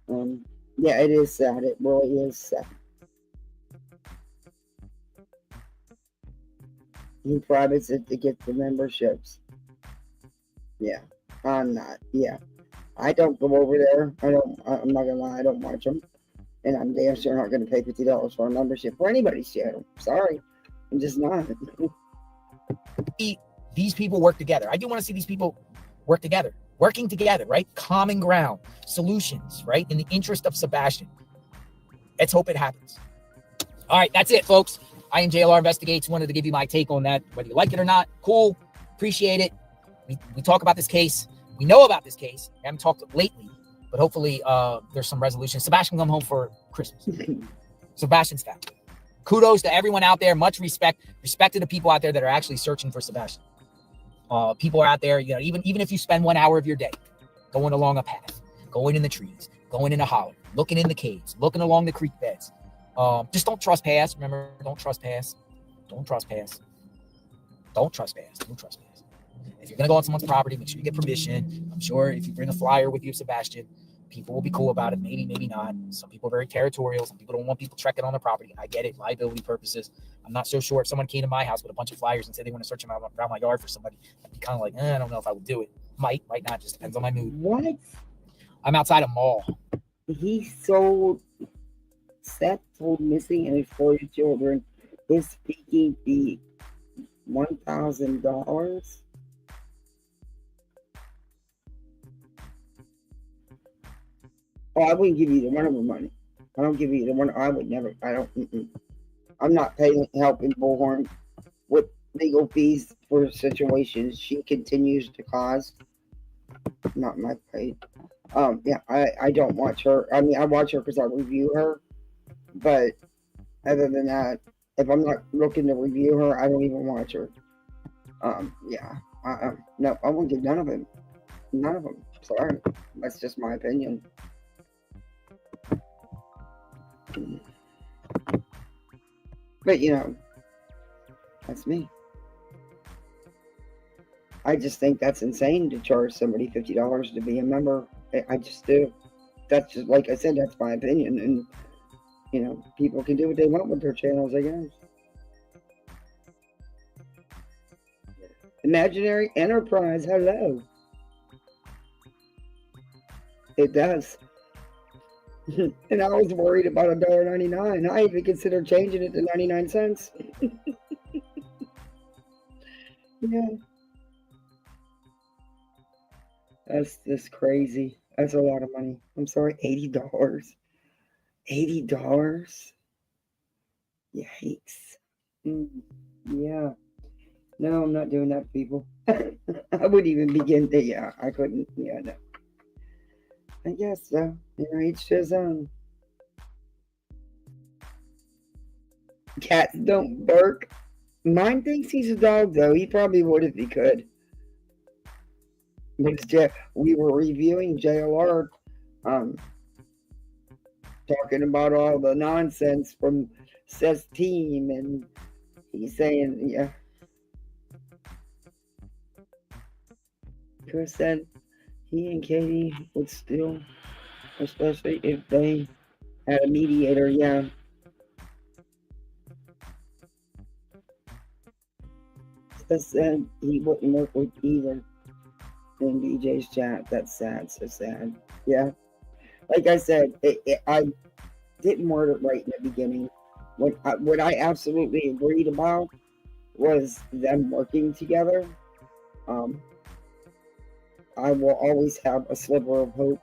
No. Yeah, it is sad. It really is sad. He privates it to get the memberships. Yeah, I'm not. Yeah, I don't go over there. I'm not gonna lie. I don't watch them, and I'm damn sure not gonna pay $50 for a membership for anybody's channel. Sorry, I'm just not. These people work together. I do want to see these people work together, working together, right? Common ground, solutions, right? In the interest of Sebastian. Let's hope it happens. All right, that's it, folks. I am JLR Investigates. Wanted to give you my take on that. Whether you like it or not, cool. Appreciate it. We talk about this case. We know about this case. I haven't talked lately, but hopefully there's some resolution. Sebastian come home for Christmas. Sebastian's family. Kudos to everyone out there. Much respect. Respect to the people out there that are actually searching for Sebastian. People are out there, even if you spend 1 hour of your day going along a path, going in the trees, going in a holler, looking in the caves, looking along the creek beds. Just don't trespass. Remember, don't trespass. Don't trespass. Don't trespass. Don't trespass. If you're going to go on someone's property, make sure you get permission. I'm sure if you bring a flyer with you, Sebastian, people will be cool about it. Maybe, maybe not. Some people are very territorial. Some people don't want people trekking on their property. I get it. Liability purposes. I'm not so sure if someone came to my house with a bunch of flyers and said they want to search around my yard for somebody, I'd be kind of like, I don't know if I would do it. Might not. Just depends on my mood. What? I'm outside a mall. Seth sold missing and exploited children. His speaking fee $1,000. Oh, I wouldn't give either one of them money. I don't give either one. I would never. I don't. I'm not paying helping Bullhorn with legal fees for situations she continues to cause. Not my pay. Yeah, I don't watch her. I mean, I watch her because I review her, but other than that, if I'm not looking to review her, I don't even watch her. Yeah, no, I won't give none of them. None of them. Sorry, that's just my opinion. But you know, that's me. I just think that's insane to charge somebody $50 to be a member. I just do. That's just, like I said, that's my opinion, and you know, people can do what they want with their channels, I guess. Imaginary Enterprise, hello. It does. And I was worried about $1.99. I even considered changing it to 99 cents. Yeah. That's just crazy. That's a lot of money. I'm sorry, $80. $80? Yikes. Yeah. No, I'm not doing that, people. I wouldn't even begin to, yeah, I couldn't, yeah, no. I guess so. You know, each to his own. Cats don't bark. Mine thinks he's a dog, though. He probably would if he could. We were reviewing JLR, talking about all the nonsense from Seth's team, and he's saying, yeah. Chris said he and Katie would still, especially if they had a mediator, yeah. Seth said he wouldn't work with either. In DJ's chat, that's sad, so sad. Yeah, like I said, I didn't word it right in the beginning. What I absolutely agreed about was them working together. I will always have a sliver of hope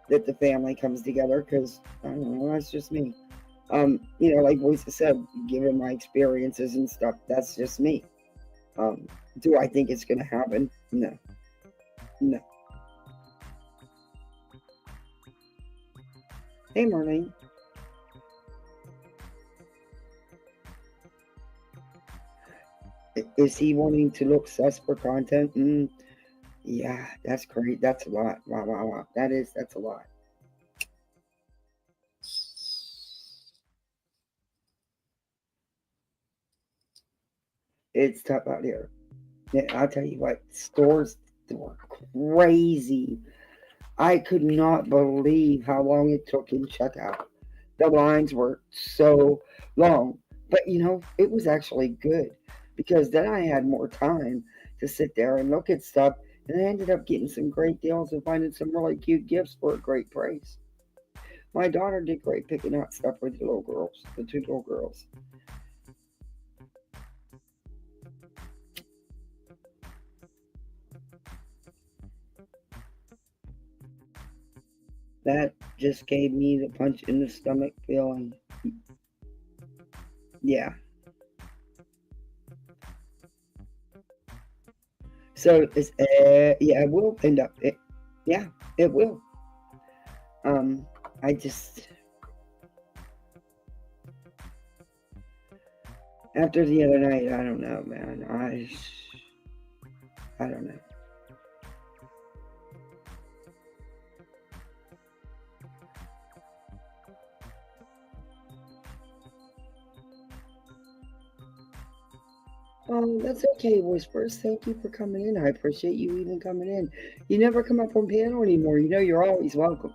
that the family comes together, because I don't know, that's just me. You know, like Voices said, given my experiences and stuff, that's just me. Do I think it's gonna happen? No. No. Hey, Marlene. Is he wanting to look sus for content? Yeah, that's great. That's a lot. Wow. That's a lot. It's tough out here. Yeah, I'll tell you what, stores were crazy. I could not believe how long it took in checkout. The lines were so long. But you know, it was actually good, because then I had more time to sit there and look at stuff, and I ended up getting some great deals and finding some really cute gifts for a great price. My daughter did great picking out stuff for the little girls, the two little girls. That just gave me the punch in the stomach feeling. Yeah. So it's yeah, it will end up. Yeah, it will. I just, after the other night, I don't know, man. I don't know. Oh, that's okay, Whispers. Thank you for coming in. I appreciate you even coming in. You never come up on panel anymore. You know you're always welcome.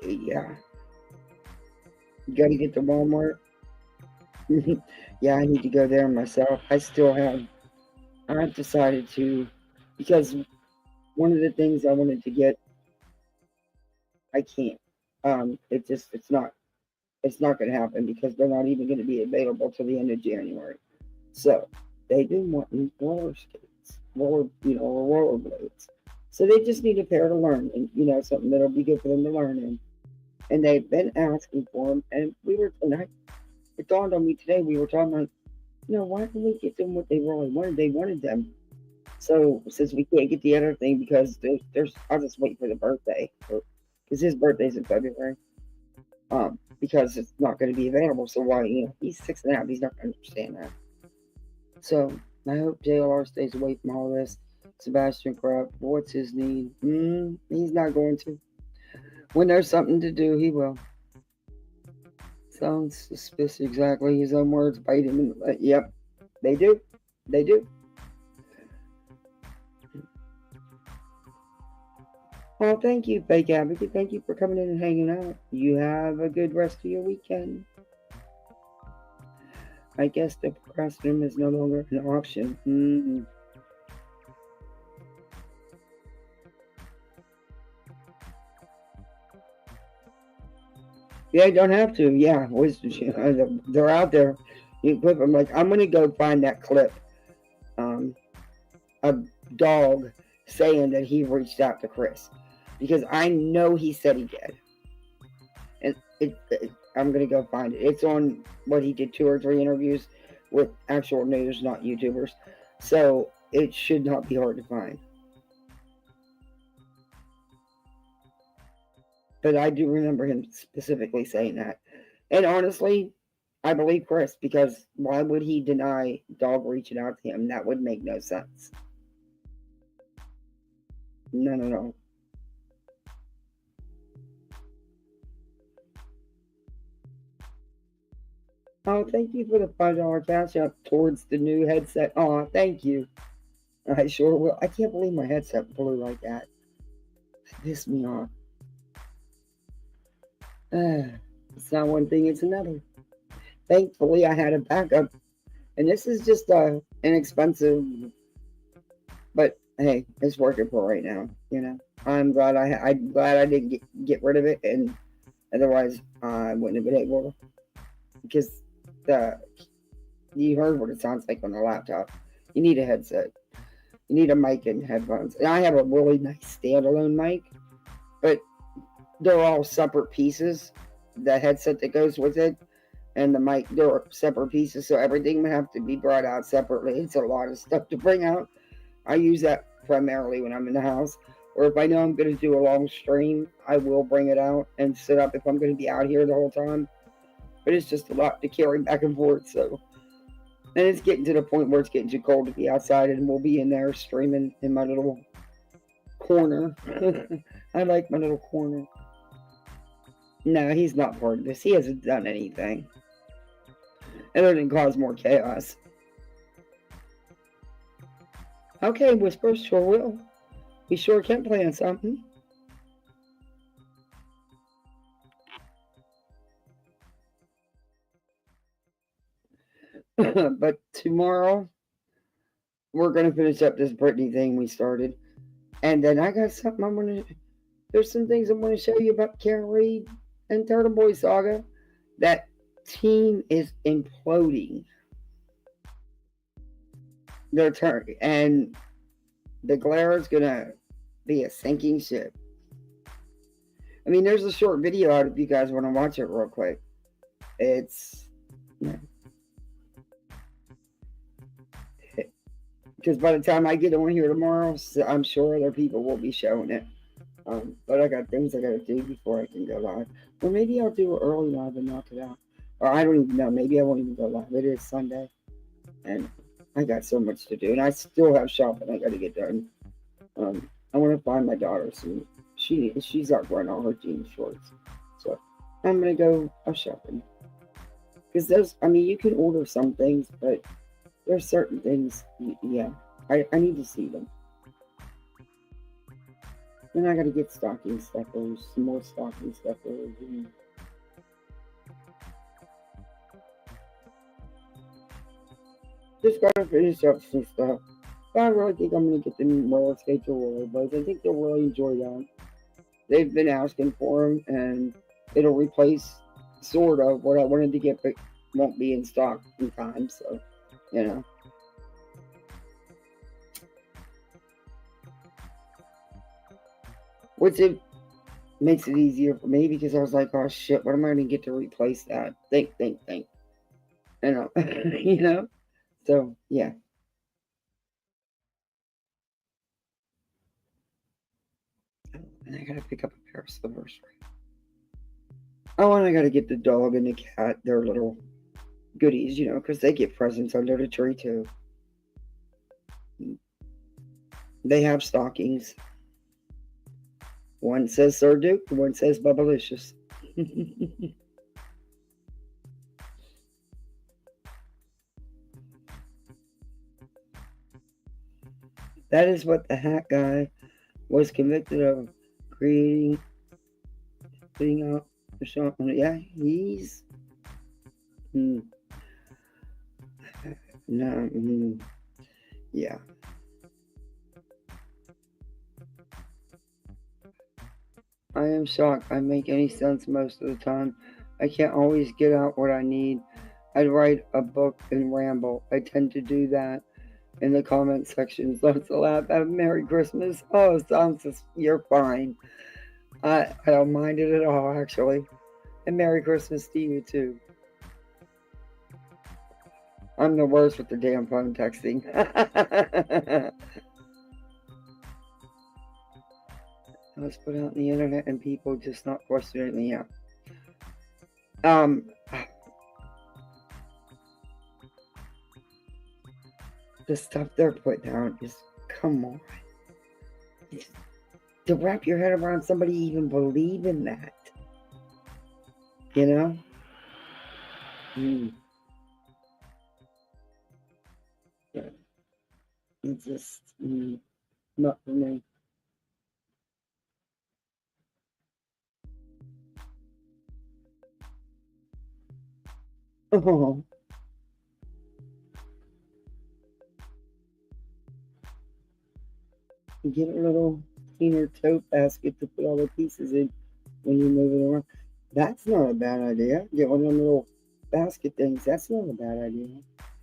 Yeah. You gotta get to Walmart. Yeah, I need to go there myself. I've decided to, because one of the things I wanted to get, I can't. It's not it's not going to happen because they're not even going to be available till the end of January. So they do want roller skates, or rollerblades. So they just need a pair to learn, and something that'll be good for them to learn in. And they've been asking for them, and it dawned on me today. We were talking about, why didn't we get them what they really wanted? They wanted them. So since we can't get the other thing because I'll just wait for the birthday, because his birthday's in February. Because it's not going to be available. So why, he's 6.5. He's not going to understand that. So I hope JLR stays away from all this. Sebastian crap. What's his need? He's not going to. When there's something to do, he will. Sounds suspicious. Exactly. His own words bite him in the. Yep. They do. They do. Well, thank you, Fake Advocate. Thank you for coming in and hanging out. You have a good rest of your weekend. I guess the procrastinum is no longer an option. Yeah, you don't have to. Yeah, they're out there. You clip them. Like, I'm going to go find that clip. A dog saying that he reached out to Chris. Because I know he said he did. And I'm going to go find it. It's on what he did 2 or 3 interviews with actual news, not YouTubers. So it should not be hard to find. But I do remember him specifically saying that. And honestly, I believe Chris, because why would he deny dog reaching out to him? That would make no sense. No. Oh, thank you for the $5 cash up towards the new headset. Oh, thank you. I sure will. I can't believe my headset blew like that. It pissed me off. It's not one thing, it's another. Thankfully, I had a backup. And this is just inexpensive. But hey, it's working for right now. I'm glad I didn't get rid of it, and otherwise I wouldn't have been able to. Because you heard what it sounds like on the laptop. You need a headset. You need a mic and headphones. And I have a really nice standalone mic, but they're all separate pieces. The headset that goes with it and the mic, they're separate pieces, so everything would have to be brought out separately. It's a lot of stuff to bring out. I use that primarily when I'm in the house, or if I know I'm going to do a long stream, I will bring it out and sit up if I'm going to be out here the whole time. But it's just a lot to carry back and forth, so. And it's getting to the point where it's getting too cold to be outside, and we'll be in there streaming in my little corner. I like my little corner. No, he's not part of this. He hasn't done anything. Other than cause more chaos. Okay, Whisper, sure will. We sure can plan something. But tomorrow, we're going to finish up this Britney thing we started. And then I got something there's some things I want to show you about Karen Reed and Turtle Boy Saga. That team is imploding. Their turn. And the glare is going to be a sinking ship. I mean, there's a short video out if you guys want to watch it real quick. It's... Because by the time I get on here tomorrow, I'm sure other people will be showing it. But I got things I got to do before I can go live. Or maybe I'll do an early live and knock it out. Or I don't even know. Maybe I won't even go live. It is Sunday. And I got so much to do. And I still have shopping I got to get done. I want to find my daughter soon. She's outgrowing all her jean shorts. So I'm going to go shopping. Because you can order some things, but there's certain things, yeah, I need to see them. Then I got to get stocking stuffers, some more stocking stuffers. Just got to finish up some stuff. But I really think I'm going to get the new roller skates or rollerblades. I think they'll really enjoy that. They've been asking for them, and it'll replace sort of what I wanted to get, but won't be in stock in time. So, you know. Which it makes it easier for me because I was like, oh shit, what am I going to get to replace that? Think. You know, you know? So, yeah. And I got to pick up a pair of slippers. Oh, and I got to get the dog and the cat their little goodies, you know, because they get presents under the tree too. They have stockings. One says Sir Duke, one says Bubblicious. That is what the hat guy was convicted of creating, putting out the shot. Yeah, he's. No, yeah. I am shocked I make any sense most of the time. I can't always get out what I need. I'd write a book and ramble. I tend to do that in the comment section. Let's laugh. Have a Merry Christmas. Oh, sounds you're fine. I don't mind it at all, actually. And Merry Christmas to you, too. I'm the worst with the damn phone texting. Let's put out the internet and people just not questioning me. Yeah. The stuff they're putting out is, come on. To wrap your head around somebody even believing that. You know? Yeah. It's just not for me. Oh. Get a little cleaner tote basket to put all the pieces in when you move it around. That's not a bad idea. Get one of them little basket things. That's not a bad idea.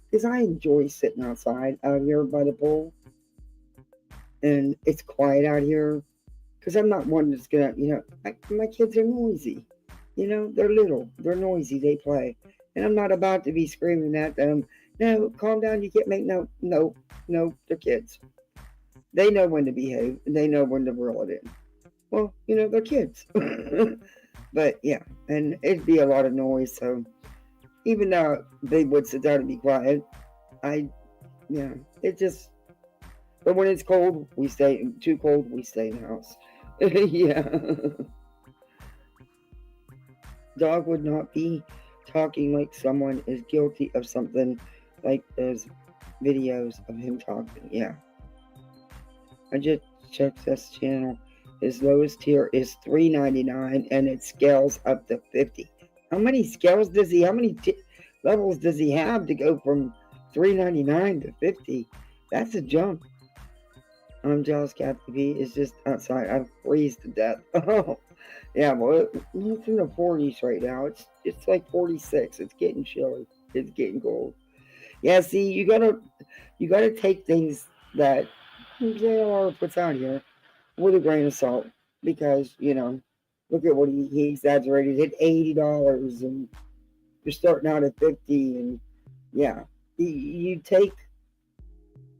Because I enjoy sitting outside out here by the pool. And it's quiet out here. Because I'm not one that's going to, you know, my kids are noisy. You know, they're little. They're noisy. They play. And I'm not about to be screaming at them. No, calm down. You can't make no. They're kids. They know when to behave. And they know when to reel it in. Well, you know, they're kids. But yeah, and it'd be a lot of noise. So even though they would sit down and be quiet, it just. But when it's cold, we stay. Too cold, we stay in the house. Yeah. Dog would not be talking like someone is guilty of something like those videos of him talking. Yeah. I just checked this channel. His lowest tier is $3.99 and it scales up to 50. How many scales does he? How many levels does he have to go from $3.99 to 50? That's a jump. I'm jealous. Kathy B is just outside. I freeze to death. Oh, yeah. Well, it's in the 40s right now. It's like 46. It's getting chilly. It's getting cold. Yeah. See, you gotta take things that JR puts out here with a grain of salt, because you know, look at what he exaggerated at $80, and you're starting out at 50, and yeah, you take.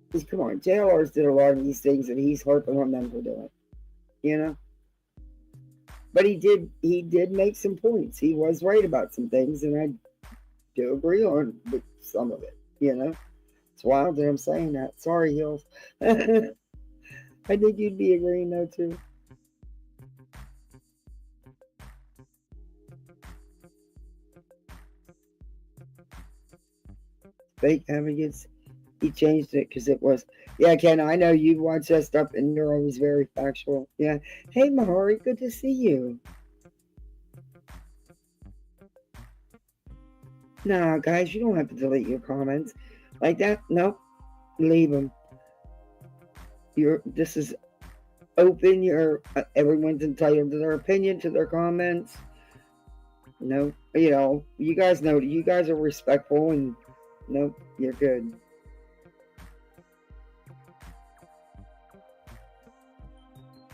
Because come on, JLR's did a lot of these things, and he's harping on them for doing, you know. But he did make some points. He was right about some things, and I do agree on with some of it, you know. It's wild that I'm saying that. Sorry, Hills. I think you'd be agreeing though too. Fake advocates. He changed it because it was. Yeah, Ken, I know you watch that stuff and you're always very factual. Yeah. Hey, Mahari, good to see you. Nah, guys, you don't have to delete your comments like that. Nope. Leave them. This is open. Everyone's entitled to their opinion, to their comments. Nope. You know, you guys know, you guys are respectful, and nope, you're good.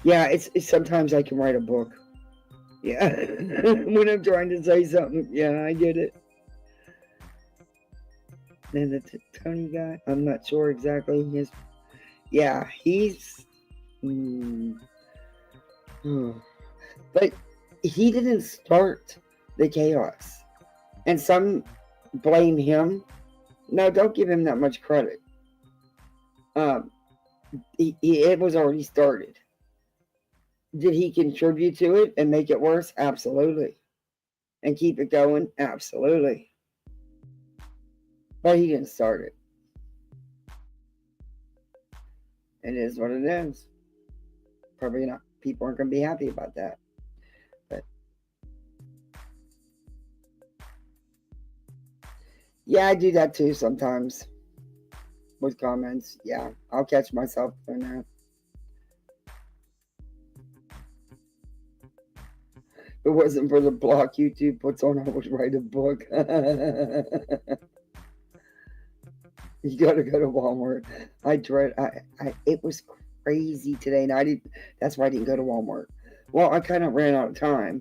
Yeah, it's sometimes I can write a book. Yeah, when I'm trying to say something. Yeah, I get it. And the Tony guy, I'm not sure exactly his. Yeah, he's. But he didn't start the chaos, and some blame him. No, don't give him that much credit. It was already started. Did he contribute to it and make it worse? Absolutely. And keep it going? Absolutely. But he didn't start it. It is what it is. Probably not. People aren't going to be happy about that. But yeah, I do that too sometimes with comments. Yeah, I'll catch myself doing that. If it wasn't for the block YouTube puts on, I would write a book. You gotta go to Walmart. It was crazy today, and that's why I didn't go to Walmart. Well, I kind of ran out of time.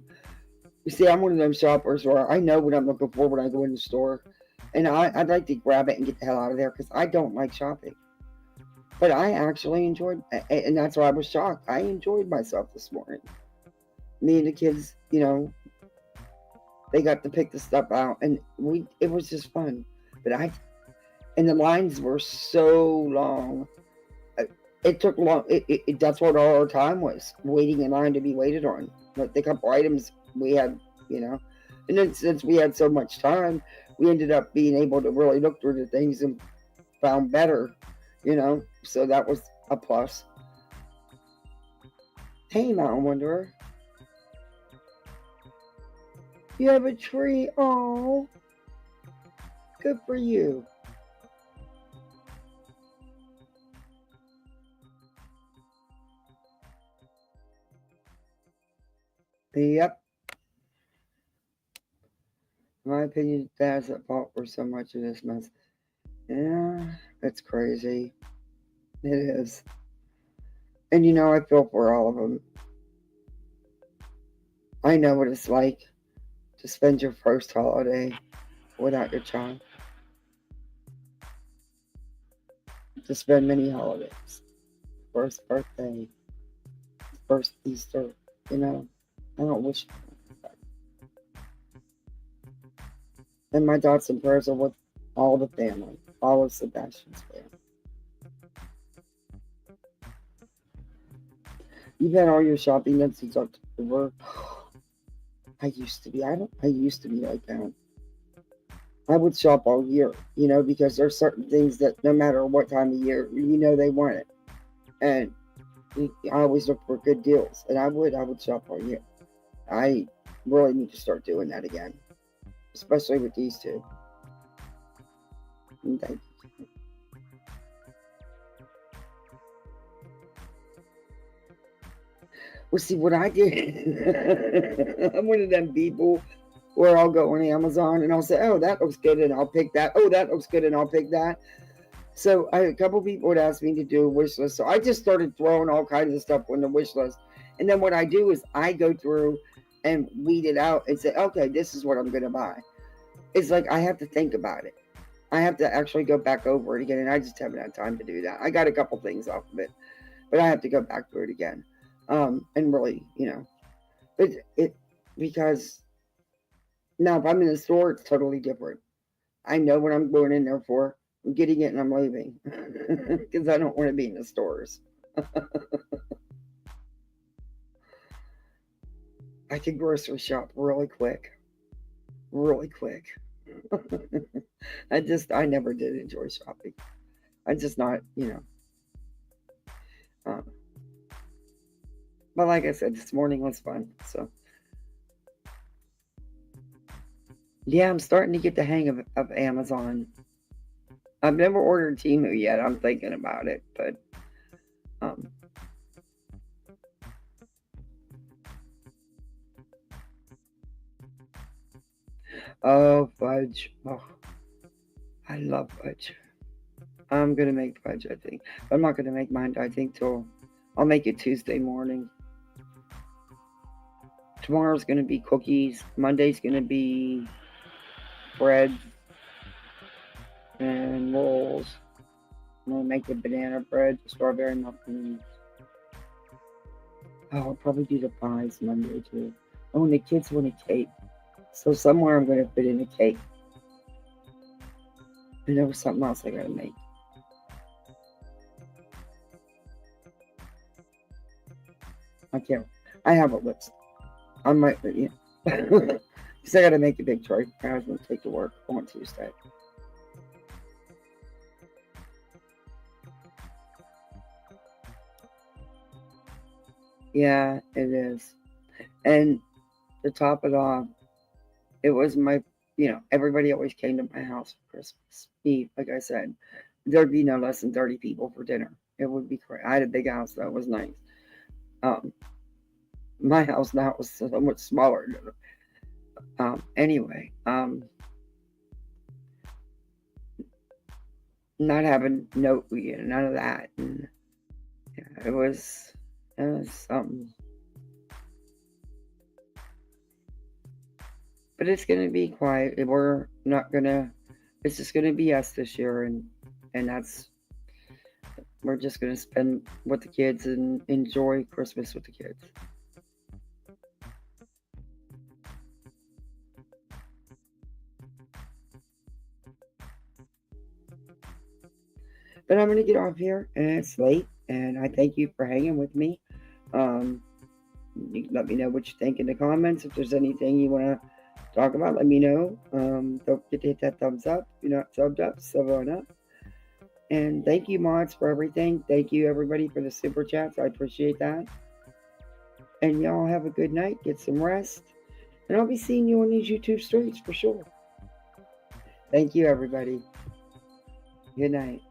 You see, I'm one of those shoppers where I know what I'm looking for when I go in the store, and I'd like to grab it and get the hell out of there because I don't like shopping. But I actually enjoyed, and that's why I was shocked. I enjoyed myself this morning. Me and the kids, you know, they got to pick the stuff out, and it was just fun. And the lines were so long. It took long. That's what all our time was, waiting in line to be waited on. Like the couple items we had, you know. And then since we had so much time, we ended up being able to really look through the things and found better, you know. So that was a plus. Hey, Mountain Wanderer. You have a tree. Oh, good for you. Yep. In my opinion, Dad's at fault for so much of this mess. Yeah, it's crazy. It is. And you know, I feel for all of them. I know what it's like to spend your first holiday without your child. To spend many holidays. First birthday, first Easter, you know. I don't wish. And my thoughts and prayers are with all the family, all of Sebastian's family. You've had all your shopping done since October. I used to be like that. I would shop all year, you know, because there's certain things that no matter what time of year, you know, they want it. And I always look for good deals, and I would shop all year. I really need to start doing that again, especially with these two. And thank you. Well, see what I did. I'm one of them people where I'll go on Amazon and I'll say, "Oh, that looks good," and I'll pick that. "Oh, that looks good," and I'll pick that. So a couple people would ask me to do a wish list. So I just started throwing all kinds of stuff on the wish list. And then what I do is I go through and weed it out and say, okay, this is what I'm going to buy. It's like I have to think about it. I have to actually go back over it again. And I just haven't had time to do that. I got a couple things off of it, but I have to go back through it again. And really, you know, because now if I'm in the store, it's totally different. I know what I'm going in there for. I'm getting it and I'm leaving because I don't want to be in the stores. I can grocery shop really quick. I never did enjoy shopping. I'm just not, you know. But like I said, this morning was fun. So yeah, I'm starting to get the hang of Amazon. I've never ordered Temu yet. I'm thinking about it, but Oh, fudge. Oh, I love fudge. I'm gonna make fudge, I think. I'm not gonna make mine, I think, till I'll make it Tuesday morning. Tomorrow's gonna be cookies. Monday's gonna be bread and rolls. I'm gonna make the banana bread, the strawberry muffins. Oh, I'll probably do the pies Monday too. Oh, and the kids want a cake. So somewhere I'm gonna fit in a cake. And there was something else I gotta make. I have a list. I might, yeah. Because I gotta make a big tray. I was gonna take to work on Tuesday. Yeah, it is. And to top it off, it was my, everybody always came to my house for Christmas Eve. Like I said, there'd be no less than 30 people for dinner. It would be great. I had a big house that was nice. My house now was so much smaller. Anyway, not having none of that. And yeah, it was something. But it's gonna be quiet. We're not gonna. It's just gonna be us this year, and that's. We're just gonna spend with the kids and enjoy Christmas with the kids. But I'm gonna get off here, and it's late, and I thank you for hanging with me. You can let me know what you think in the comments. If there's anything you want to talk about, let me know. Don't forget to hit that thumbs up. If you're not subbed up, sub on up. And thank you, mods, for everything. Thank you, everybody, for the super chats. I appreciate that. And y'all have a good night. Get some rest. And I'll be seeing you on these YouTube streets for sure. Thank you, everybody. Good night.